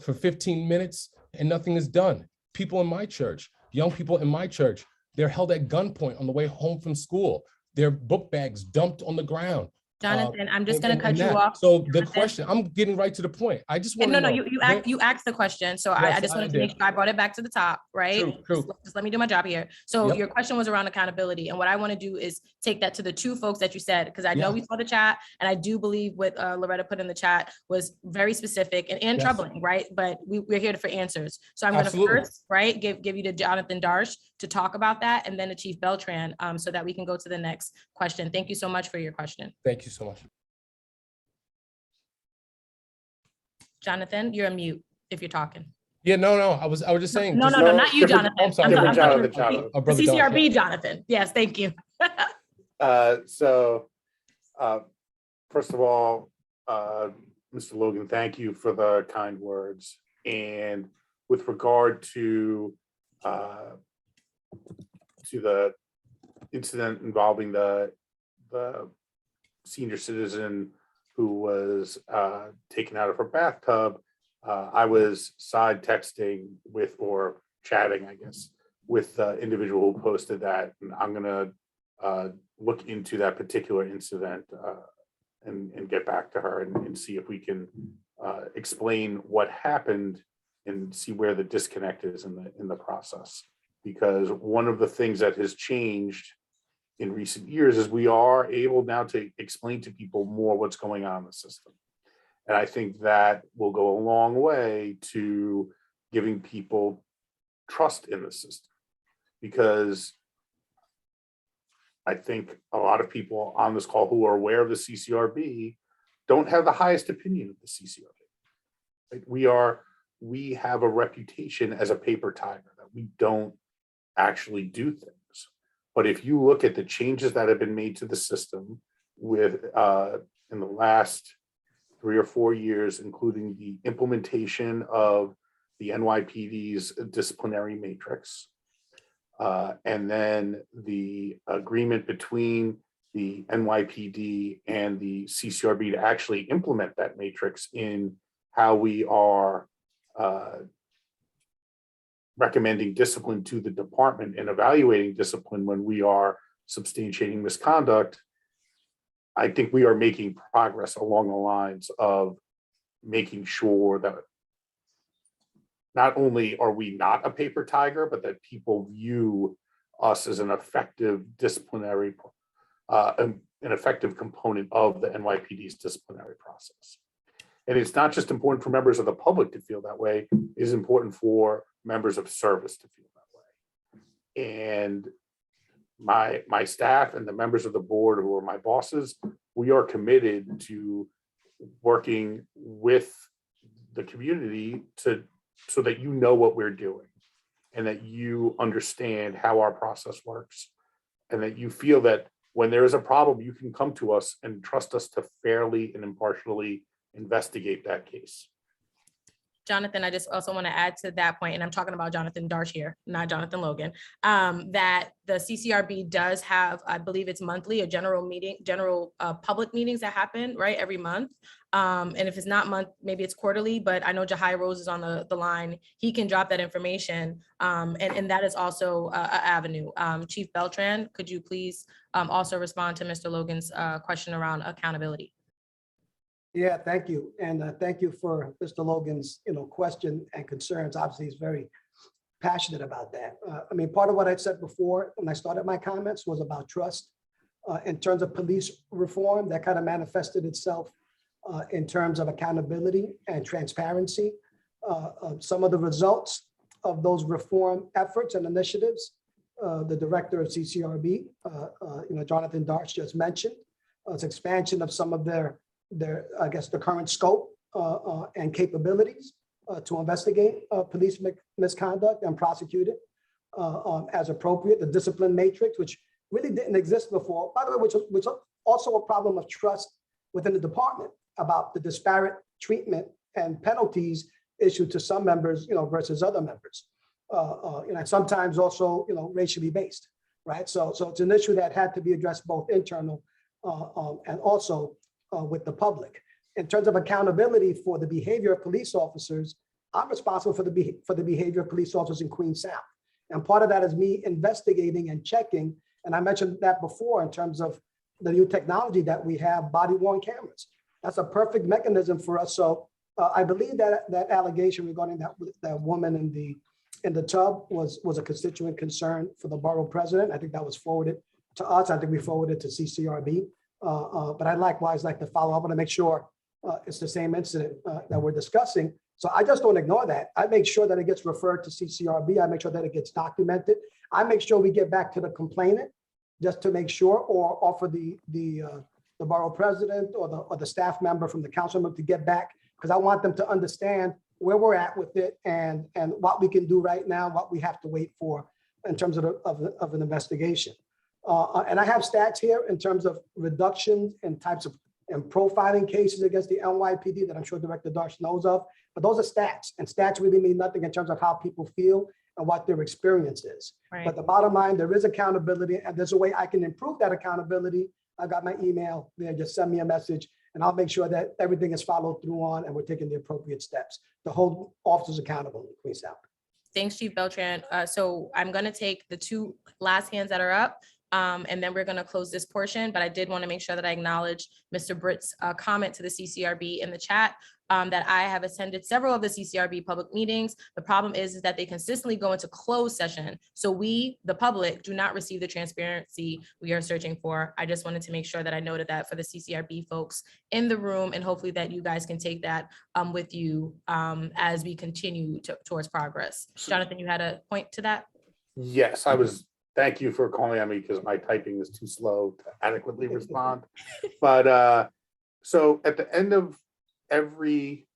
[SPEAKER 7] for 15 minutes and nothing is done. People in my church, young people in my church, They're held at gunpoint on the way home from school. Their book bags dumped on the ground.
[SPEAKER 12] Jonathan, I'm just gonna
[SPEAKER 7] and
[SPEAKER 12] cut you
[SPEAKER 7] that.
[SPEAKER 12] off.
[SPEAKER 7] So the
[SPEAKER 12] Jonathan.
[SPEAKER 7] question, I'm getting right to the point. I just want
[SPEAKER 12] No,
[SPEAKER 7] to
[SPEAKER 12] no,
[SPEAKER 7] know.
[SPEAKER 12] you asked the question, so I
[SPEAKER 7] Yes,
[SPEAKER 12] just
[SPEAKER 7] I
[SPEAKER 12] wanted to make
[SPEAKER 7] did.
[SPEAKER 12] sure I brought it back to the top, right?
[SPEAKER 7] True.
[SPEAKER 12] Just let me do my job here. So
[SPEAKER 7] Yep.
[SPEAKER 12] your question was around accountability, and what I want to do is take that to the two folks that you said, because I know
[SPEAKER 7] Yeah.
[SPEAKER 12] we saw the chat, and I do believe what Loretta put in the chat was very specific and
[SPEAKER 7] Yes.
[SPEAKER 12] troubling, right? But we're here for answers. So I'm gonna
[SPEAKER 7] Absolutely.
[SPEAKER 12] first, right, give you to Jonathan Darsh to talk about that, and then to Chief Beltran, so that we can go to the next question. Thank you so much for your question.
[SPEAKER 7] Thank you so much.
[SPEAKER 12] Jonathan, you're on mute if you're talking.
[SPEAKER 7] Yeah, no. I was just saying.
[SPEAKER 12] No,
[SPEAKER 7] just-
[SPEAKER 12] not you, Jonathan.
[SPEAKER 7] I'm sorry.
[SPEAKER 12] I'm
[SPEAKER 18] Jonathan.
[SPEAKER 7] Our
[SPEAKER 12] The
[SPEAKER 7] brother Darsh,
[SPEAKER 12] CCRB,
[SPEAKER 7] yeah.
[SPEAKER 12] Jonathan. Yes, thank you.
[SPEAKER 18] First of all, Mr. Logan, thank you for the kind words. And with regard to the incident involving the senior citizen who was taken out of her bathtub, I was side texting with, or chatting, I guess, with the individual who posted that. And I'm gonna look into that particular incident and get back to her and see if we can explain what happened and see where the disconnect is in the process. Because one of the things that has changed in recent years is we are able now to explain to people more what's going on in the system. And I think that will go a long way to giving people trust in the system. Because I think a lot of people on this call who are aware of the CCRB don't have the highest opinion of the CCRB. Like we have a reputation as a paper tiger, that we don't actually do things. But if you look at the changes that have been made to the system with in the last 3 or 4 years, including the implementation of the NYPD's disciplinary matrix, and then the agreement between the NYPD and the CCRB to actually implement that matrix in how we are recommending discipline to the department and evaluating discipline when we are substantiating misconduct, I think we are making progress along the lines of making sure that not only are we not a paper tiger, but that people view us as an effective disciplinary, an effective component of the NYPD's disciplinary process. And it's not just important for members of the public to feel that way, it is important for members of service to feel that way. And my staff and the members of the board who are my bosses, we are committed to working with the community so that you know what we're doing and that you understand how our process works and that you feel that when there is a problem, you can come to us and trust us to fairly and impartially investigate that case.
[SPEAKER 12] Jonathan, I just also want to add to that point, and I'm talking about Jonathan Darsh here, not Jonathan Logan, that the CCRB does have, I believe it's monthly, a general public meetings that happen, right, every month. And if it's not maybe it's quarterly, but I know Jahai Rose is on the line. He can drop that information, and that is also an avenue. Chief Beltran, could you please also respond to Mr. Logan's question around accountability?
[SPEAKER 17] Yeah, thank you. And thank you for Mr. Logan's, question and concerns. Obviously, he's very passionate about that. I mean, part of what I said before when I started my comments was about trust. In terms of police reform, that kind of manifested itself in terms of accountability and transparency. Some of the results of those reform efforts and initiatives, the director of CCRB, Jonathan Darsh just mentioned, it's expansion of some of their I guess, the current scope and capabilities to investigate police misconduct and prosecute it as appropriate. The discipline matrix, which really didn't exist before, by the way, which was also a problem of trust within the department about the disparate treatment and penalties issued to some members, versus other members, and sometimes also, racially based, right? So it's an issue that had to be addressed both internal and also with the public. In terms of accountability for the behavior of police officers, I'm responsible for the behavior of police officers in Queens South. And part of that is me investigating and checking. And I mentioned that before in terms of the new technology that we have, body worn cameras. That's a perfect mechanism for us. So I believe that that allegation regarding that woman in the tub was a constituent concern for the borough president. I think that was forwarded to us. I think we forwarded to CCRB. But I'd likewise like to follow up and to make sure it's the same incident that we're discussing. So I just don't ignore that. I make sure that it gets referred to CCRB. I make sure that it gets documented. I make sure we get back to the complainant just to make sure, or offer the borough president or the staff member from the council member to get back, because I want them to understand where we're at with it and what we can do right now, what we have to wait for in terms of an investigation. And I have stats here in terms of reductions in types of and profiling cases against the NYPD that I'm sure Director Darsh knows of, but those are stats, and stats really mean nothing in terms of how people feel and what their experience is.
[SPEAKER 12] Right.
[SPEAKER 17] But the bottom line, there is accountability, and there's a way I can improve that accountability. I got my email there, just send me a message and I'll make sure that everything is followed through on and we're taking the appropriate steps to hold officers accountable in Queens South.
[SPEAKER 12] Thanks, Chief Beltran. So I'm going to take the two last hands that are up, and then we're going to close this portion. But I did want to make sure that I acknowledge Mr. Britt's comment to the CCRB in the chat, that I have attended several of the CCRB public meetings. The problem is that they consistently go into closed session. So we, the public, do not receive the transparency we are searching for. I just wanted to make sure that I noted that for the CCRB folks in the room, and hopefully that you guys can take that with you as we continue towards progress. Jonathan, you had a point to that?
[SPEAKER 18] Yes, thank you for calling on me because my typing is too slow to adequately respond. But so at the end of every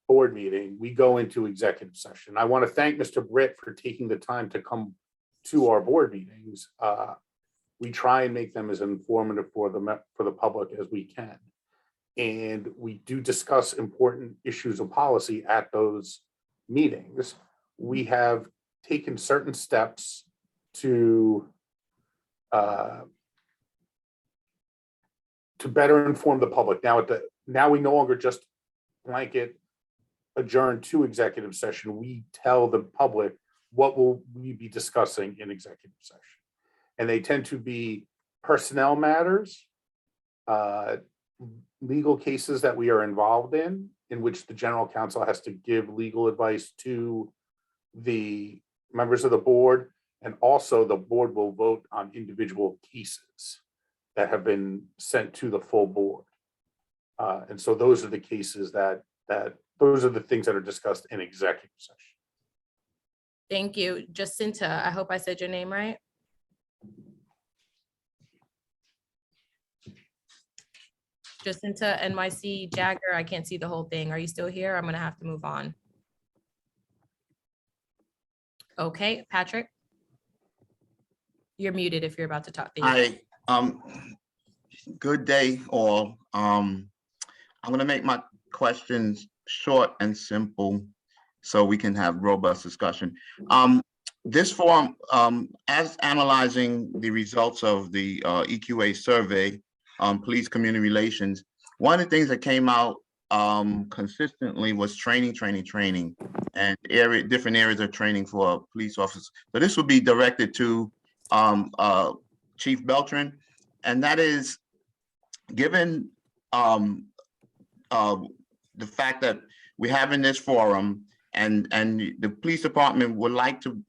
[SPEAKER 18] board meeting, we go into executive session. I want to thank Mr. Britt for taking the time to come to our board meetings. We try and make them as informative for the public as we can. And we do discuss important issues of policy at those meetings. We have taken certain steps to better inform the public. Now we no longer just blanket adjourn to executive session. We tell the public what will we be discussing in executive session. And they tend to be personnel matters, legal cases that we are involved in which the general counsel has to give legal advice to the members of the board. And also the board will vote on individual cases that have been sent to the full board. And so those are the cases those are the things that are discussed in executive session.
[SPEAKER 12] Thank you. Jacinta, I hope I said your name right. Jacinta NYC Jagger, I can't see the whole thing. Are you still here? I'm going to have to move on. Okay, Patrick. You're muted if you're about to talk.
[SPEAKER 8] Hi, good day all. I'm gonna make my questions short and simple so we can have robust discussion. This forum, as analyzing the results of the EQA survey on police community relations, one of the things that came out consistently was training, and different areas of training for police officers. So this would be directed to Chief Beltran, and that is given the fact that we're having this forum and the police department would like to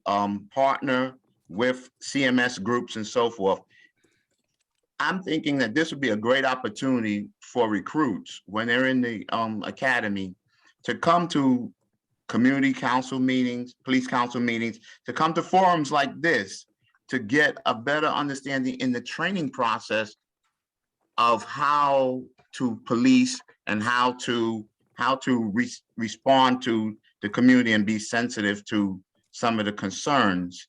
[SPEAKER 8] partner with CMS groups and so forth. I'm thinking that this would be a great opportunity for recruits when they're in the academy to come to community council meetings, police council meetings, to come to forums like this, to get a better understanding in the training process of how to police and how to respond to the community and be sensitive to some of the concerns.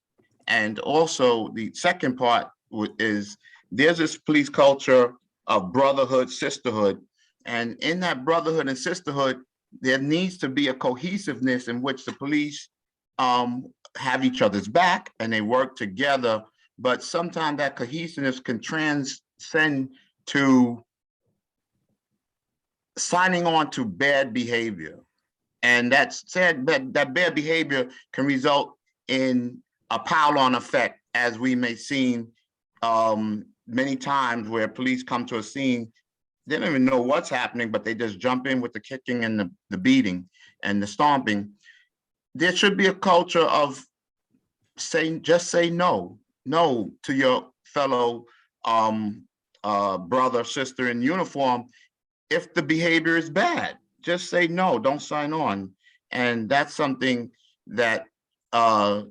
[SPEAKER 8] And also the second part is there's this police culture of brotherhood, sisterhood, and in that brotherhood and sisterhood, there needs to be a cohesiveness in which the police have each other's back and they work together, but sometimes that cohesiveness can transcend to signing on to bad behavior. And that bad behavior can result in a pile-on effect, as we may seen many times where police come to a scene, they don't even know what's happening, but they just jump in with the kicking and the beating and the stomping. There should be a culture of just say no to your fellow brother, sister in uniform. If the behavior is bad, just say no, don't sign on. And that's something that I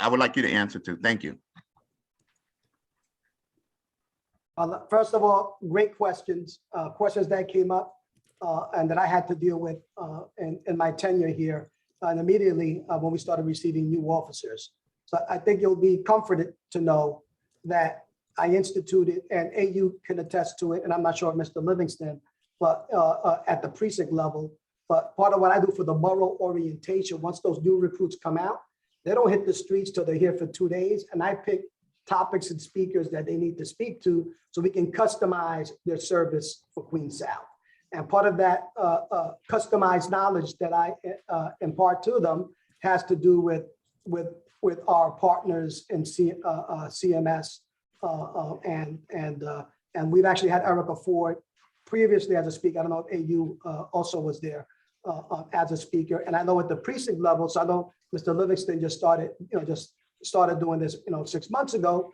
[SPEAKER 8] would like you to answer to. Thank you.
[SPEAKER 17] First of all, great questions, questions that came up and that I had to deal with in my tenure here and immediately when we started receiving new officers. So I think you'll be comforted to know that I instituted, and AU can attest to it, and I'm not sure if Mr. Livingston, but at the precinct level, but part of what I do for the borough orientation, once those new recruits come out, they don't hit the streets till they're here for 2 days, and I pick topics and speakers that they need to speak to so we can customize their service for Queens South. And part of that customized knowledge that I impart to them has to do with our partners in CMS, and we've actually had Erica Ford previously as a speaker. I don't know if AU also was there as a speaker, and I know at the precinct level. So I know Mr. Livingston just started doing this 6 months ago.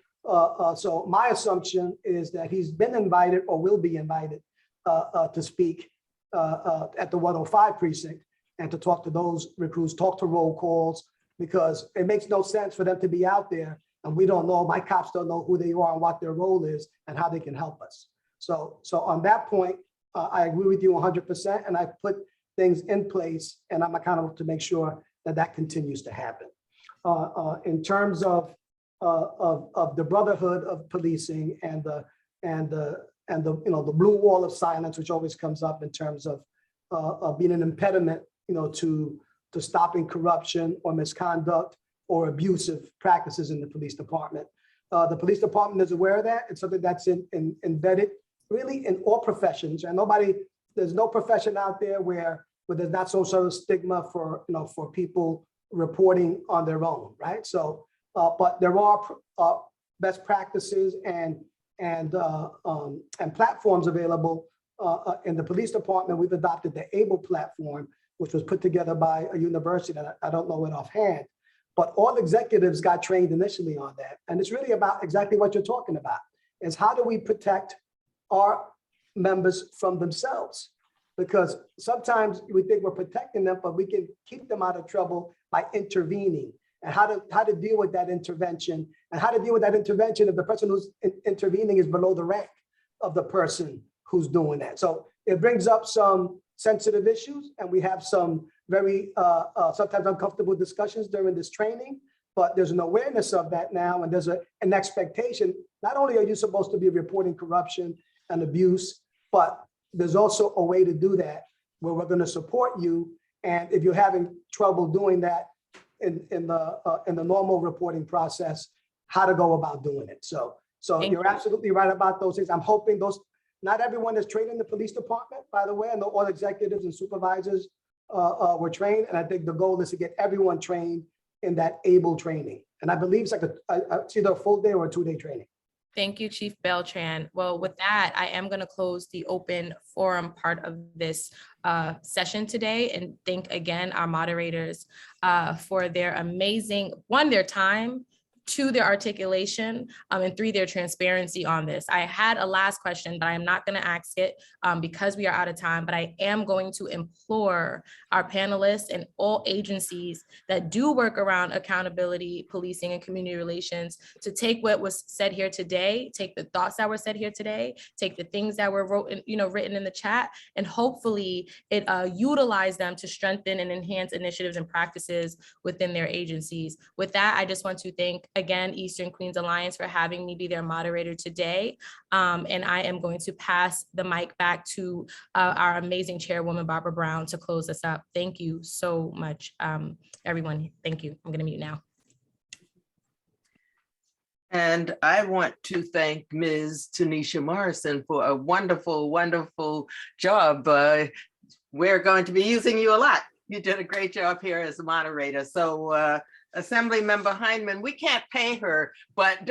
[SPEAKER 17] So my assumption is that he's been invited or will be invited to speak at the 105 precinct and to talk to those recruits, talk to roll calls, because it makes no sense for them to be out there and we don't know, my cops don't know who they are and what their role is and how they can help us. So on that point, I agree with you 100%, and I put things in place and I'm accountable to make sure that that continues to happen. In terms of the brotherhood of policing and the blue wall of silence, which always comes up in terms of being an impediment, to stopping corruption or misconduct or abusive practices in the police department. The police department is aware of that. It's something that's embedded really in all professions, and there's no profession out there where there's not some sort of stigma for people reporting on their own, right? So, but there are best practices and platforms available in the police department. We've adopted the ABLE platform, which was put together by a university that I don't know it offhand, but all executives got trained initially on that. And it's really about exactly what you're talking about, is how do we protect our members from themselves? Because sometimes we think we're protecting them, but we can keep them out of trouble by intervening, and how to deal with that intervention, and how to deal with that intervention if the person who's intervening is below the rank of the person who's doing that. So it brings up some sensitive issues, and we have some very sometimes uncomfortable discussions during this training, but there's an awareness of that now, and there's an expectation. Not only are you supposed to be reporting corruption and abuse, but there's also a way to do that where we're going to support you. And if you're having trouble doing that in the normal reporting process, how to go about doing it. So you're absolutely right about those things. I'm hoping not everyone is trained in the police department, by the way. I know all executives and supervisors were trained, and I think the goal is to get everyone trained in that ABLE training. And I believe it's like it's either a full day or a 2-day training.
[SPEAKER 12] Thank you, Chief Beltran. Well, with that, I am going to close the open forum part of this session today, and thank again our moderators for their amazing, their time, 2, their articulation, and 3, their transparency on this. I had a last question, but I'm not going to ask it because we are out of time, but I am going to implore our panelists and all agencies that do work around accountability, policing, and community relations to take what was said here today, take the thoughts that were said here today, take the things that were written in the chat, and hopefully it utilize them to strengthen and enhance initiatives and practices within their agencies. With that, I just want to thank again Eastern Queens Alliance for having me be their moderator today. And I am going to pass the mic back to our amazing chairwoman, Barbara Brown, to close us up. Thank you so much, everyone. Thank you. I'm going to mute now.
[SPEAKER 2] And I want to thank Ms. Tanisha Morrison for a wonderful, wonderful job. We're going to be using you a lot You did a great job here as a moderator. So Assembly Member Heineman, we can't pay her, but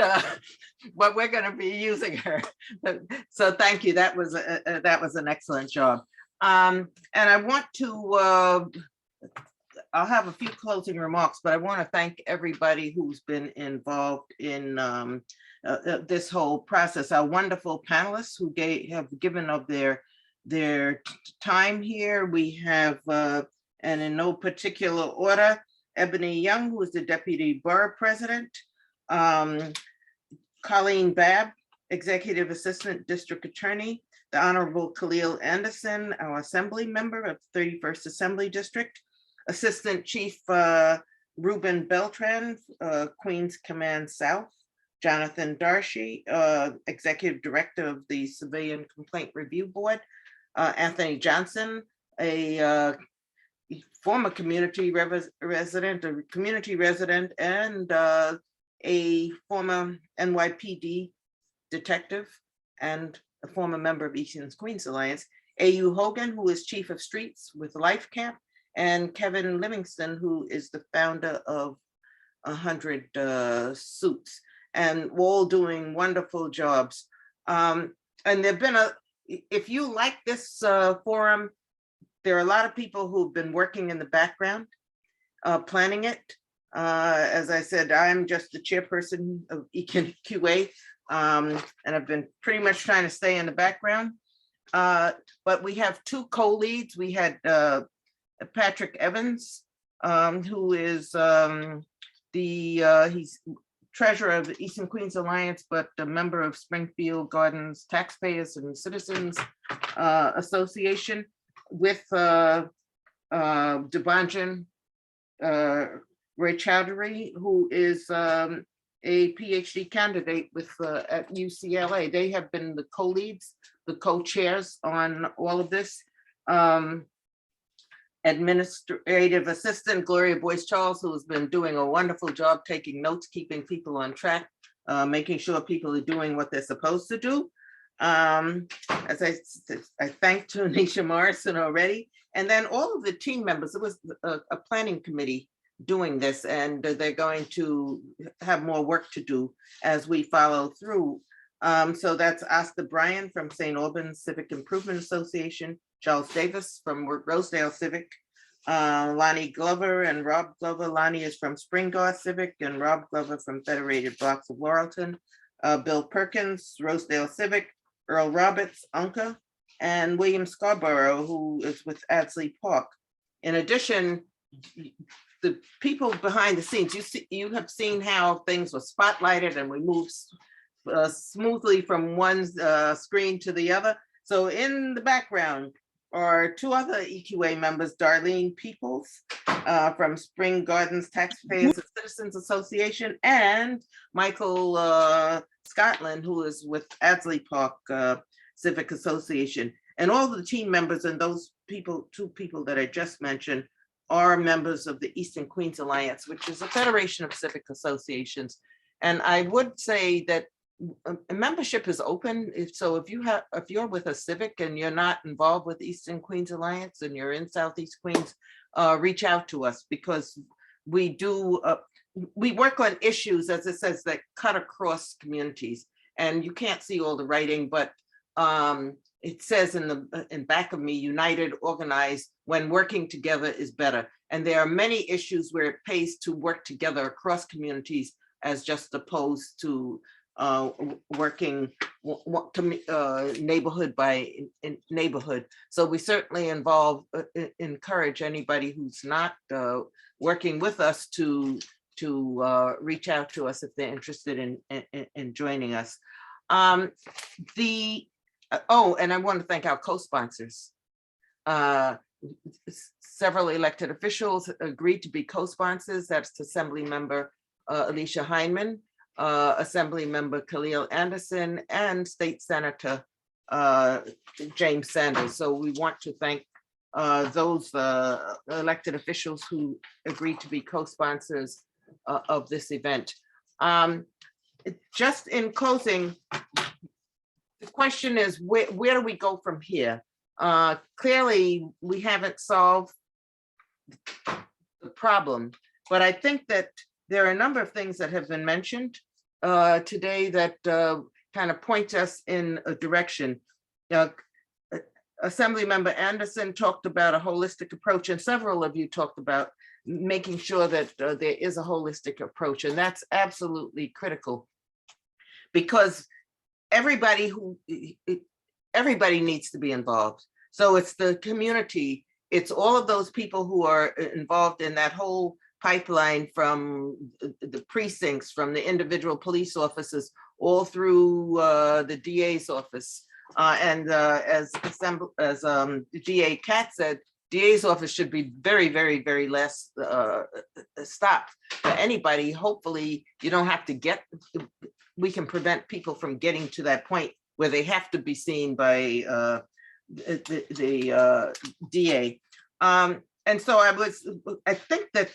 [SPEAKER 2] we're going to be using her. So thank you. That was an excellent job. And I want to, I'll have a few closing remarks, but I want to thank everybody who's been involved in this whole process. Our wonderful panelists who have given of their time here. We have, and in no particular order, Ebony Young, who is the Deputy Borough President, Colleen Babb, Executive Assistant District Attorney, the Honorable Khalil Anderson, our Assembly Member of 31st Assembly District, Assistant Chief Ruben Beltran, Queens Command South, Jonathan Darcy, Executive Director of the Civilian Complaint Review Board, Anthony Johnson, a former community resident, and a former NYPD detective and a former member of Eastern Queens Alliance, A.U. Hogan, who is Chief of Streets with Life Camp, and Kevin Livingston, who is the founder of 100 Suits, and all doing wonderful jobs. And there've been if you like this forum, there are a lot of people who've been working in the background, planning it. As I said, I'm just the chairperson of EQA, and I've been pretty much trying to stay in the background. But we have two co-leads. We had Patrick Evans, who is he's treasurer of the Eastern Queens Alliance, but a member of Springfield Gardens Taxpayers and Citizens Association, with Debanjan Ray Chowdhury, who is a PhD candidate with at UCLA. They have been the co-leads, the co-chairs on all of this. Administrative assistant Gloria Boyce Charles, who has been doing a wonderful job taking notes, keeping people on track, making sure people are doing what they're supposed to do. As I thanked Tanisha Morrison already, and then all of the team members. It was a planning committee doing this, and they're going to have more work to do as we follow through. So that's Oscar Bryan from St. Albans Civic Improvement Association, Charles Davis from Rosedale Civic, Lonnie Glover and Rob Glover. Lonnie is from Springgar Civic, and Rob Glover from Federated Blocks of Laurelton, Bill Perkins, Rosedale Civic, Earl Roberts, UNCA, and William Scarborough, who is with Adsley Park. In addition, the people behind the scenes, you have seen how things were spotlighted and we moved smoothly from one screen to the other. So in the background are two other EQA members, Darlene Peoples from Spring Gardens Taxpayers and Citizens Association, and Michael Scotland, who is with Adsley Park Civic Association. And all the team members and those people, two people that I just mentioned, are members of the Eastern Queens Alliance, which is a federation of civic associations. And I would say that membership is open. If you're with a civic and you're not involved with Eastern Queens Alliance and you're in Southeast Queens, reach out to us, because we do we work on issues, as it says, that cut across communities. And you can't see all the writing, but it says in back of me, united, organized, when working together is better. And there are many issues where it pays to work together across communities as just opposed to working neighborhood by neighborhood. So we certainly encourage anybody who's not working with us to reach out to us if they're interested in joining us. And I want to thank our co-sponsors. Several elected officials agreed to be co-sponsors. That's Assembly Member Alicia Heineman, Assembly Member Khalil Anderson, and State Senator James Sanders. So we want to thank those elected officials who agreed to be co-sponsors of this event. Just in closing, the question is, where do we go from here? Clearly, we haven't solved the problem. But I think that there are a number of things that have been mentioned today that kind of point us in a direction. Assemblymember Anderson talked about a holistic approach, and several of you talked about making sure that there is a holistic approach, and that's absolutely critical, because everybody needs to be involved. So it's the community, it's all of those people who are involved in that whole pipeline, from the precincts, from the individual police officers, all through the DA's office. And as DA Katz said, DA's office should be very, very, very last stop for anybody. Hopefully you don't have to we can prevent people from getting to that point where they have to be seen by the DA. And so I think that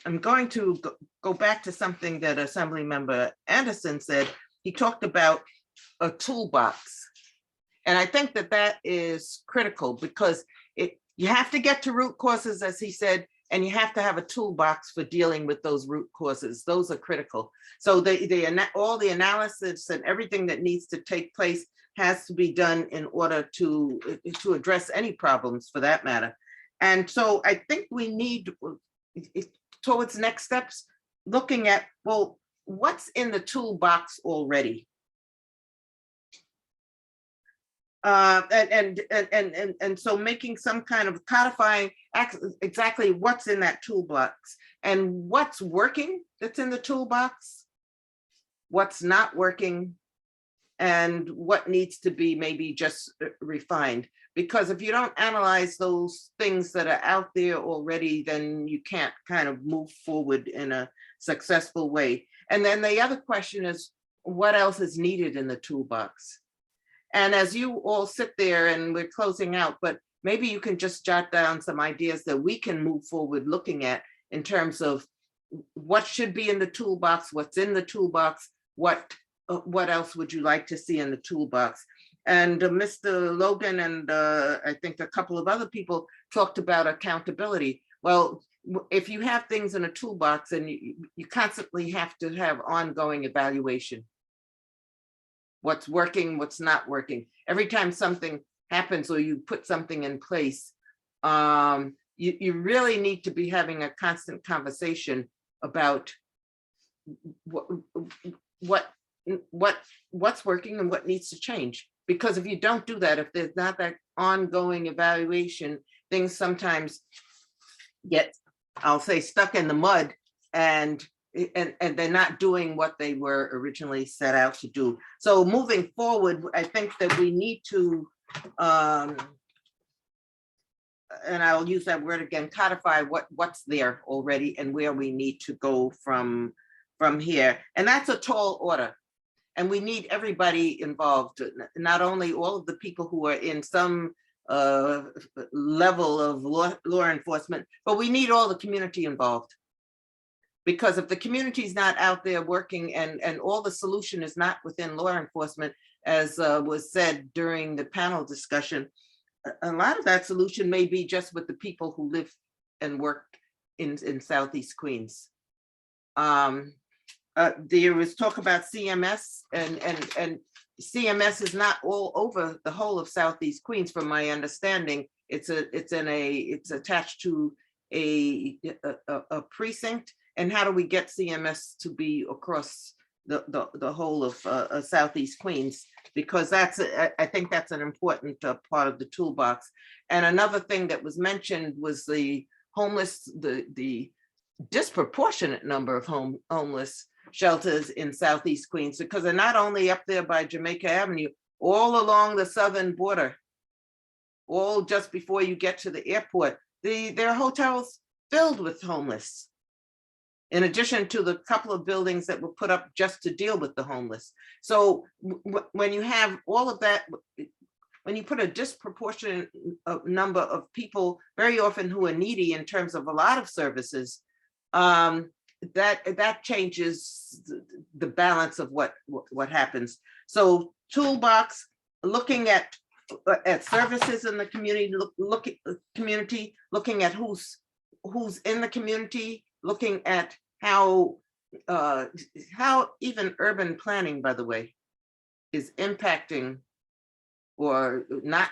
[SPEAKER 2] I'm going to go back to something that Assemblymember Anderson said. He talked about a toolbox. And I think that that is critical, because you have to get to root causes, as he said, and you have to have a toolbox for dealing with those root causes. Those are critical. So all the analysis and everything that needs to take place has to be done in order to address any problems, for that matter. And so I think we need, towards next steps, looking at, well, what's in the toolbox already? And so making some kind of codifying exactly what's in that toolbox and what's working that's in the toolbox, what's not working, and what needs to be maybe just refined. Because if you don't analyze those things that are out there already, then you can't kind of move forward in a successful way. And then the other question is, what else is needed in the toolbox? And as you all sit there, and we're closing out, but maybe you can just jot down some ideas that we can move forward looking at in terms of what should be in the toolbox, what's in the toolbox, what else would you like to see in the toolbox? And Mr. Logan and I think a couple of other people talked about accountability. Well, if you have things in a toolbox, and you constantly have to have ongoing evaluation. What's working, what's not working. Every time something happens or you put something in place, you really need to be having a constant conversation about what's working and what needs to change. Because if you don't do that, if there's not that ongoing evaluation, things sometimes get, I'll say, stuck in the mud, and they're not doing what they were originally set out to do. So moving forward, I think that we need to, and I'll use that word again, codify what's there already and where we need to go from here. And that's a tall order. And we need everybody involved, not only all of the people who are in some level of law enforcement, but we need all the community involved. Because if the community is not out there working, and all the solution is not within law enforcement, as was said during the panel discussion, a lot of that solution may be just with the people who live and work in Southeast Queens. There was talk about CMS, and CMS is not all over the whole of Southeast Queens, from my understanding. It's attached to a precinct. And how do we get CMS to be across the whole of Southeast Queens? Because I think that's an important part of the toolbox. And another thing that was mentioned was the homeless, the disproportionate number of homeless shelters in Southeast Queens, because they're not only up there by Jamaica Avenue, all along the southern border, all just before you get to the airport. There are hotels filled with homeless, in addition to the couple of buildings that were put up just to deal with the homeless. So when you have all of that, when you put a disproportionate number of people, very often who are needy in terms of a lot of services, that changes the balance of what happens. So toolbox, looking at at services in the community, looking at who's in the community, looking at how even urban planning, by the way, is impacting or not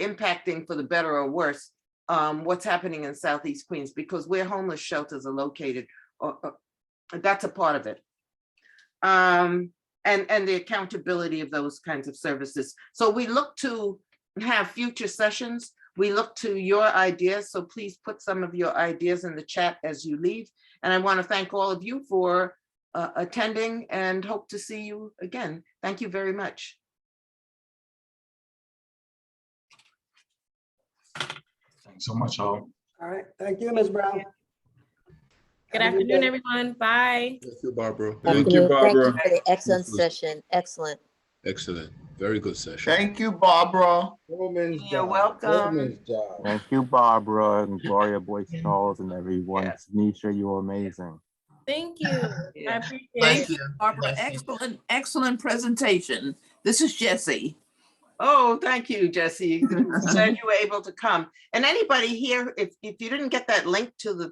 [SPEAKER 2] impacting for the better or worse, what's happening in Southeast Queens, because where homeless shelters are located, that's a part of it. And the accountability of those kinds of services. So we look to have future sessions. We look to your ideas. So please put some of your ideas in the chat as you leave. And I want to thank all of you for attending and hope to see you again. Thank you very much.
[SPEAKER 13] Thanks so much, all.
[SPEAKER 17] All right, thank you, Ms. Brown.
[SPEAKER 12] Good
[SPEAKER 17] Have a good
[SPEAKER 12] afternoon,
[SPEAKER 17] day.
[SPEAKER 12] everyone. Bye.
[SPEAKER 9] Thank you, Barbara.
[SPEAKER 19] Thank you, Barbara.
[SPEAKER 11] For the excellent session. Excellent.
[SPEAKER 9] Excellent. Very good session.
[SPEAKER 8] Thank you, Barbara.
[SPEAKER 2] You're welcome.
[SPEAKER 23] Thank you, Barbara and Gloria Boyce Charles and everyone. Tanisha, you're amazing.
[SPEAKER 12] Thank you. I appreciate
[SPEAKER 24] Thank
[SPEAKER 12] it.
[SPEAKER 24] you, Barbara. Excellent presentation. This is Jessie.
[SPEAKER 2] Oh, thank you, Jesse. Glad you were able to come. And anybody here, if you didn't get that link to the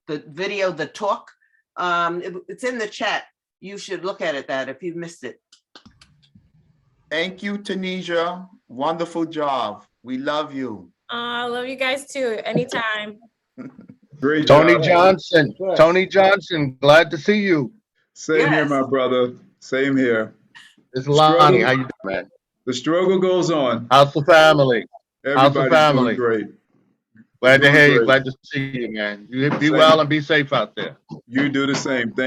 [SPEAKER 2] video, the talk, it's in the chat. You should look at it, that if you missed it.
[SPEAKER 8] Thank you, Tanisha. Wonderful job. We love you.
[SPEAKER 12] I love you guys too. Anytime.
[SPEAKER 19] Great
[SPEAKER 25] Tony
[SPEAKER 19] job.
[SPEAKER 25] Johnson, Tony Johnson, glad to see you.
[SPEAKER 19] Same here, my brother. Same here.
[SPEAKER 25] It's Lonnie. How you doing, man?
[SPEAKER 19] The struggle goes on.
[SPEAKER 25] How's the family? How's the
[SPEAKER 19] Everybody's
[SPEAKER 25] family?
[SPEAKER 19] doing great.
[SPEAKER 25] Glad to
[SPEAKER 19] Doing
[SPEAKER 25] hear you.
[SPEAKER 19] great.
[SPEAKER 25] Glad to see you, man. You be
[SPEAKER 19] Same.
[SPEAKER 25] well and be safe out there.
[SPEAKER 19] You do the same. Thank